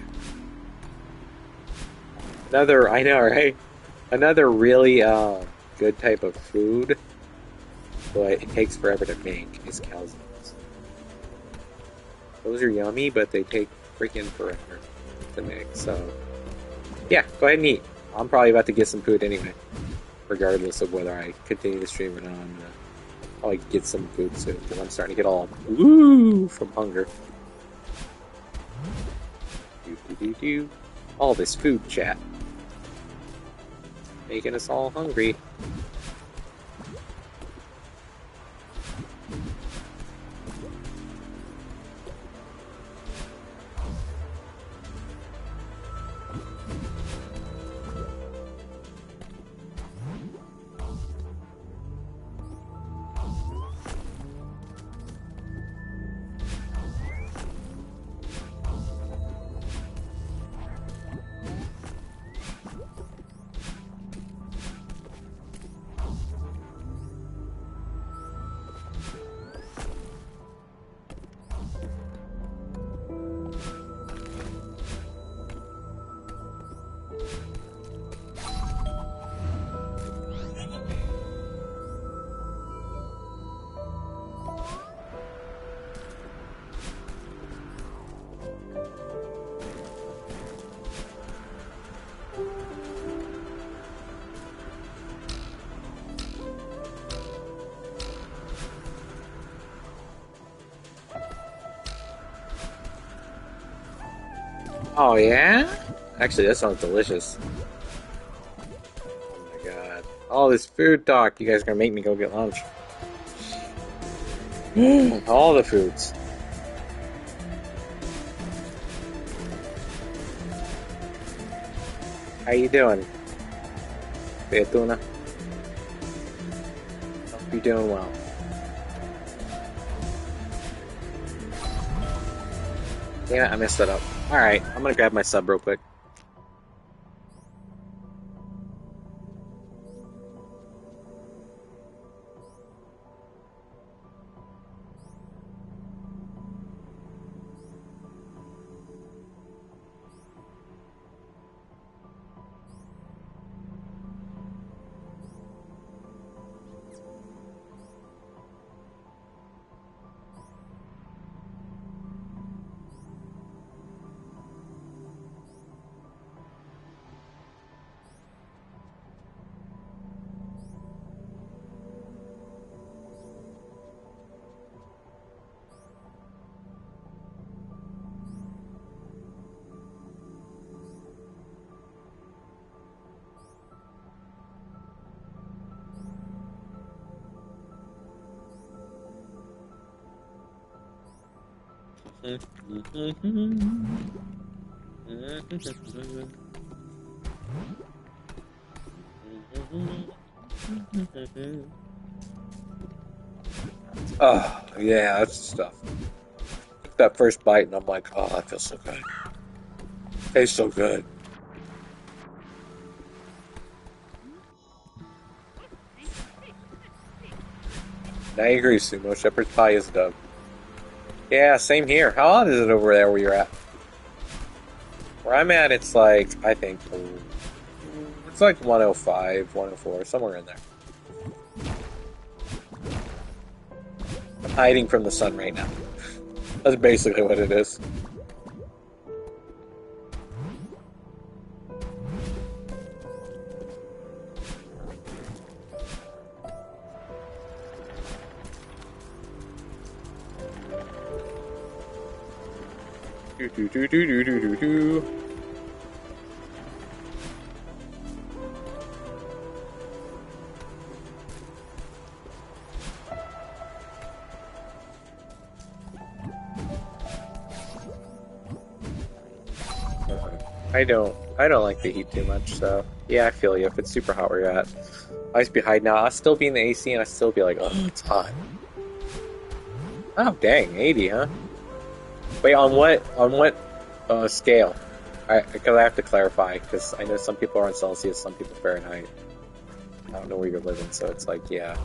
Speaker 1: Another, I know, right? Another really good type of food, but it takes forever to make, is calzones. Those are yummy, but they take freaking forever to make, so... Yeah, go ahead and eat. I'm probably about to get some food anyway. Regardless of whether I continue the stream or not, I'm gonna probably get some food soon, because I'm starting to get all woo from hunger. All this food chat. Making us all hungry. Oh, yeah? Actually, that sounds delicious. Oh my god. All this food talk. You guys are gonna make me go get lunch. All the foods. How you doing, Beatuna? Hope you're doing well. Damn it, I messed that up. Alright, I'm gonna grab my sub real quick. Oh, yeah, that's the stuff. Took that first bite and I'm like, oh, that feels so good. Tastes so good. I agree, Sumo. Shepherd's pie is dub. Yeah, same here. How hot is it over there where you're at? Where I'm at, it's like, I think, it's like 105, 104, somewhere in there. I'm hiding from the sun right now. That's basically what it is. Do do do do do do do. I don't like the heat too much, so yeah, I feel you. If it's super hot where you're at, I used to be hiding out. I'd still be in the AC and I'd still be like, oh, it's hot. Oh, dang, 80, huh? Wait, on what scale? Because I have to clarify, because I know some people are on Celsius, some people Fahrenheit. I don't know where you're living, so it's like, yeah.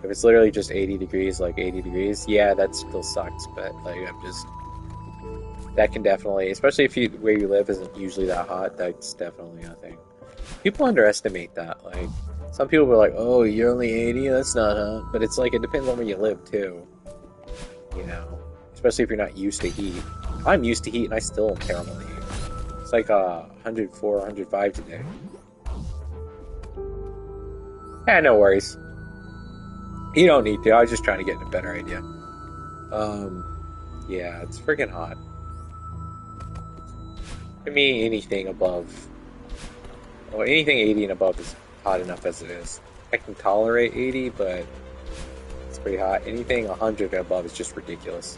Speaker 1: If it's literally just 80 degrees, like 80 degrees, yeah, that still sucks, but like, that can definitely, especially if where you live isn't usually that hot, that's definitely a thing. People underestimate that, like, some people are like, oh, you're only 80, that's not hot, but it's like, it depends on where you live, too. You know? Especially if you're not used to heat. I'm used to heat and I still am terrible at heat. It's like 104, 105 today. Yeah, no worries. You don't need to, I was just trying to get a better idea. Yeah, it's freaking hot. To me, anything above... Well, anything 80 and above is hot enough as it is. I can tolerate 80, but it's pretty hot. Anything 100 and above is just ridiculous.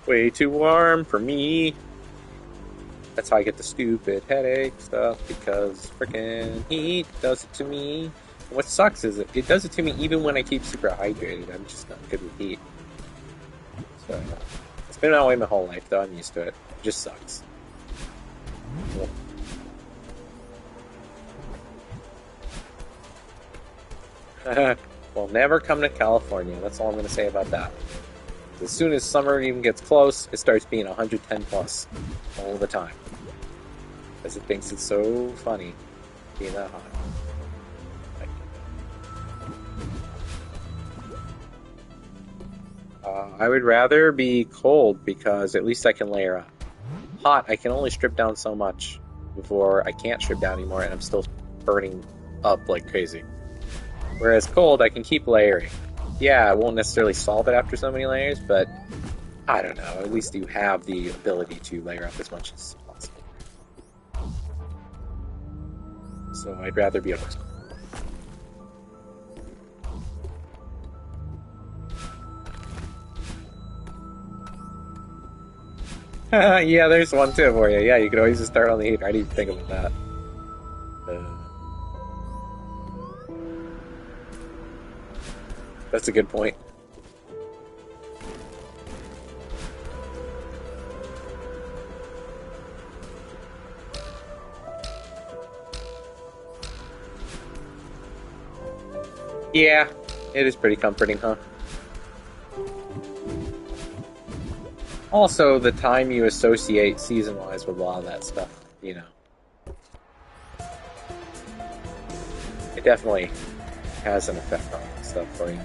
Speaker 1: Way too warm for me. That's how I get the stupid headache stuff, because freaking heat does it to me. And what sucks is it does it to me even when I keep super hydrated. I'm just not good with heat. So, it's been that way my whole life, though. I'm used to it. It just sucks. Well, never come to California. That's all I'm going to say about that. As soon as summer even gets close, it starts being 110 plus all the time. Because it thinks it's so funny being that hot. I would rather be cold because at least I can layer up. Hot, I can only strip down so much before I can't strip down anymore and I'm still burning up like crazy. Whereas cold, I can keep layering. Yeah, it won't necessarily solve it after so many layers, but I don't know. At least you have the ability to layer up as much as possible. So I'd rather be honest. Yeah, there's one too for you. Yeah, you could always just start on the heat. I didn't even think about that. That's a good point. Yeah, it is pretty comforting, huh? Also, the time you associate season-wise with a lot of that stuff, you know. It definitely has an effect on stuff for you.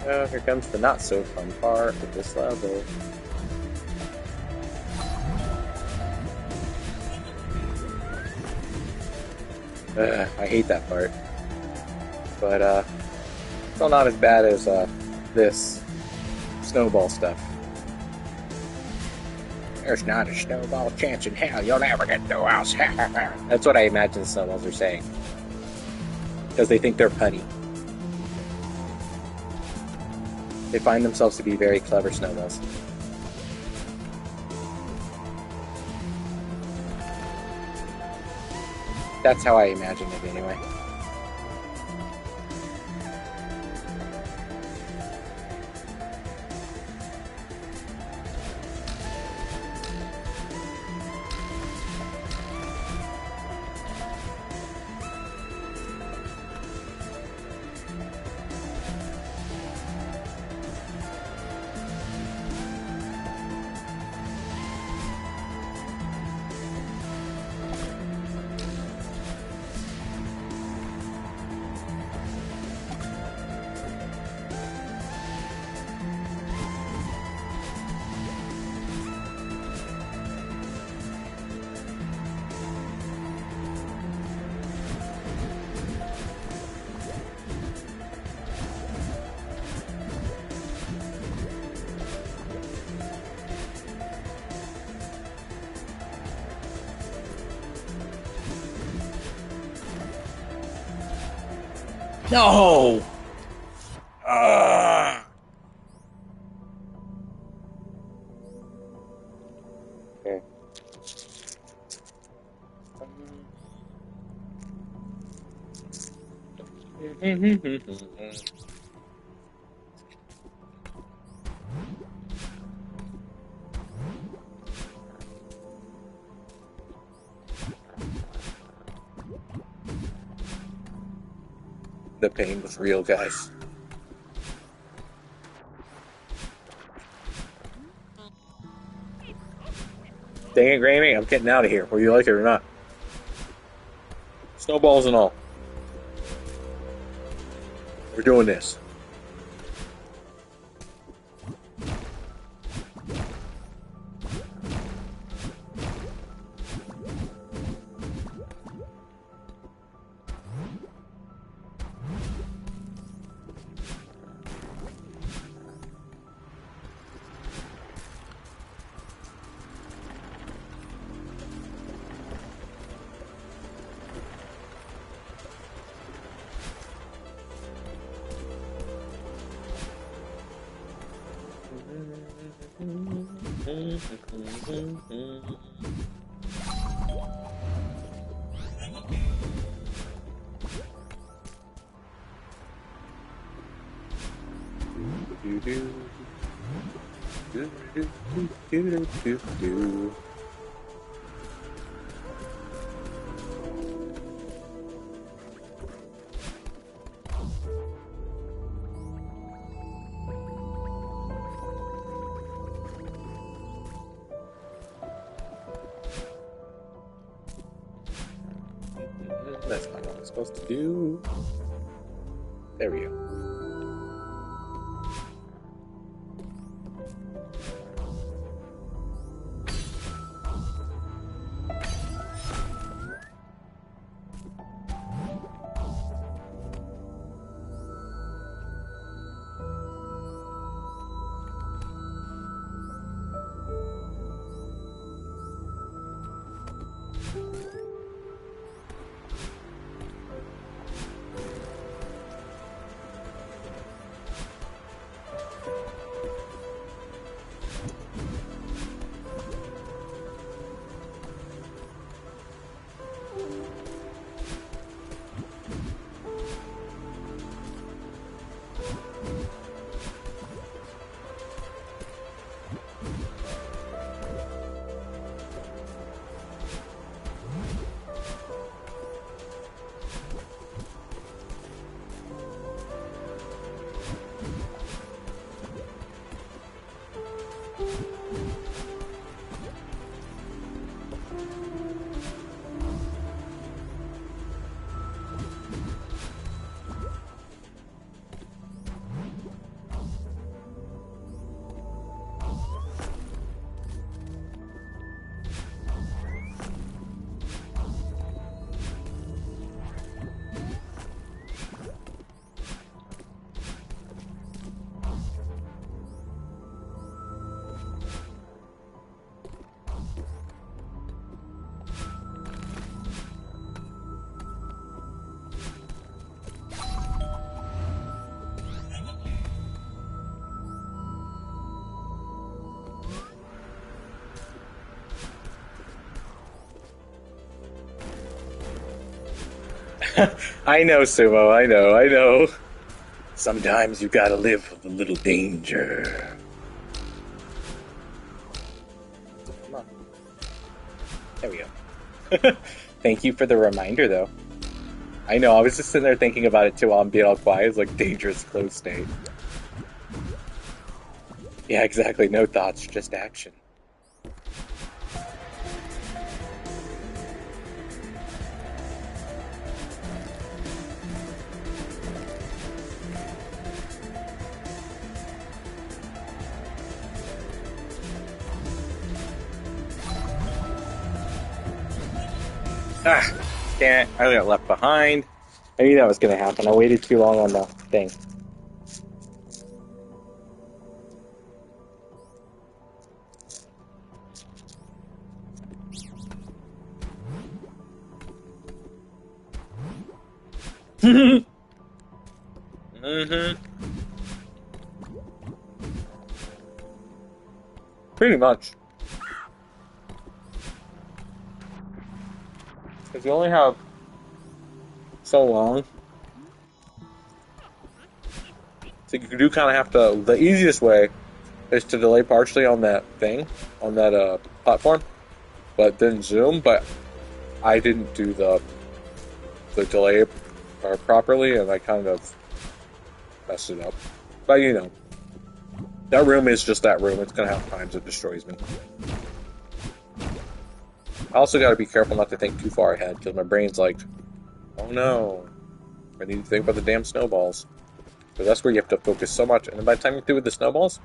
Speaker 1: Oh, here comes the not-so-fun part of this level. I hate that part. But, still not as bad as, this snowball stuff. There's not a snowball chance in hell you'll never get through us. That's what I imagine the snowballs are saying. Because they think they're punny. They find themselves to be very clever snowballs. That's how I imagine it anyway. No! Okay. The pain was real, guys. Dang it, Grammy, I'm getting out of here, whether you like it or not. Snowballs and all. We're doing this. That's not what I'm supposed to do. There we go. I know, Sumo. I know. Sometimes you gotta live with a little danger. Come on. There we go. Thank you for the reminder, though. I know, I was just sitting there thinking about it too while I'm being all quiet. It's like dangerous close state. Yeah, exactly. No thoughts, just action. Ah, damn it. I got left behind. I knew that was going to happen. I waited too long on the thing. Mm-hmm. Pretty much. Because you only have so long. So you do kind of have to. The easiest way is to delay partially on that thing, on that platform, but then zoom. But I didn't do the delay properly, and I kind of messed it up. But you know, that room is just that room. It's gonna have times it destroys me. I also got to be careful not to think too far ahead, because my brain's like, oh no, I need to think about the damn snowballs. So that's where you have to focus so much. And then by the time you're through with the snowballs,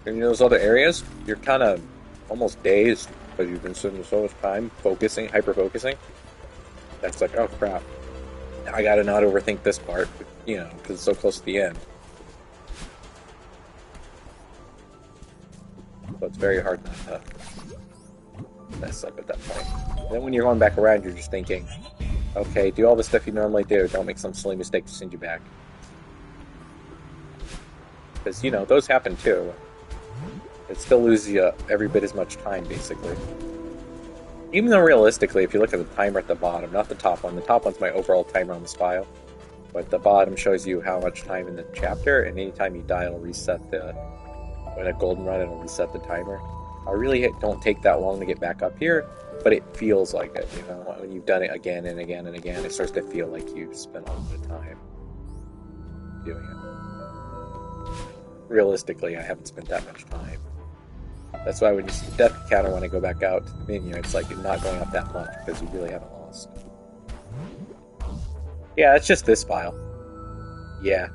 Speaker 1: and in those other areas, you're kind of almost dazed because you've been spending so much time focusing, hyper-focusing. That's like, oh crap, I gotta not overthink this part, you know, because it's so close to the end. So it's very hard not to mess up at that point. And then when you're going back around, you're just thinking, okay, do all the stuff you normally do. Don't make some silly mistake to send you back. Because, you know, those happen too. It still loses you every bit as much time, basically. Even though realistically, if you look at the timer at the bottom, not the top one, the top one's my overall timer on this file, but the bottom shows you how much time in the chapter, and anytime you die, it'll reset the, when a golden run, it'll reset the timer. I really don't take that long to get back up here, but it feels like it, you know, when you've done it again and again and again, it starts to feel like you've spent a lot of time doing it. Realistically, I haven't spent that much time. That's why when you see the death counter when I go back out to the menu, it's like you're not going up that much because you really haven't lost. Yeah, it's just this file. Yeah.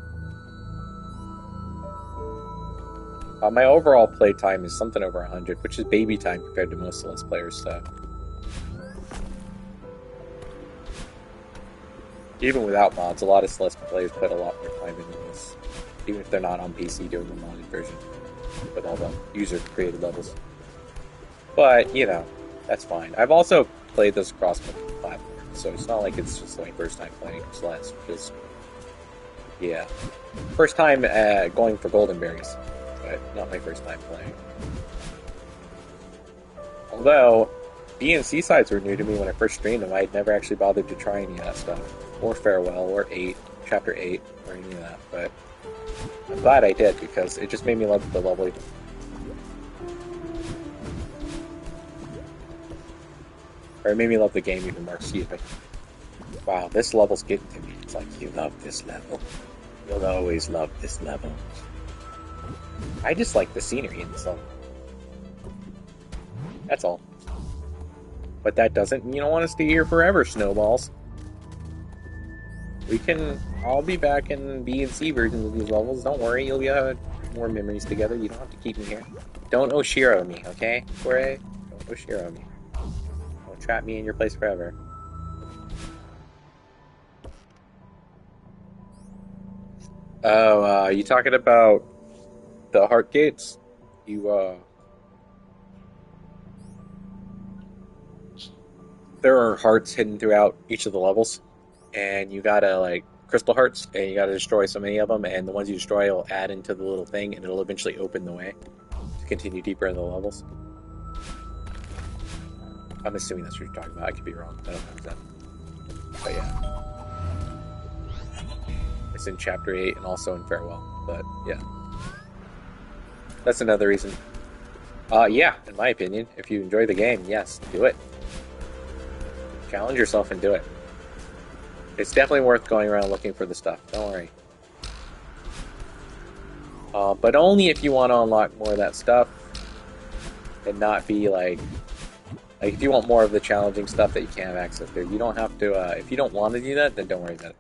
Speaker 1: My overall play time is something over 100, which is baby time compared to most Celeste players, so. Even without mods, a lot of Celeste players put a lot more time into this. Even if they're not on PC doing the modded version. With all the user-created levels. But, you know, that's fine. I've also played this across multiple platforms, so it's not like it's just my first time playing Celeste, because, yeah. First time going for golden berries, but not my first time playing. Although, B and C sides were new to me when I first streamed them. I had never actually bothered to try any of that stuff. Or Farewell, or 8, Chapter 8, or any of that, but I'm glad I did, because it just made me love the level even. Or it made me love the game even more, excuse me. Wow, this level's getting to me. It's like, you love this level. You'll always love this level. I just like the scenery in this level. That's all. But that doesn't mean you don't want to stay here forever, Snowballs. We can all be back in B and C versions of these levels. Don't worry, you'll have more memories together. You don't have to keep me here. Don't Oshiro me, okay? Kore? Don't Oshiro me. Don't trap me in your place forever. Oh, you talking about the heart gates? There are hearts hidden throughout each of the levels. And you gotta, like, crystal hearts, and you gotta destroy so many of them, and the ones you destroy will add into the little thing, and it'll eventually open the way to continue deeper in the levels. I'm assuming that's what you're talking about. I could be wrong. I don't know exactly. But yeah. things in Chapter 8 and also in Farewell. But, yeah. That's another reason. Yeah, in my opinion, if you enjoy the game, yes, do it. Challenge yourself and do it. It's definitely worth going around looking for the stuff. Don't worry. But only if you want to unlock more of that stuff and not be like if you want more of the challenging stuff that you can't have access to. You don't have to, if you don't want to do that, then don't worry about it.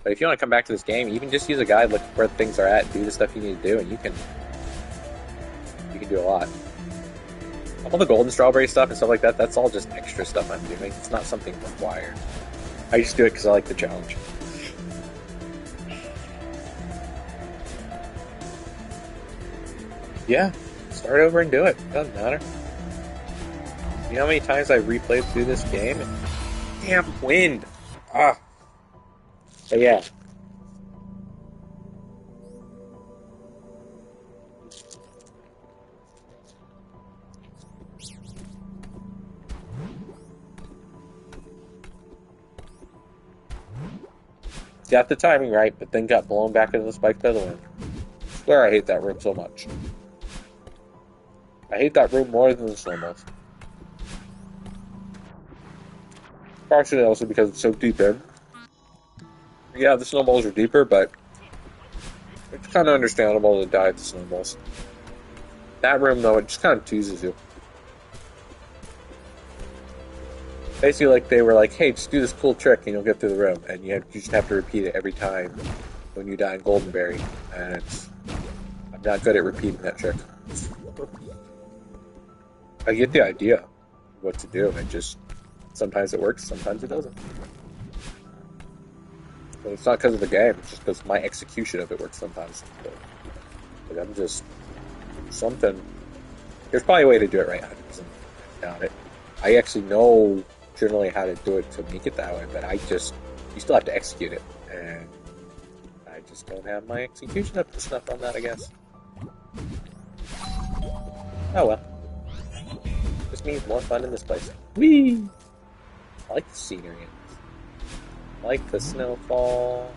Speaker 1: But if you want to come back to this game, you can just use a guide, look where things are at, do the stuff you need to do, and you can do a lot. All the golden strawberry stuff and stuff like that, that's all just extra stuff I'm doing. It's not something required. I just do it because I like the challenge. Yeah, start over and do it. Doesn't matter. You know how many times I've replayed through this game? Damn wind! Ah! But yeah. Got the timing right, but then got blown back into the spike by the wind. I swear I hate that room so much. I hate that room more than the snowballs. Partially also because it's so deep in. Yeah, the snowballs are deeper, but it's kind of understandable to die at the snowballs. That room, though, it just kind of teases you. Basically, like, they were like, hey, just do this cool trick and you'll get through the room. And you just have to repeat it every time when you die in Goldenberry. And I'm not good at repeating that trick. I get the idea of what to do. It just, sometimes it works, sometimes it doesn't. But it's not because of the game, it's just because my execution of it works sometimes. But I'm just, something, there's probably a way to do it right, 100%. Doubt it. I actually know generally how to do it to make it that way, but you still have to execute it, and I just don't have my execution up to snuff on that, I guess. Oh well. Just means more fun in this place. Whee! I like the scenery. I like the snowfall.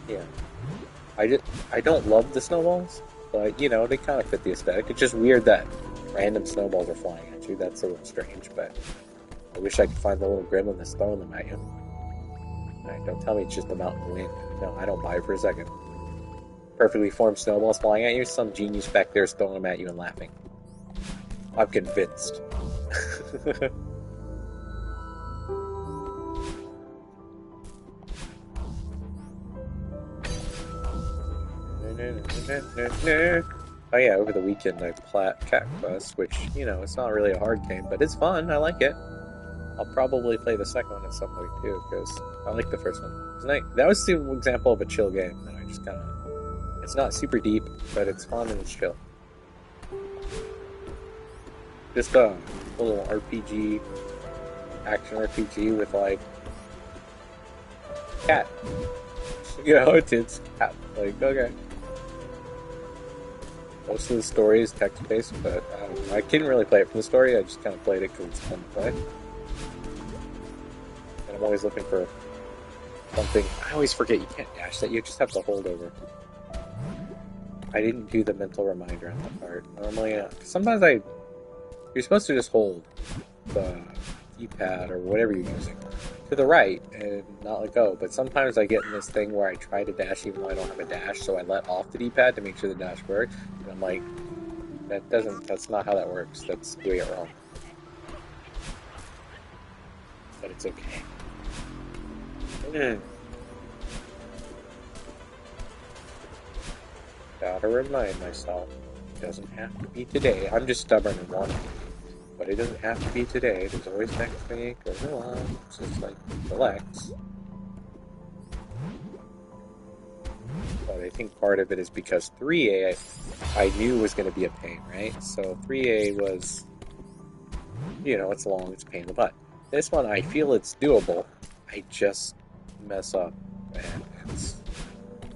Speaker 1: Yeah. I don't love the snowballs, but you know, they kind of fit the aesthetic. It's just weird that random snowballs are flying at you. That's a little strange, but I wish I could find the little gremlin that's throwing them at you. Right, don't tell me it's just the mountain wind. No, I don't buy it for a second. Perfectly formed snowballs flying at you, some genius back there is throwing them at you and laughing. I'm convinced. Oh yeah, over the weekend I played Cat Quest, which, you know, it's not really a hard game, but it's fun, I like it. I'll probably play the second one at some point too, because I like the first one. That was the example of a chill game that I just kind of... It's not super deep, but it's fun and it's chill. Just a little RPG, action RPG with, like, cat. You know, it's cat. Like, okay. Most of the story is text-based, but I don't know. I couldn't really play it from the story, I just kind of played it because it's fun to play. And I'm always looking for something. I always forget you can't dash that, you just have to hold over. I didn't do the mental reminder on that part. Normally, sometimes you're supposed to just hold the D-pad or whatever you're using to the right and not let go, but sometimes I get in this thing where I try to dash even though I don't have a dash, so I let off the D-pad to make sure the dash works, and I'm like, that's not how that works, that's doing it wrong. But it's okay. Gotta remind myself, it doesn't have to be today. I'm just stubborn and want it. But it doesn't have to be today. There's always next week or relax. Just like relax. But I think part of it is because 3A I knew was going to be a pain, right? So 3A was, you know, it's long, it's a pain in the butt. This one, I feel it's doable. I just mess up, and it's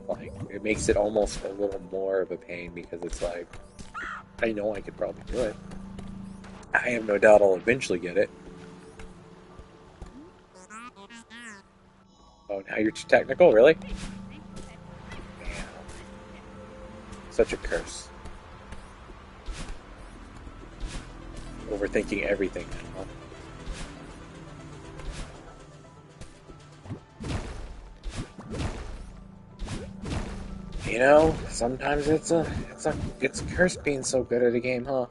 Speaker 1: like, it makes it almost a little more of a pain because it's like, I know I could probably do it. I have no doubt I'll eventually get it. Oh Now you're too technical, really? Damn. Such a curse. Overthinking everything, huh? You know, sometimes it's a curse being so good at a game, huh?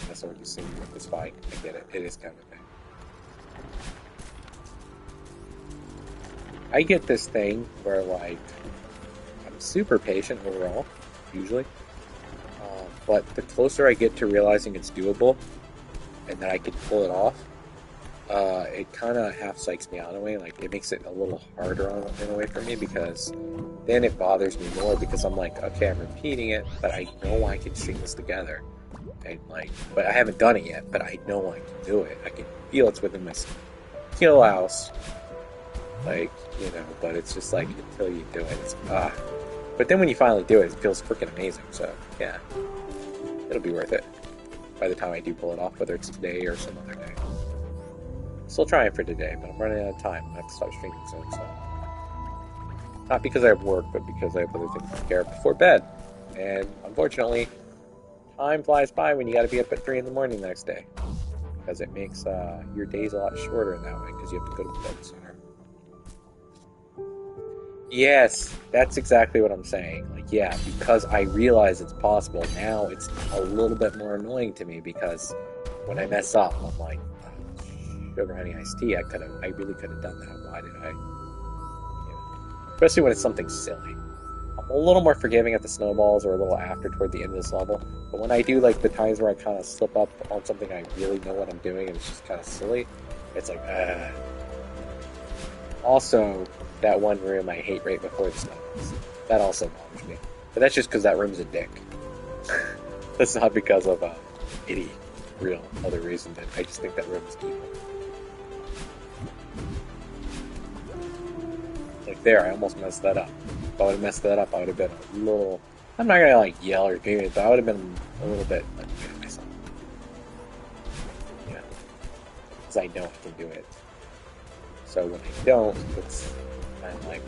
Speaker 1: That's what you see. It's fine. I get it. It is kind of a thing. I get this thing where, like, I'm super patient overall, usually. But the closer I get to realizing it's doable and that I can pull it off, it kind of half psychs me out in a way. Like, it makes it a little harder in a way for me, because then it bothers me more, because I'm like, okay, I'm repeating it, but I know I can string this together. And like, but I haven't done it yet, but I know I can do it. I can feel it's within my skill house. Like, you know, but it's just like, until you do it, it's But then when you finally do it, it feels freaking amazing. So, yeah. It'll be worth it by the time I do pull it off, whether it's today or some other day. Still trying for today, but I'm running out of time. I have to stop streaming soon, so. Not because I have work, but because I have other things to take care of before bed. And unfortunately, time flies by when you gotta be up at 3 in the morning the next day. Because it makes your days a lot shorter in that way, because you have to go to bed sooner. Yes, that's exactly what I'm saying. Like, yeah, because I realize it's possible, now it's a little bit more annoying to me, because when I mess up, I'm like, sugar honey iced tea, I really could have done that. Why did I? You know, especially when it's something silly. I'm a little more forgiving at the snowballs or a little after toward the end of this level, but when I do like the times where I kind of slip up on something I really know what I'm doing and it's just kind of silly, it's like, Also, that one room I hate right before the snowballs. That also bothers me. But that's just because that room's a dick. That's not because of any real other reason. That I just think that room is evil. Like there, I almost messed that up. If I would have messed that up, I would have been a little... I'm not gonna like yell or do it, but I would have been a little bit unfair to myself. Yeah. Because I know I can do it. So when I don't, it's kind of like,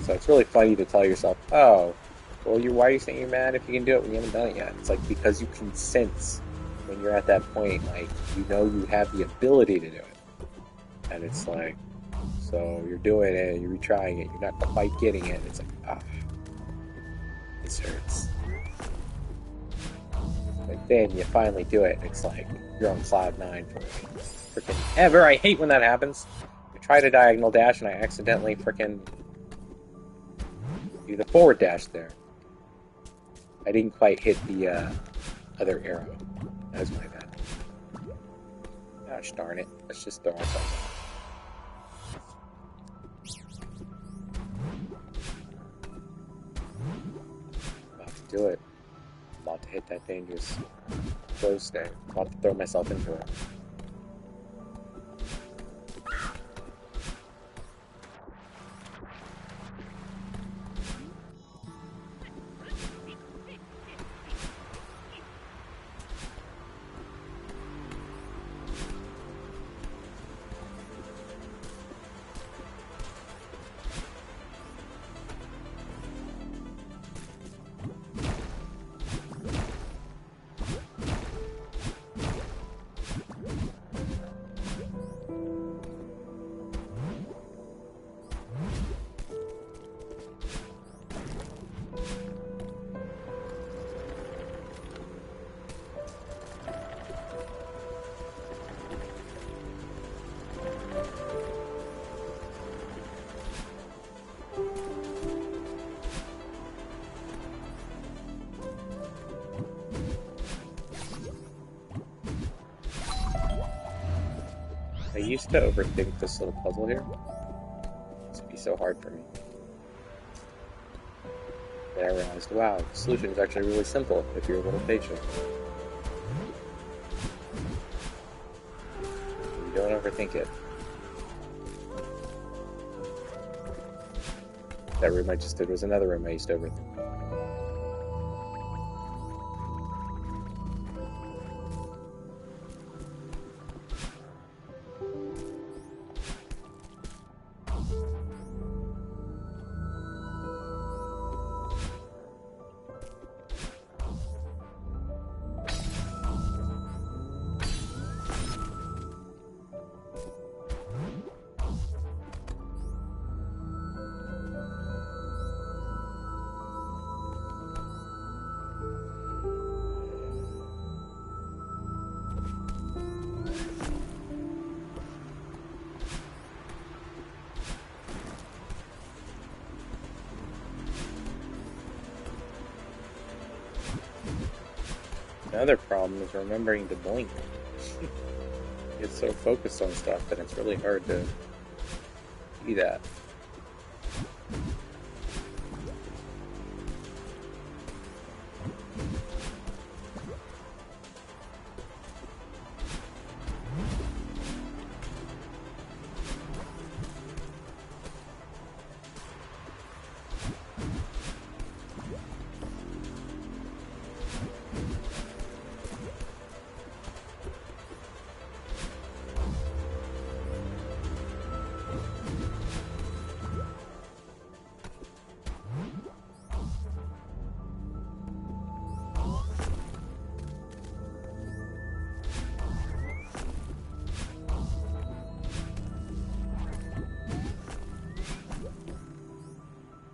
Speaker 1: So it's really funny to tell yourself, oh, well, why are you saying you're mad if you can do it when you haven't done it yet? It's like, because you can sense when you're at that point, like, you know you have the ability to do it. And it's like, so you're doing it, you're retrying it, you're not quite getting it, it's like, this hurts. But then you finally do it, and it's like, you're on cloud 9 for freaking ever. I hate when that happens. I tried a diagonal dash, and I accidentally freaking do the forward dash there. I didn't quite hit the other arrow. That was my bad. Gosh darn it. Let's just throw ourselves out. I'm about to do it. I'm about to hit that dangerous close thing. I'm about to throw myself into it. I used to overthink this little puzzle here. This would be so hard for me. Then I realized, wow, the solution is actually really simple if you're a little patient. You don't overthink it. That room I just did was another room I used to overthink. Another problem is remembering to blink. Get so focused on stuff that it's really hard to see that.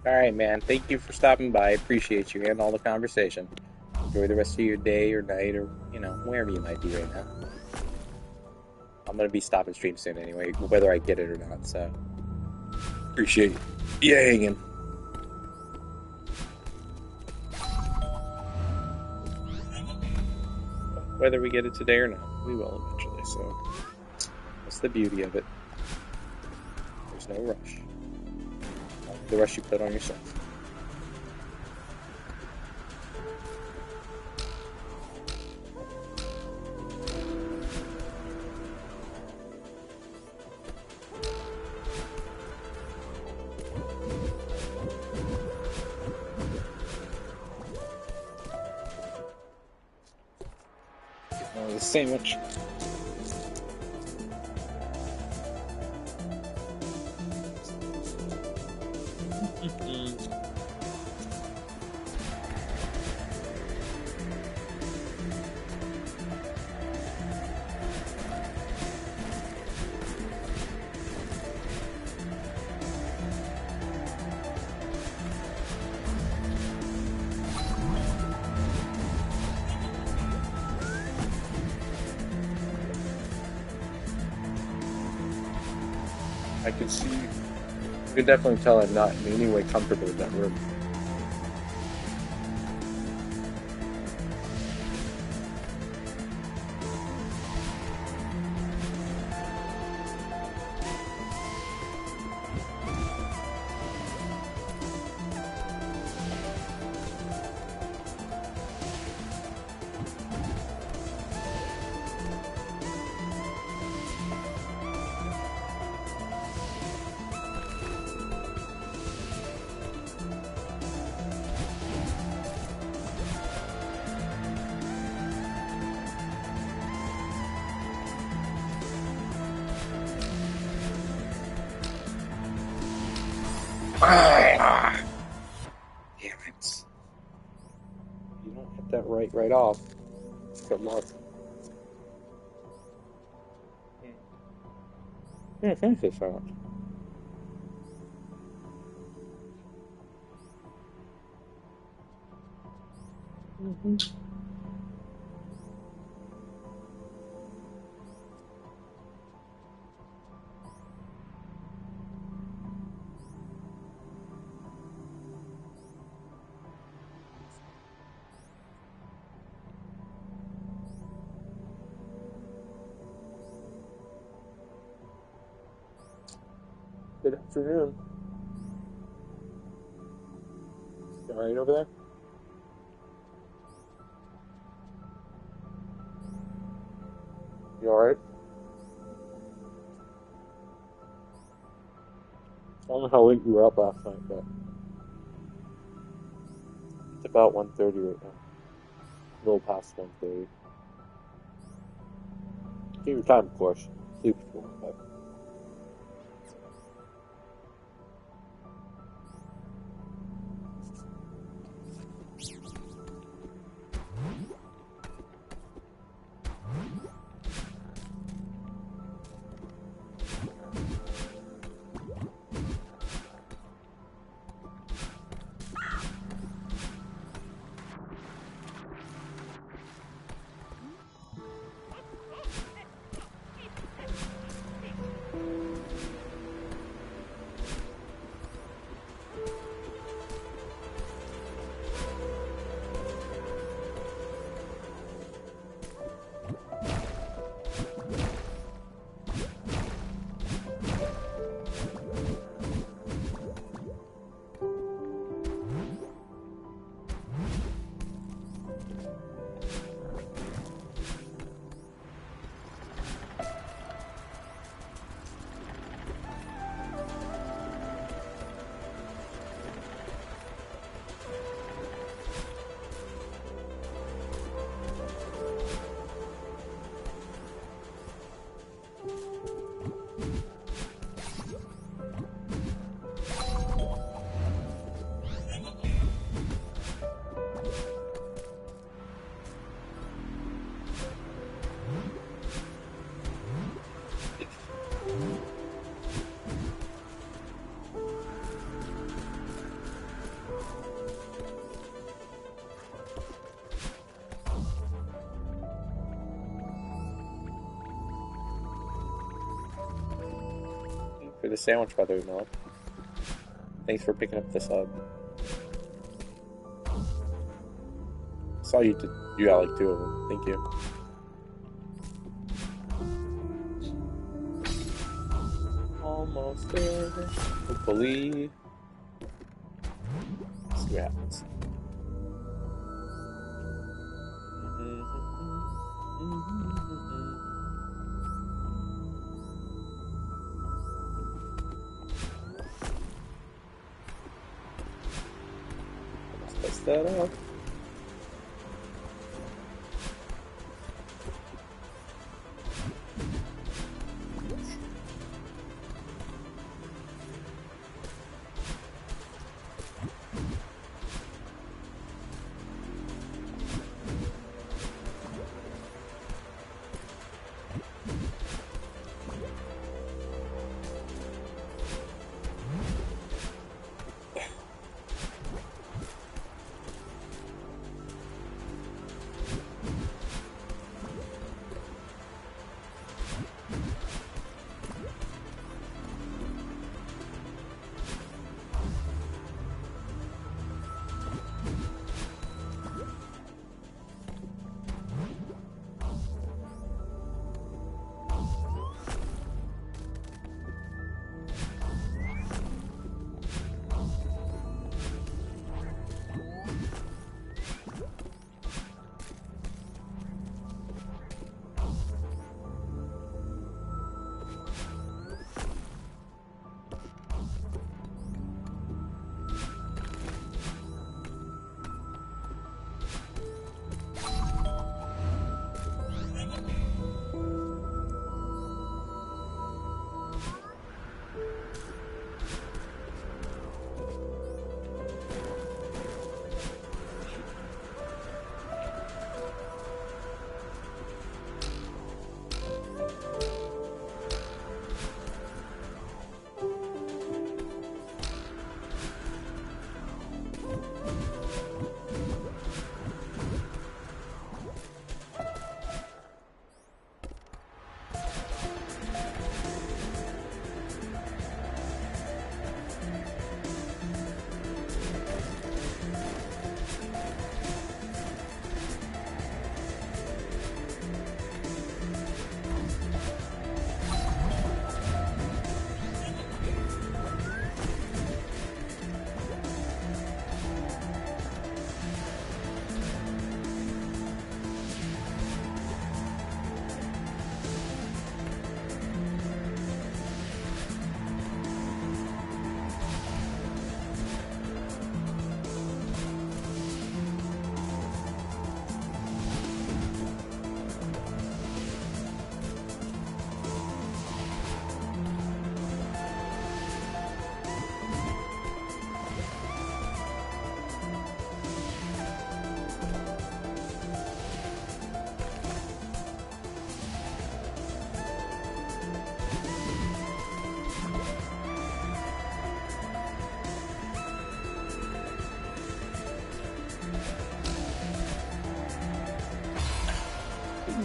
Speaker 1: Alright, man. Thank you for stopping by. I appreciate you and all the conversation. Enjoy the rest of your day or night or, wherever you might be right now. I'm going to be stopping stream soon anyway, whether I get it or not, so. Appreciate you hanging. Whether we get it today or not, we will eventually, so. That's the beauty of it. There's no rush. The rush you put on yourself. The sandwich. I can see, you can definitely tell I'm not in any way comfortable with that room. Damn it. You don't hit that right off. Good luck. Yeah, finish this out. Good afternoon. You alright over there? You alright? I don't know how late you were up last night, but it's about 1:30 right now. A little past 1:30. Take your time, of course. Sleep if you want, but... for the sandwich, by the way, Mel. Thanks for picking up the sub. Saw you did. You got like 2 of them. Thank you. Almost there. Hopefully. Let's see what happens. Let's test that out.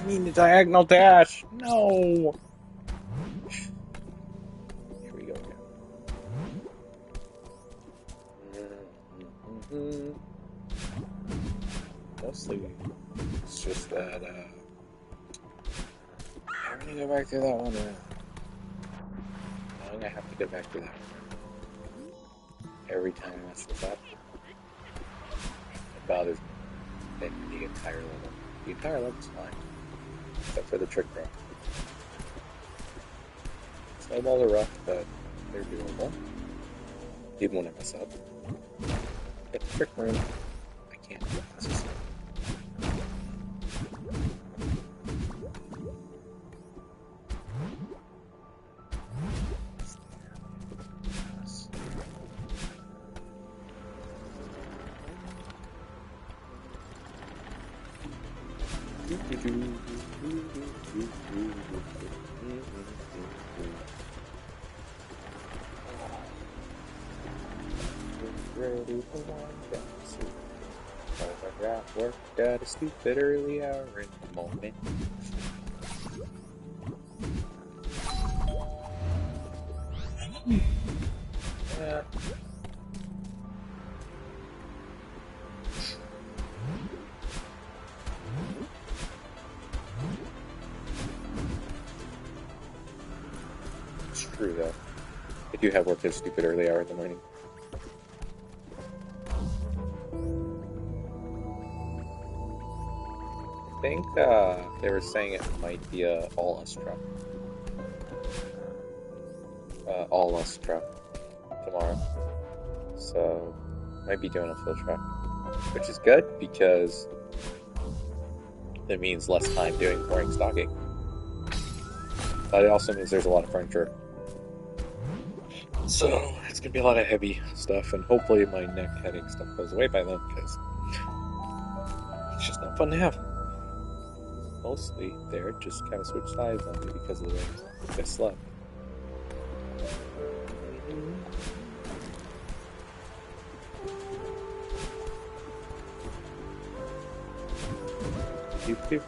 Speaker 1: Mean the diagonal dash. No. Here we go again. Mostly, it's just that. I'm gonna go back to that one. I'm gonna have to go back to that one every time I mess this up. It bothers me. The entire level. The entire level's fine. Except for the trick room. Snowballs are rough, but they're doable. Even when I mess up. Get the trick room. I can't do this. Ready for one dance. I got worked at a stupid early hour in the moment. Yeah. It's true though. I do have work at a stupid early hour in the morning. I think they were saying it might be a all us truck. All us truck tomorrow. So might be doing a full truck. Which is good because it means less time doing boring stocking. But it also means there's a lot of furniture. So it's gonna be a lot of heavy stuff, and hopefully my neck headache stuff goes away by then because it's just not fun to have. Mostly there, just kind of switch sides on me because of the way I slept. Doop doop.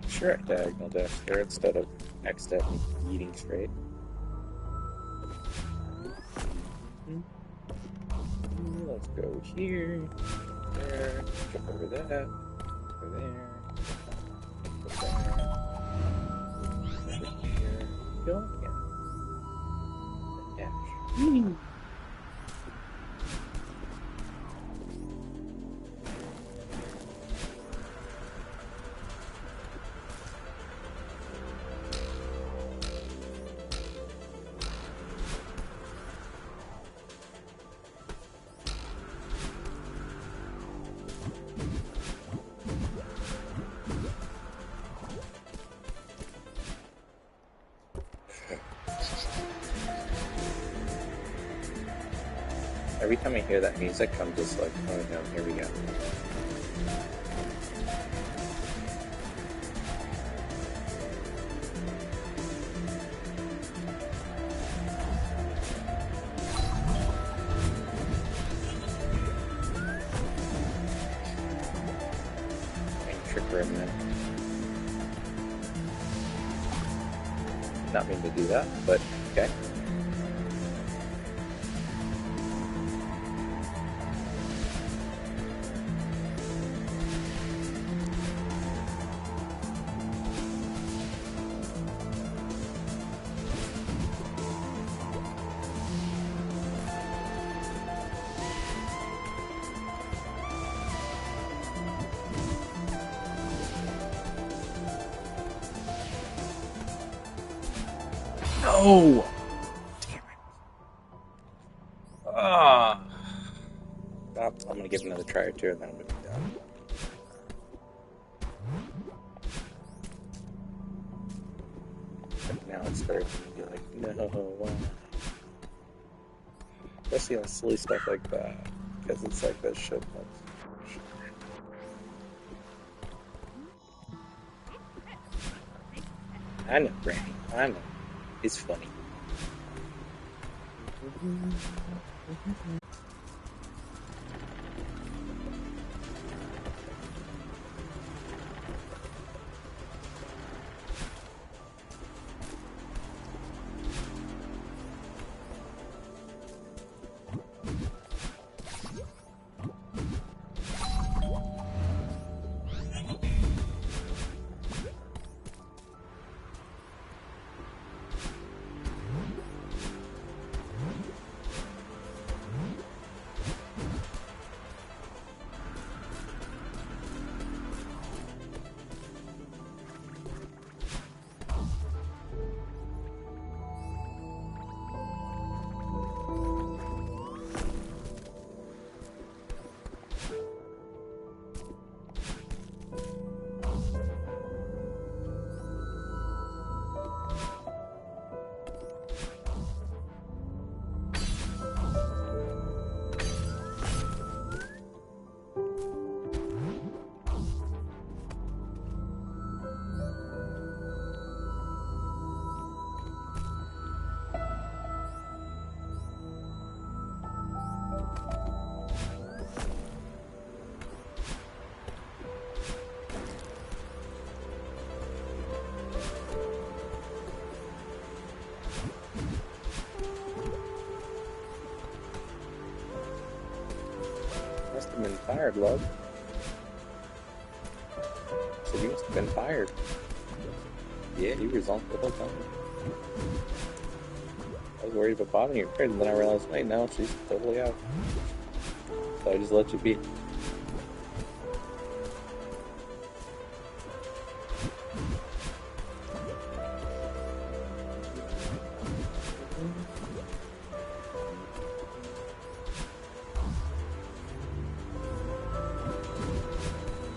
Speaker 1: Sure, diagonal dash there instead of accidentally eating straight. Let's go here, there, jump over that, go there, go there, over here, go again, dash. Every time I hear that music, I'm just like, oh no, here we go. Trick for a minute. Not mean to do that, but okay. No! Damn it. Ah. I'm gonna give it another try or two and then I'm gonna be done. But now it's starting to be like, no, why? Especially on silly stuff like that. Because it's like that shit. I know, Granny. I know. It's funny. have been fired, love. So you must have been fired. Yeah, you resigned the whole time. I was worried about bothering you, and then I realized, wait, no, she's totally out. So I just let you be.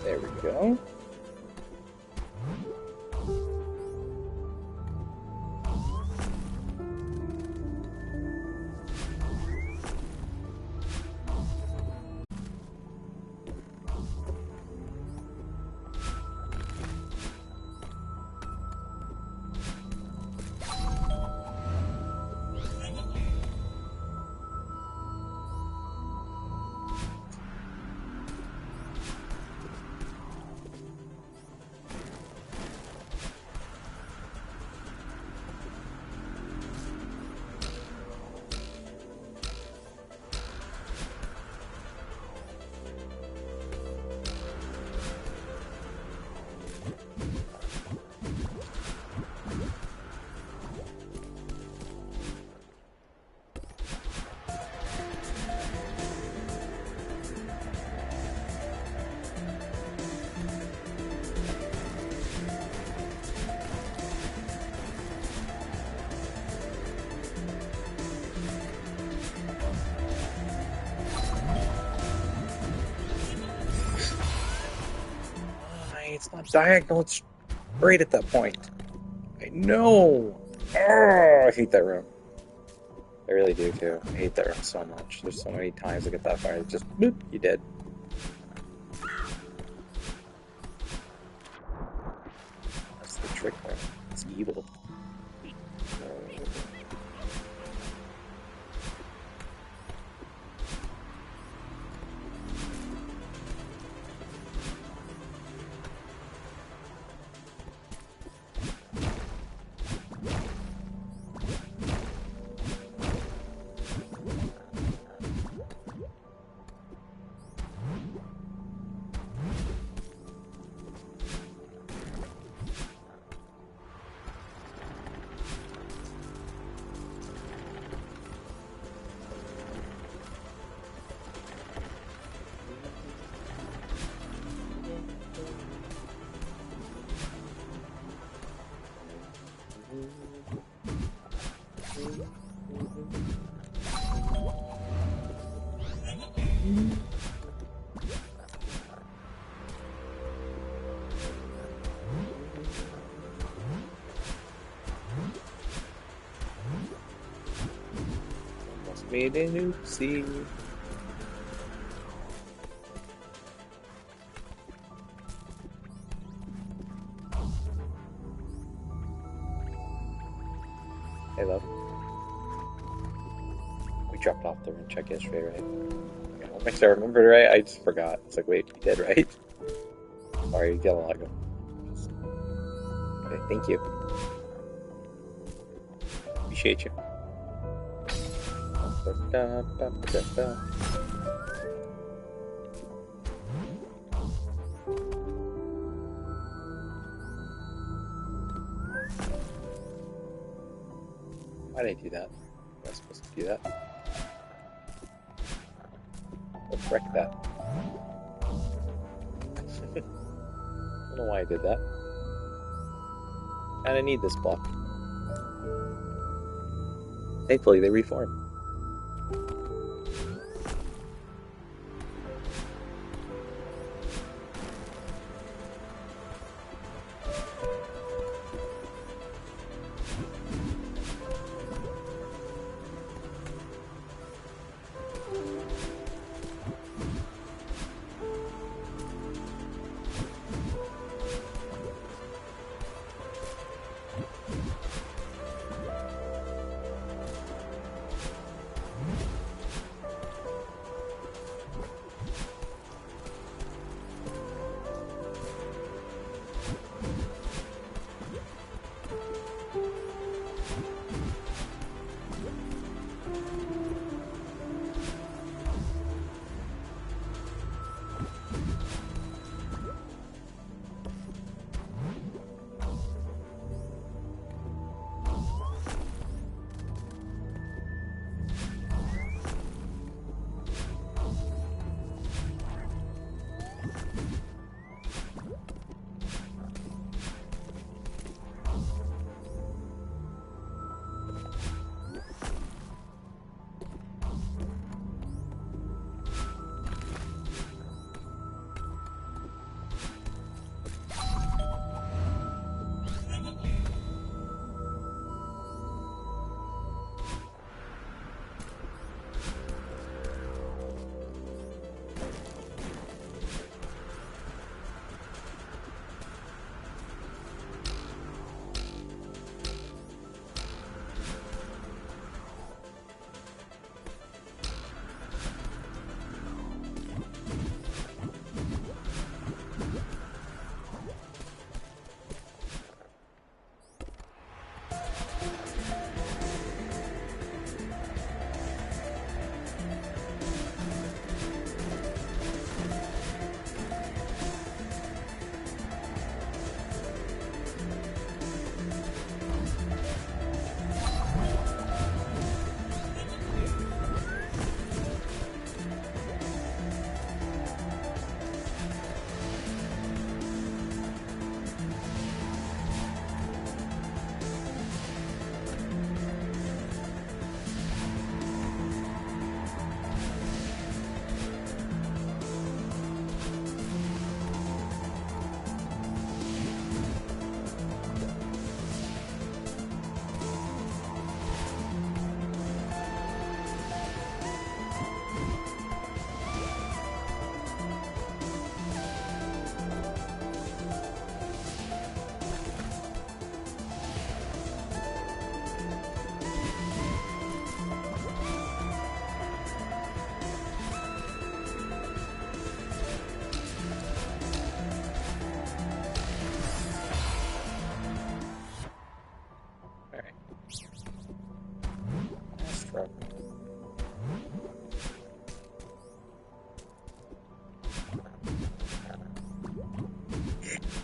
Speaker 1: There we go. It's not diagonal, it's straight at that point. I know! Oh, I hate that room. I really do too. I hate that room so much. There's so many times I get that far, it's just, boop, you dead. That's the trick room. It's evil. Made a new sea. Hey, love. We dropped off the rent check yesterday, right? Okay, I'll make sure I remembered it right. I just forgot. It's like, wait, you did, right? Sorry, you get a lot of go. Okay, thank you. Appreciate you. Why did I do that? I was supposed to do that. Let's wreck that. I don't know why I did that. Kinda need this block. Thankfully, they reform.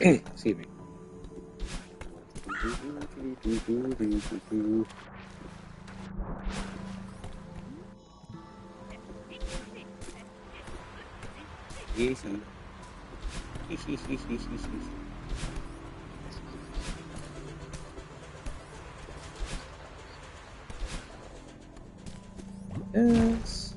Speaker 1: Excuse me. Easy. Yes.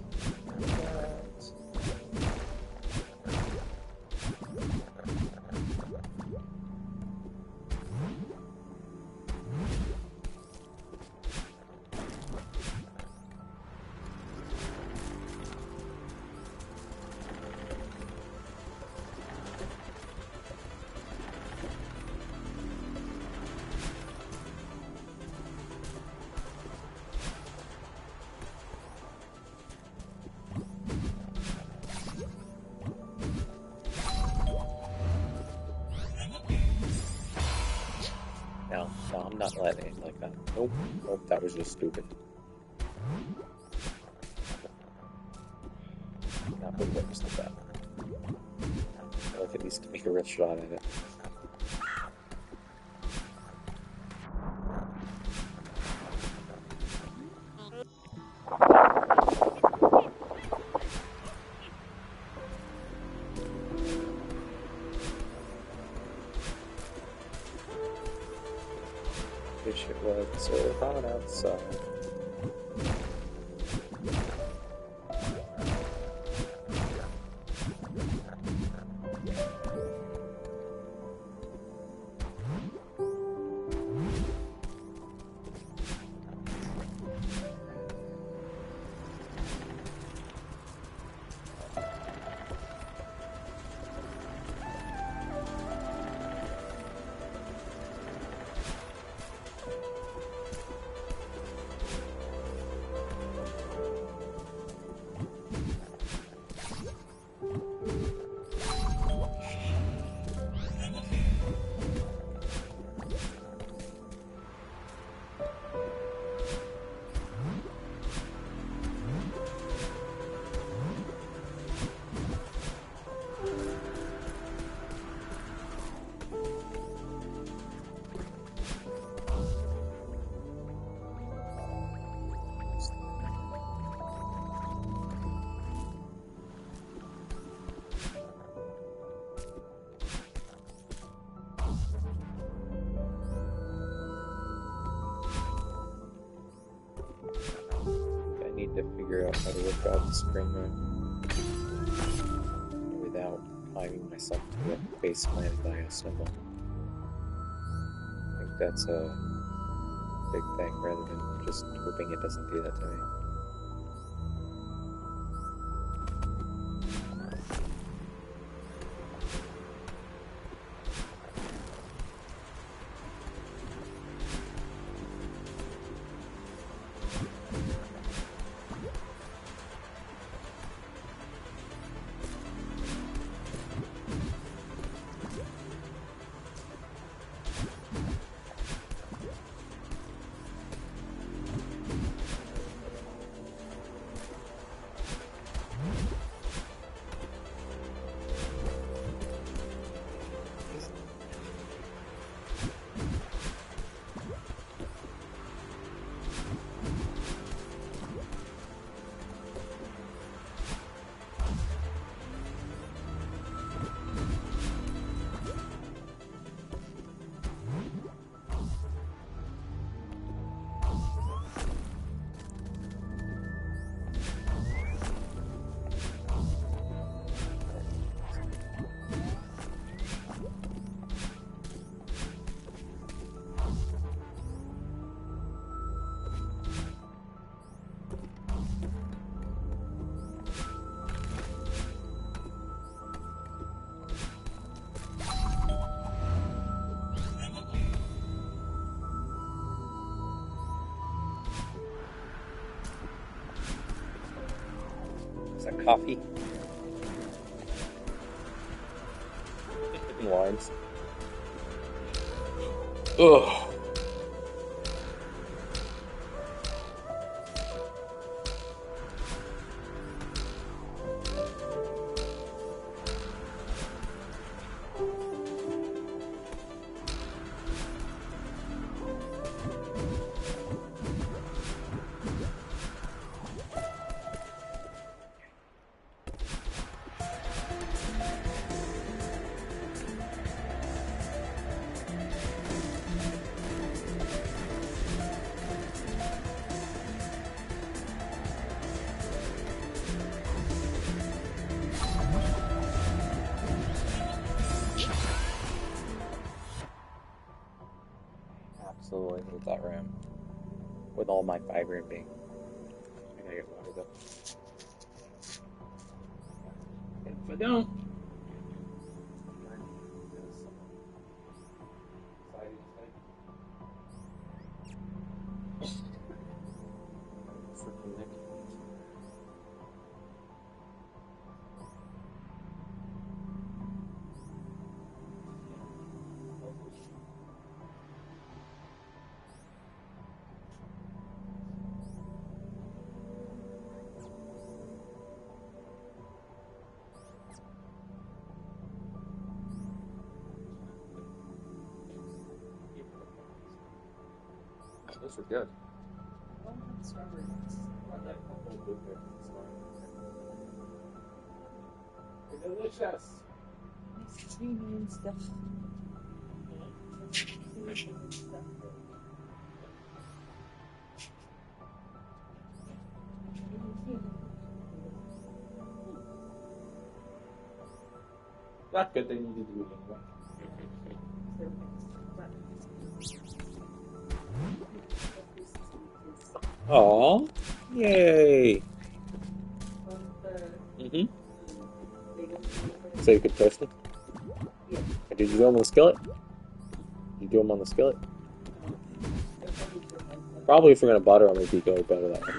Speaker 1: No, I'm not letting it like that. Nope, that was just stupid. Not with lips like that. I like at least to make a rich shot at it. Wish it was so hot outside. To figure out how to work out the spring run without climbing myself to get face planted by a snowball. I think that's a big thing rather than just hoping it doesn't do that to me. that coffee? Lines. Ugh. overloading with that RAM. With all my fiber and being. I gotta get water though. If I don't. Freaking Nick. Those are good. They're delicious.
Speaker 2: Streaming stuff.
Speaker 1: Not good, they need to do it anyway. Aww. Yay. So you could toast them?
Speaker 2: Yeah.
Speaker 1: Did you do them on the skillet? Did you do them on the skillet? Probably if we're going to butter them, it'd be going better that way.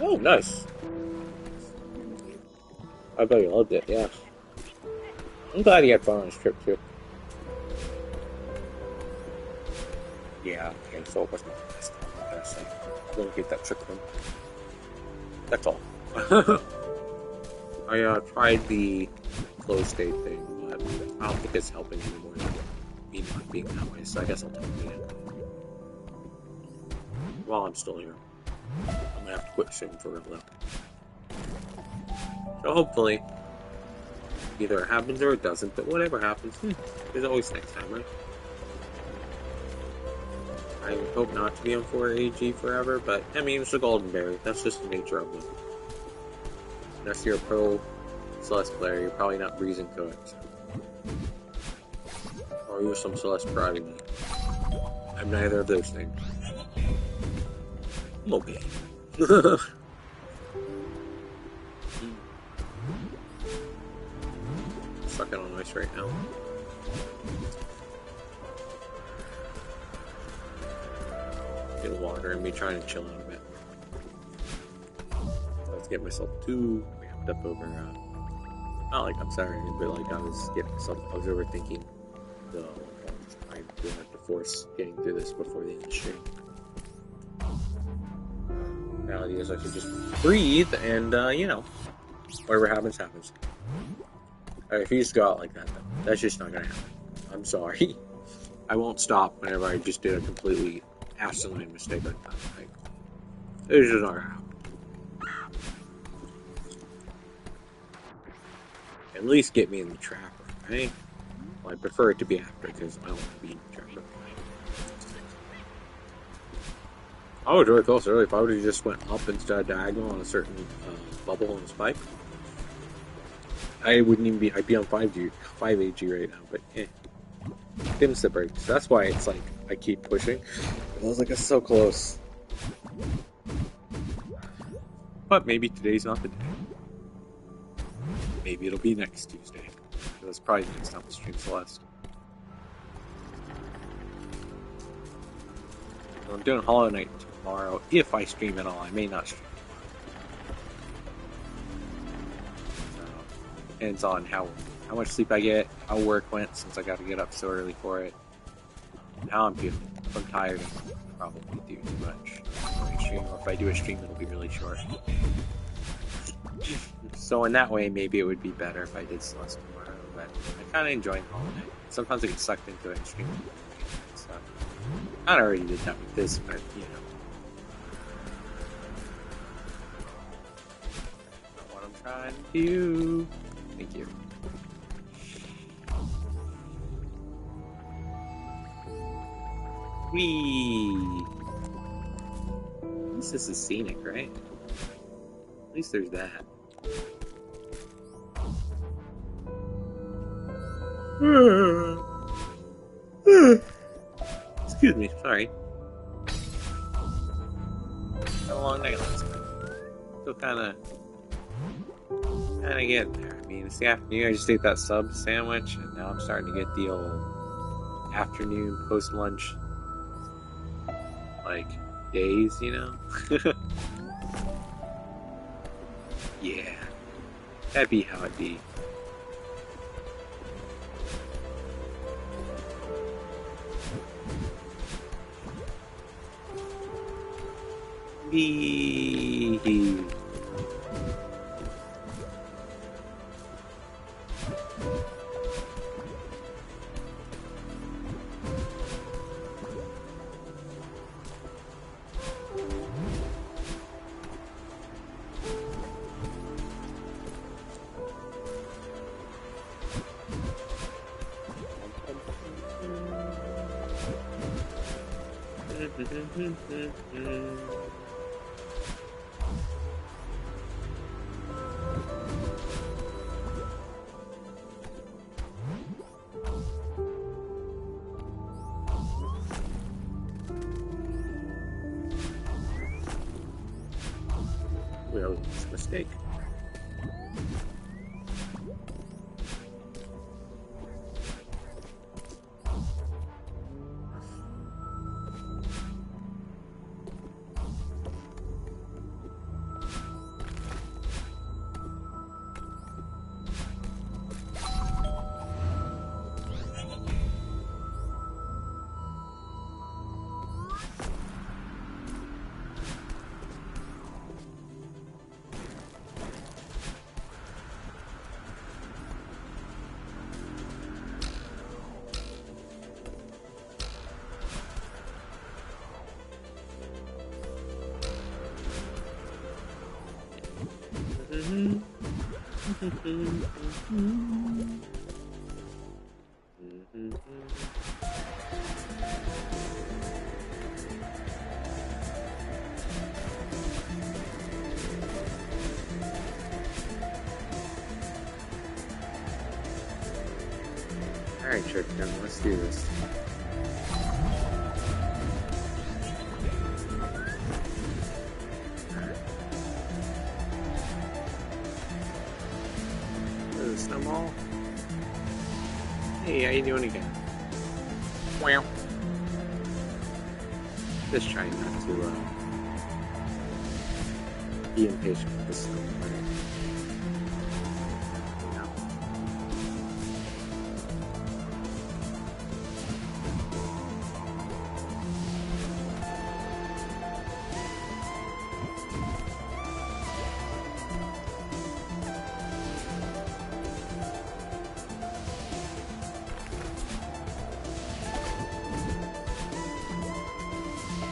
Speaker 1: Oh, nice. I bet you loved it, yeah. I'm glad he had fun on his trip, too. Yeah, okay, so it wasn't the best time, I gotta say. I'm gonna get that trick from him. That's all. I tried the closed state thing, but I don't think it's helping anymore. Me not being that way, so I guess I'll take it in. While I'm still here. I'm gonna have to quit streaming for a little. So hopefully, either it happens or it doesn't, but whatever happens, there's always next time, right? I would hope not to be on 4AG forever, but I mean, it's a golden berry. That's just the nature of it. Unless you're a pro Celeste player, you're probably not breezing to it. Or you're some Celeste prodigy. I'm neither of those things. I'm okay. Sucking on ice right now. Get water and me trying to chill out a bit. Let's get myself too ramped up over. Not like I'm sorry, but like I was overthinking the. I feel like to force getting through this before the end of the stream. Reality is I should just breathe and you know, whatever happens, happens. If you just go out like that, though, that's just not gonna happen. I'm sorry. I won't stop whenever I just did a completely asinine mistake like that. Like, it's just not gonna happen. At least get me in the trapper, right? Well, I prefer it to be after because I don't want to be in the trapper. I was really close earlier. If I would have just went up instead of diagonal on a certain bubble on the spike, I wouldn't even be. I'd be on 5AG right now. But dims the brakes. That's why it's like I keep pushing. I was like, it's so close. But maybe today's not the day. Maybe it'll be next Tuesday. That's probably the next time we'll stream Celeste. So I'm doing Hollow Knight tomorrow. If I stream at all, I may not stream. So, depends on how much sleep I get, how work went since I got to get up so early for it, and how I'm feeling. If I'm tired, I'll probably do too much. Or if I do a stream, it'll be really short. So in that way, maybe it would be better if I did Celeste tomorrow, but I kind of enjoy Hollow Knight. Sometimes I get sucked into it and stream it. So, I already did that with this, but, you know. Not what I'm trying to do. Thank you. Whee! At least this is scenic, right? At least there's that. Excuse me, sorry. Had a long night last night. Still kinda getting there. I mean, it's the afternoon, I just ate that sub sandwich, and now I'm starting to get the old afternoon post-lunch, like, days, you know? Yeah. That'd be how it be. Be. Well, it's a mistake. Alright, Chicken, let's do this. Snowball? Hey, how you doing again? Wow. Just trying not to be impatient with this snowball.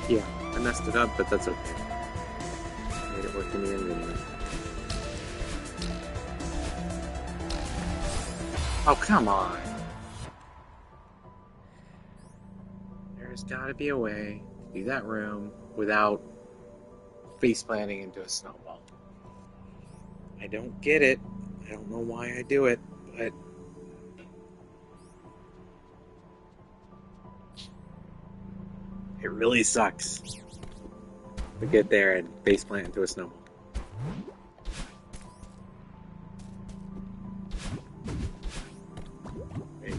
Speaker 1: Yeah, I messed it up, but that's okay. Made it work in the end anyway. Oh, come on! There's gotta be a way to do that room without face planting into a snowball. I don't get it. I don't know why I do it, but it really sucks to get there and faceplant into a snowball. It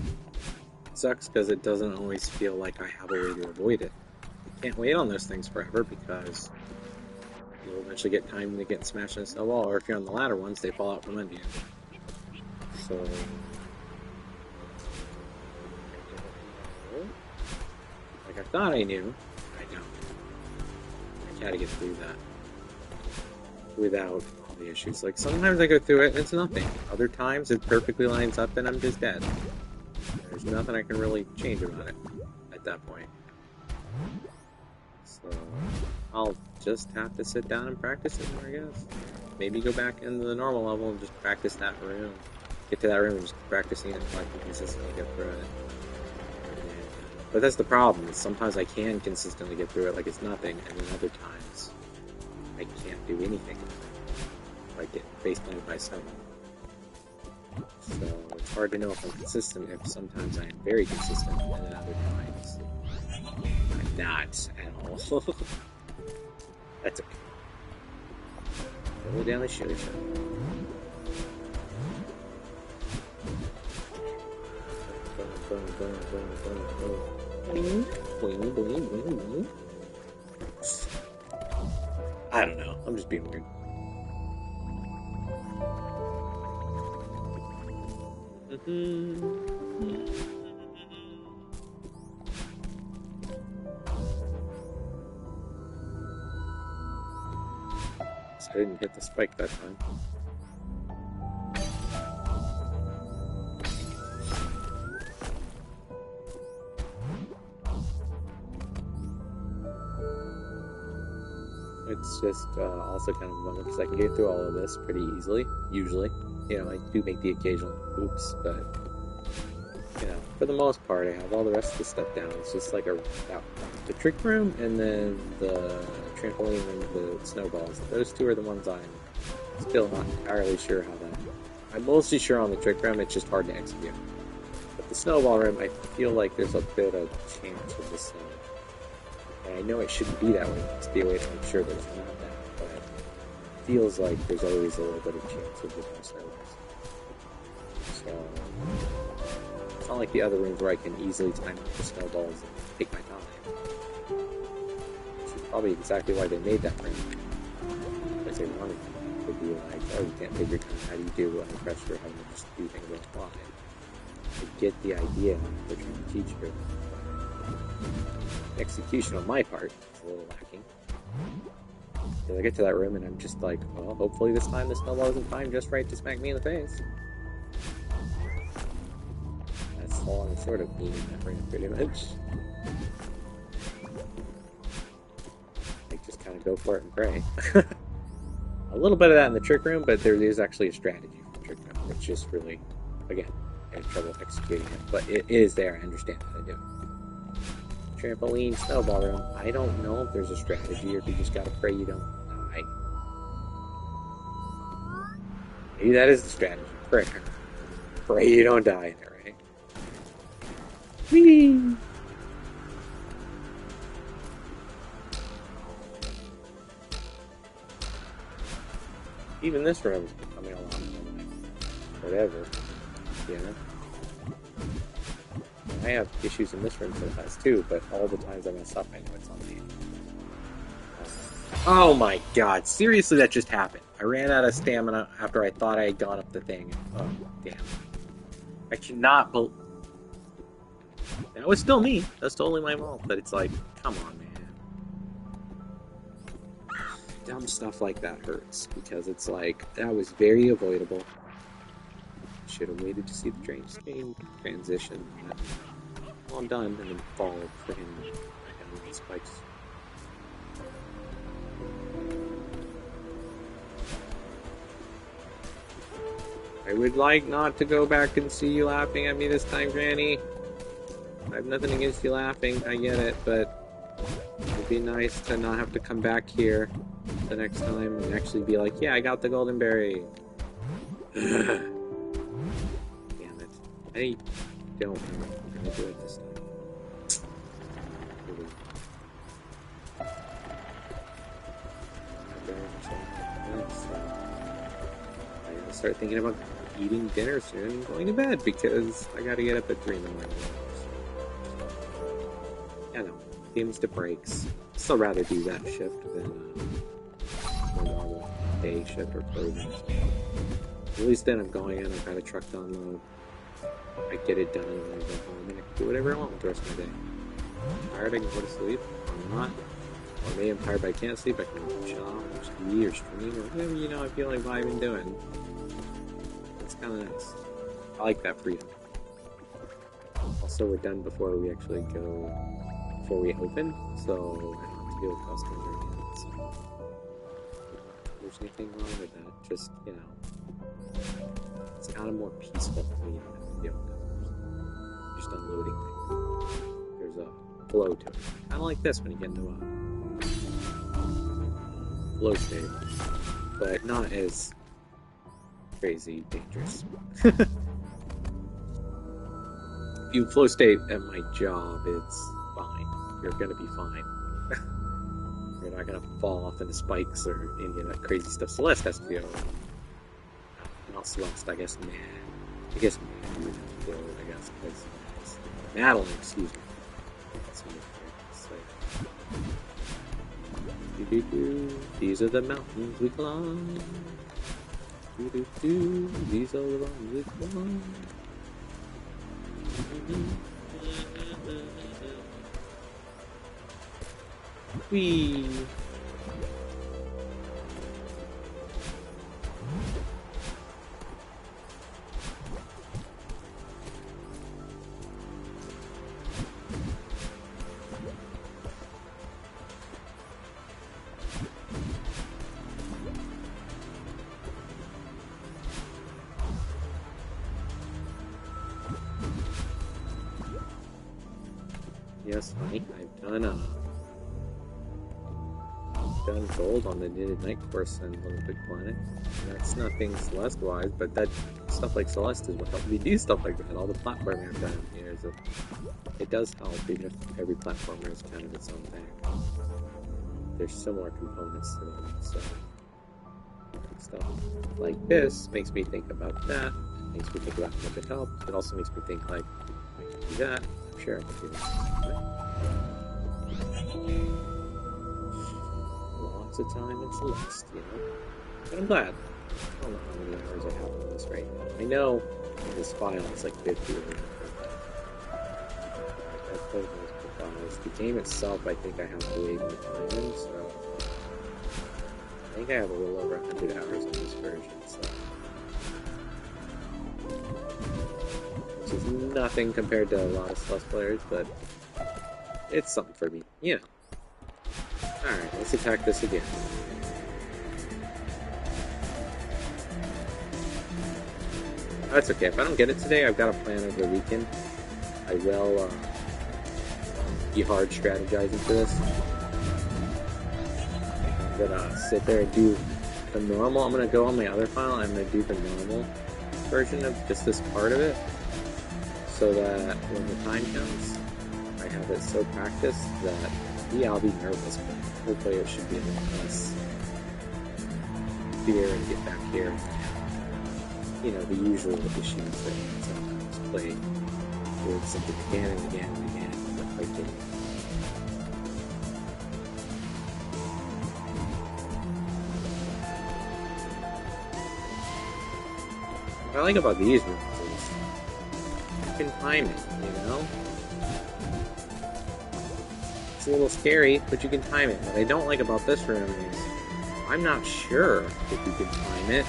Speaker 1: sucks because it doesn't always feel like I have a way to avoid it. I can't wait on those things forever because you'll eventually get time to get smashed in a snowball, or if you're on the latter ones, they fall out from under you. So... like I thought I knew, I don't. I gotta get through that without all the issues. Like, sometimes I go through it and it's nothing. Other times it perfectly lines up and I'm just dead. There's nothing I can really change about it at that point. So, I'll just have to sit down and practice it more, I guess. Maybe go back into the normal level and just practice that room. Get to that room and just practicing it until I can consistently get through it. But that's the problem, is sometimes I can consistently get through it like it's nothing, and then other times I can't do anything. Like get face-planted by someone. So it's hard to know if I'm consistent, if sometimes I am very consistent, and then other times not at all. That's okay. Go down the sugar shaft. Bling, bling, bling, bling, bling. I don't know. I'm just being weird. So I didn't hit the spike that time. It's just also kind of a bummer because I can get through all of this pretty easily, usually. You know, I do make the occasional oops, but, you know, for the most part, I have all the rest of the stuff down. It's just like the trick room and then the trampoline and the snowballs. Those two are the ones I'm still not entirely sure how that... I'm mostly sure on the trick room, it's just hard to execute. But the snowball room, I feel like there's a bit of chance of the snow. And I know it shouldn't be that way. It must be a way to make sure there's not that. But it feels like there's always a little bit of chance of different snowballs. So it's not like the other rooms where I can easily time the snowballs and take my time. Which is probably exactly why they made that room. Because they wanted to be like, oh, you can't take your time. How do you do under pressure? How do you just do things on the fly? I get the idea they're trying to teach you. Execution on my part is a little lacking. So I get to that room and I'm just like, well, hopefully this time the snowball isn't timed just right to smack me in the face. That's all I'm sort of being in that room, pretty much. Like, just kind of go for it and pray. A little bit of that in the trick room, but there is actually a strategy for the trick room, which is really, again, I have trouble executing it, but it is there. I understand how to do it. Trampoline, snowball room. I don't know if there's a strategy or if you just gotta pray you don't die. Maybe that is the strategy. Prayer. Pray you don't die in it, right? Whee! Even this room is becoming a lot more like whatever, you know? I have issues in this room that it has too, but all the times I mess up, I know it's on me. Oh my god, seriously, that just happened. I ran out of stamina after I thought I had gone up the thing. Oh, damn. I cannot believe... That was still me. That's totally my fault, but it's like, come on, man. Dumb stuff like that hurts, because it's like, that was very avoidable. Should have waited to see the train transition. Well, I'm done, and then fall for him down with the spikes. I would like not to go back and see you laughing at me this time, Granny. I have nothing against you laughing, I get it, but it'd be nice to not have to come back here the next time and actually be like, yeah, I got the golden berry. Damn it. I don't know if I'm gonna do it this time. I gotta start thinking about eating dinner soon and going to bed because I gotta get up at 3 in the morning. I know, games to breaks. Still rather do that shift than a normal day shift or closing. At least then I'm going in, I've got a truck to unload. I get it done and I go home and I can do whatever I want with the rest of my day. I'm tired, I can go to sleep. I'm not. Or maybe I'm tired but I can't sleep, I can chill out, watch TV or stream or whatever, you know, I feel like vibing doing. It's kinda nice. I like that freedom. Also, we're done before we actually go, before we open, so I don't have to deal with customers or anything, so if there's anything wrong with that, just, you know, it's kind of more peaceful when you don't have to deal with customers. Just unloading things. There's a flow to it. Kind of like this when you get into a flow state, but not as crazy dangerous. If you flow state at my job, it's fine. you're gonna be fine. You're not gonna fall off into spikes or any of that crazy stuff Celeste has to do. Not Celeste, I guess. I guess you would have to do it, I guess. Because Madeline, excuse me. That's what I'm saying. These are the mountains we climb. These are the mountains we climb. Whee! Yes, honey, I've done gold on the Knitted Night course in Little Big Planet. That's nothing Celeste-wise, but that stuff like Celeste is what helped me do stuff like that. All the platforming I've done here is it does help, even if every platformer is kind of its own thing. There's similar components to them, so stuff like this makes me think about that. Makes me think about how much it helped. It also makes me think like, I can do that. I'm sure I can do that. Lots of time in Celeste, you know? But I'm glad. I don't know how many hours I have on this right now. I know in this file it's like 50 or something. I've played multiple files. The game itself, I think I have way more time in, so I think I have a little over 100 hours on this version, so which is nothing compared to a lot of Celeste players, but it's something for me, you know. Alright, let's attack this again. That's okay. If I don't get it today, I've got a plan over the weekend. I will be hard strategizing for this. I'm gonna sit there and do the normal. I'm gonna go on my other file and I'm gonna do the normal version of just this part of it, so that when the time comes, I have it so practiced that, yeah, I'll be nervous, but hopefully it should be a lot less fear and get back here. You know, the usual issues that sometimes play with something again and again and again, but like it. What I like about these rooms is you can time it, you know? It's a little scary, but you can time it. What I don't like about this room is I'm not sure if you can time it.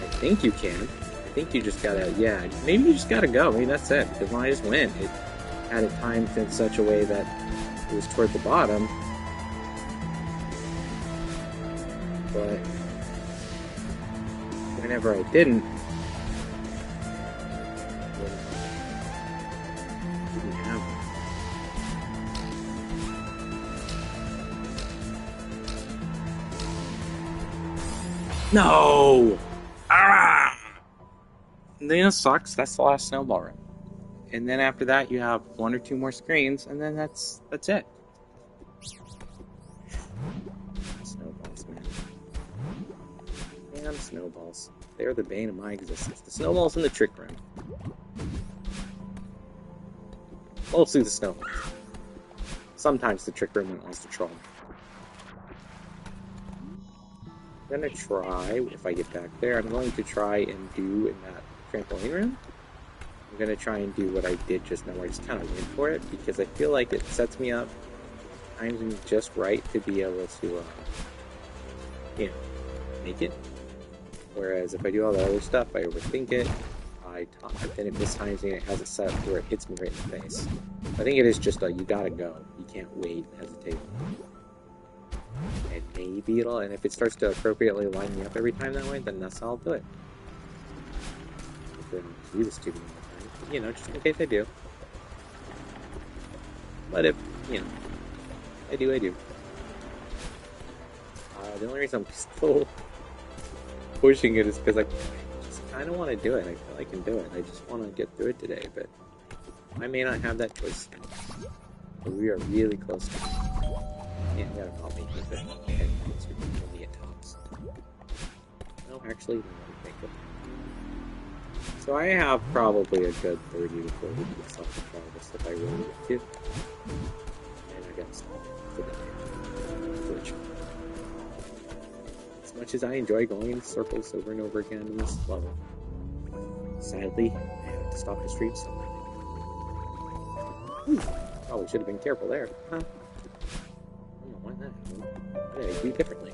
Speaker 1: I think you can. I think you just gotta, yeah, maybe you just gotta go. Maybe that's it. Because when I just went, it had it timed in such a way that it was toward the bottom. But whenever I didn't have it. No! Ah! That sucks. That's the last snowball run. And then after that, you have one or two more screens, and then that's it. Snowballs, man. Damn snowballs. They are the bane of my existence. The snowballs in the trick room. Mostly the snowballs. Sometimes the trick room wants to troll me. I'm gonna try, if I get back there, I'm going to try and do in that trampoline room. I'm gonna try and do what I did just now, where I just kind of went for it, because I feel like it sets me up, times me just right to be able to, you know, make it. Whereas if I do all the other stuff, I overthink it, then it mistimes me and it has a set where it hits me right in the face. I think it is just you gotta go. You can't wait and hesitate. And maybe it'll, and if it starts to appropriately line me up every time that way, then that's how I'll do it. If they don't do this to me all the time, but, you know, just in case I do. But if, you know, I do. The only reason I'm still pushing it is because I just kind of want to do it. I feel I can do it. I just want to get through it today, but I may not have that choice, but we are really close to it. Yeah, I gotta probably make it 10 minutes would be only at tops. No, actually, no, I think of it. So I have probably a good 30 to 40 minutes left to try this if I really want to. And I gotta stop for the day. Unfortunately. As much as I enjoy going in circles over and over again in this level, sadly, I have to stop the stream sometime. Probably should have been careful there. Huh? I don't know why that happened. Why did I do differently?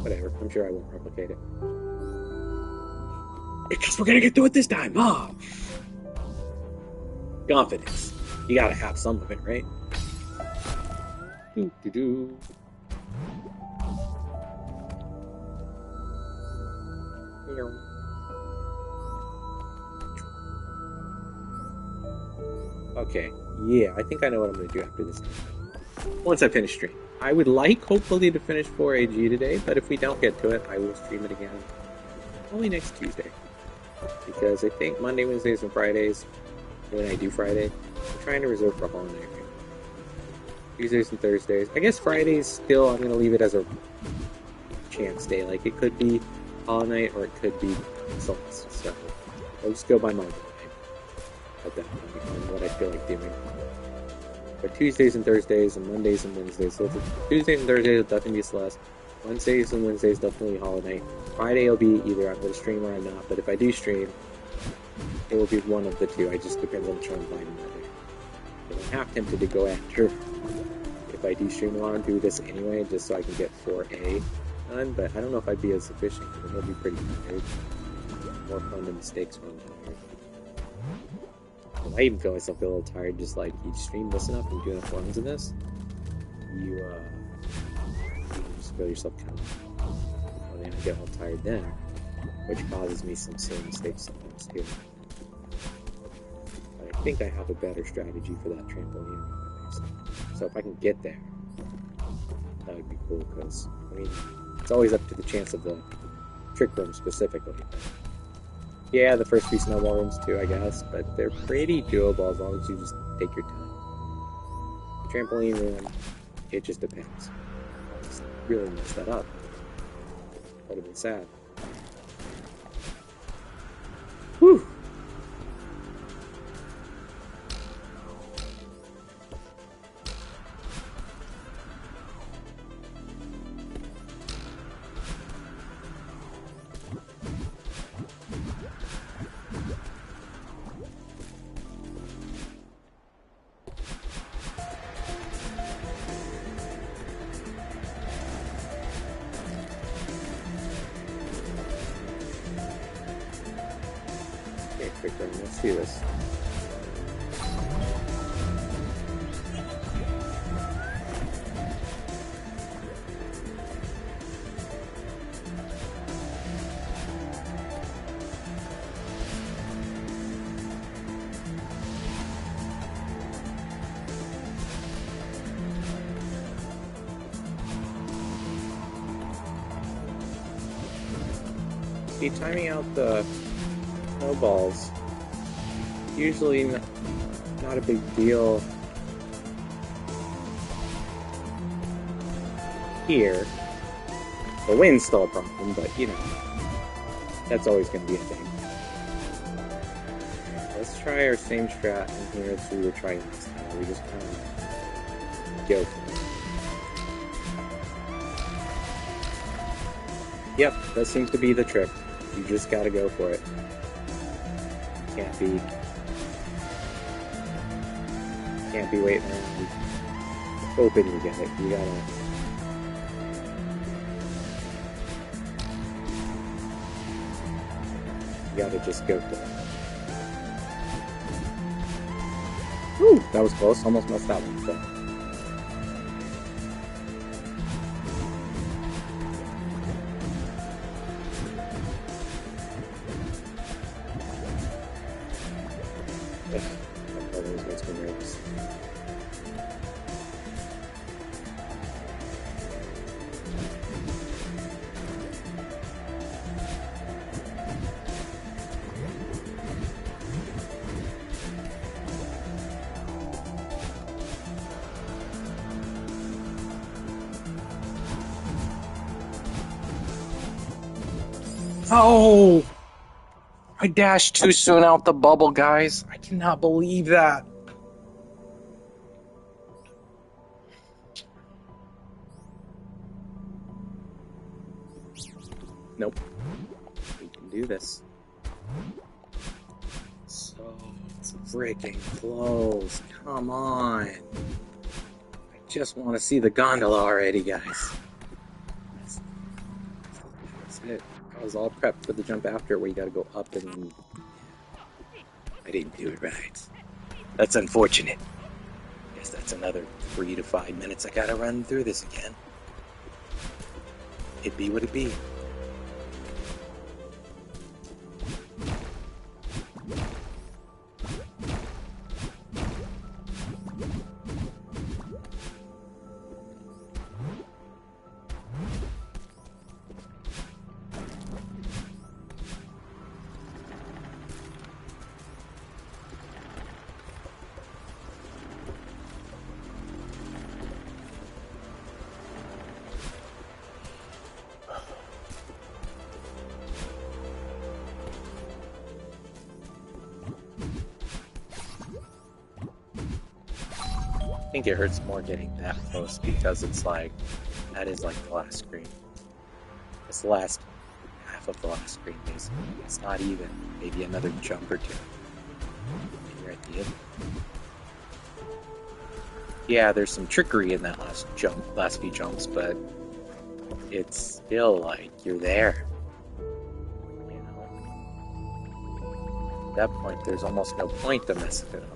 Speaker 1: Whatever, I'm sure I won't replicate it. Because we're gonna get through it this time, huh? Confidence. You gotta have some of it, right? Doo-doo-doo. Okay, yeah, I think I know what I'm going to do after this. Once I finish stream. I would like, hopefully, to finish 4AG today, but if we don't get to it, I will stream it again. Only next Tuesday. Because I think Monday, Wednesdays, and Fridays, when I do Friday, I'm trying to reserve for Hollow Knight right now. Tuesdays and Thursdays. I guess Fridays, still, I'm going to leave it as a chance day. Like, it could be Hollow Knight, or it could be Celeste. So, I'll just go by my mind at that point on what I feel like doing. But Tuesdays and Thursdays and Mondays and Wednesdays. So Tuesdays and Thursdays will definitely be Celeste. Wednesdays and Wednesdays definitely Hollow Knight. Friday will be either I'm going to stream or I'm not. But if I do stream, it will be one of the two. I just depends on which one I'm finding that day. And I'm half tempted to go after if I do stream tomorrow and do this anyway, just so I can get 4A done. But I don't know if I'd be as efficient because it'll be pretty tired. More fun than mistakes when I'm tired. I even feel myself a little tired, just like each stream, listen up and do enough runs of this. You just feel yourself kind of, then I get all tired then, which causes me some silly mistakes sometimes too. But I think I have a better strategy for that trampoline. So if I can get there, that would be cool, because, I mean, it's always up to the chance of the trick room specifically. Yeah, the first few snowball rooms too, I guess, but they're pretty doable as long as you just take your time. The trampoline room, it just depends. I just really messed that up. Would have been sad. Whew! Let's do this. See, timing out the snowballs usually not a big deal here. The wind's still a problem, but you know, that's always going to be a thing. Let's try our same strat in here as we were trying this time. We just kind of go for it. Yep, that seems to be the trick. You just gotta go for it. Can't be waiting around hoping you get it. You gotta just go for it. Woo! That was close. Almost messed that one up. That always makes me nervous. Oh! I dashed too soon out the bubble, guys. I cannot believe that. Nope. We can do this. So freaking close. Come on. I just want to see the gondola already, guys. That's it. I was all prepped for the jump after where you gotta go up and... I didn't do it right. That's unfortunate. Guess that's another 3 to 5 minutes I gotta run through this again. It be what it be. I think it hurts more getting that close because it's like, that is like the last screen. It's the last half of the last screen, basically. It's not even. Maybe another jump or two. And you're at the end. Yeah, there's some trickery in that last few jumps, but it's still like, you're there. You know? At that point, there's almost no point to messing it up.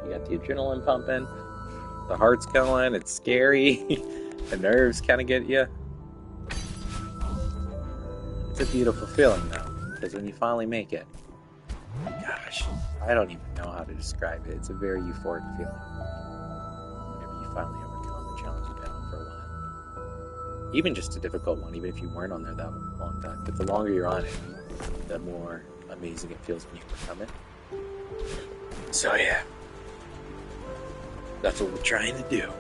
Speaker 1: You got the adrenaline pumping, the heart's going, it's scary, the nerves kind of get you. It's a beautiful feeling though, because when you finally make it, gosh, I don't even know how to describe it. It's a very euphoric feeling whenever you finally overcome the challenge you've been on for a while. Even just a difficult one, even if you weren't on there that long time. But the longer you're on it, the more amazing it feels when you overcome it. So yeah. That's what we're trying to do.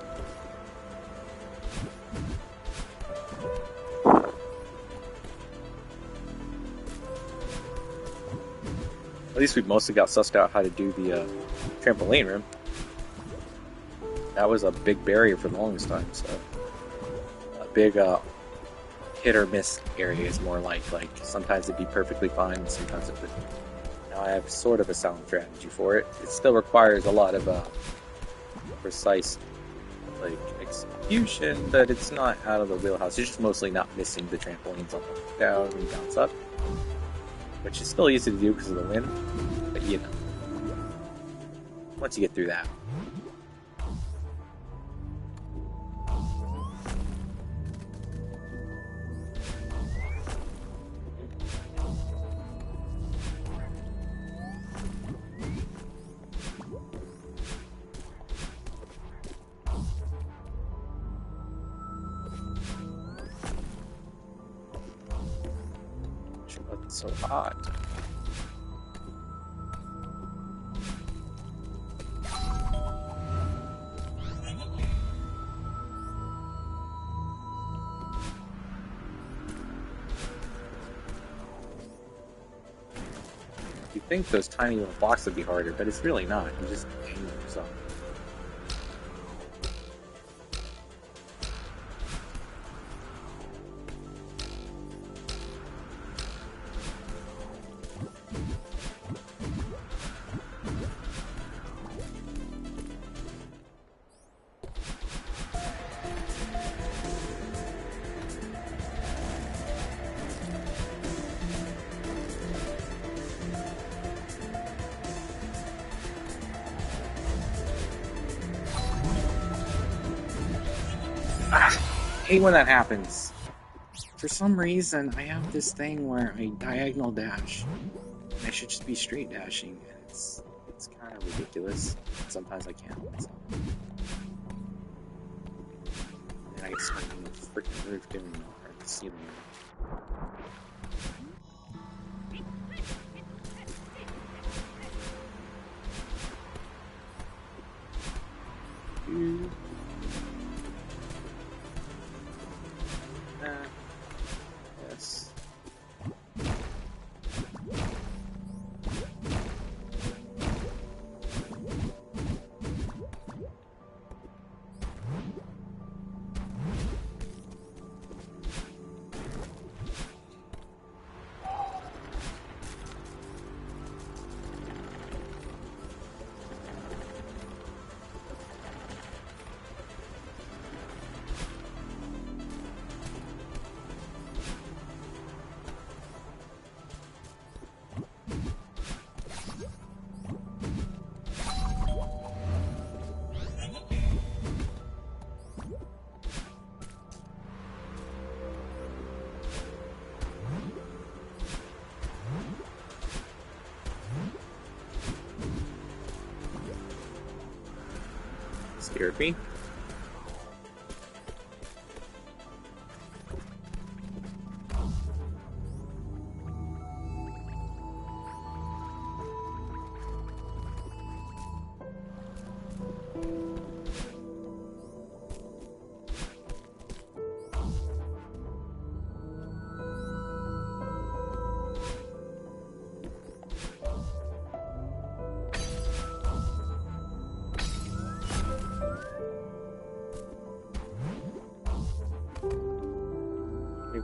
Speaker 1: At least we've mostly got sussed out how to do the trampoline room. That was a big barrier for the longest time, so... A big hit or miss area is more like sometimes it'd be perfectly fine, and sometimes it wouldn't. Now I have sort of a sound strategy for it. It still requires a lot of... precise execution, but it's not out of the wheelhouse. It's just mostly not missing the trampolines on the down and bounce up, which is still easy to do because of the wind, but you know, once you get through that. It's so hot. You think those tiny little blocks would be harder, but it's really not. You just aim yourself. I hate when that happens. For some reason, I have this thing where I diagonal dash. I should just be straight dashing, and it's kind of ridiculous. Sometimes I can't help myself. And I get stuck on the freaking roof doing the ceiling. Scared me.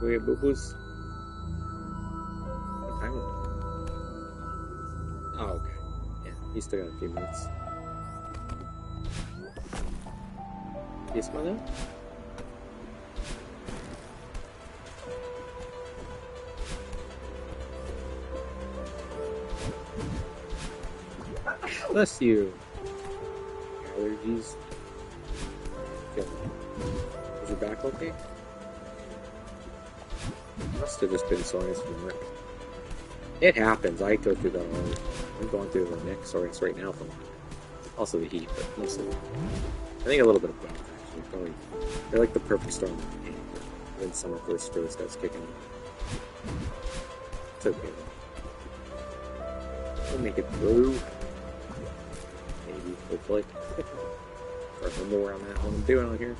Speaker 1: Go get boo-boos. What time is it? Oh, okay. Yeah, he's still got a few minutes. Yes, mother? Bless you. Allergies. Okay. Is your back okay? Must have just been soreness from work. It happens. I go through that all. I'm going through the neck soreness right now from also the heat, but mostly I think a little bit of both actually. Probably they're like the perfect storm when summer first really starts kicking in. It's okay though. We'll make it through. Maybe, hopefully. Or more on that what I'm doing on here.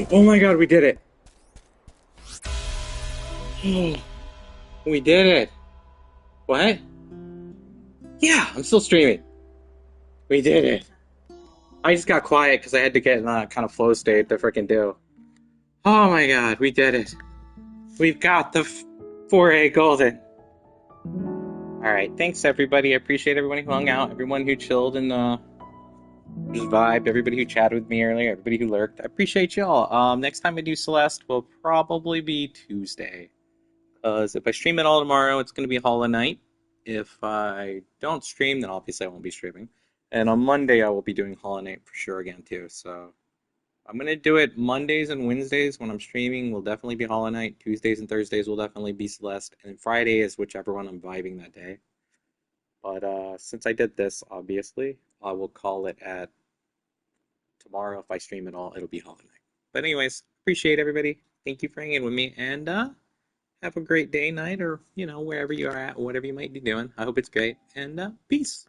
Speaker 1: Oh my god, we did it! We did it. What? Yeah, I'm still streaming. We did it. I just got quiet because I had to get in that kind of flow state to freaking do. Oh my god, we did it. We've got the 4A golden. Alright, thanks everybody. I appreciate everyone who hung out, everyone who chilled and just vibed, everybody who chatted with me earlier, everybody who lurked. I appreciate y'all. Next time I do Celeste will probably be Tuesday. Because if I stream it all tomorrow, it's going to be Hollow Knight. If I don't stream, then obviously I won't be streaming. And on Monday, I will be doing Hollow Knight for sure again, too. So I'm going to do it Mondays and Wednesdays when I'm streaming will definitely be Hollow Knight. Tuesdays and Thursdays will definitely be Celeste. And Friday is whichever one I'm vibing that day. But since I did this, obviously, I will call it at tomorrow. If I stream it all, it'll be Hollow Knight. But anyways, appreciate everybody. Thank you for hanging with me. And have a great day, night, or wherever you are at, whatever you might be doing. I hope it's great, and peace.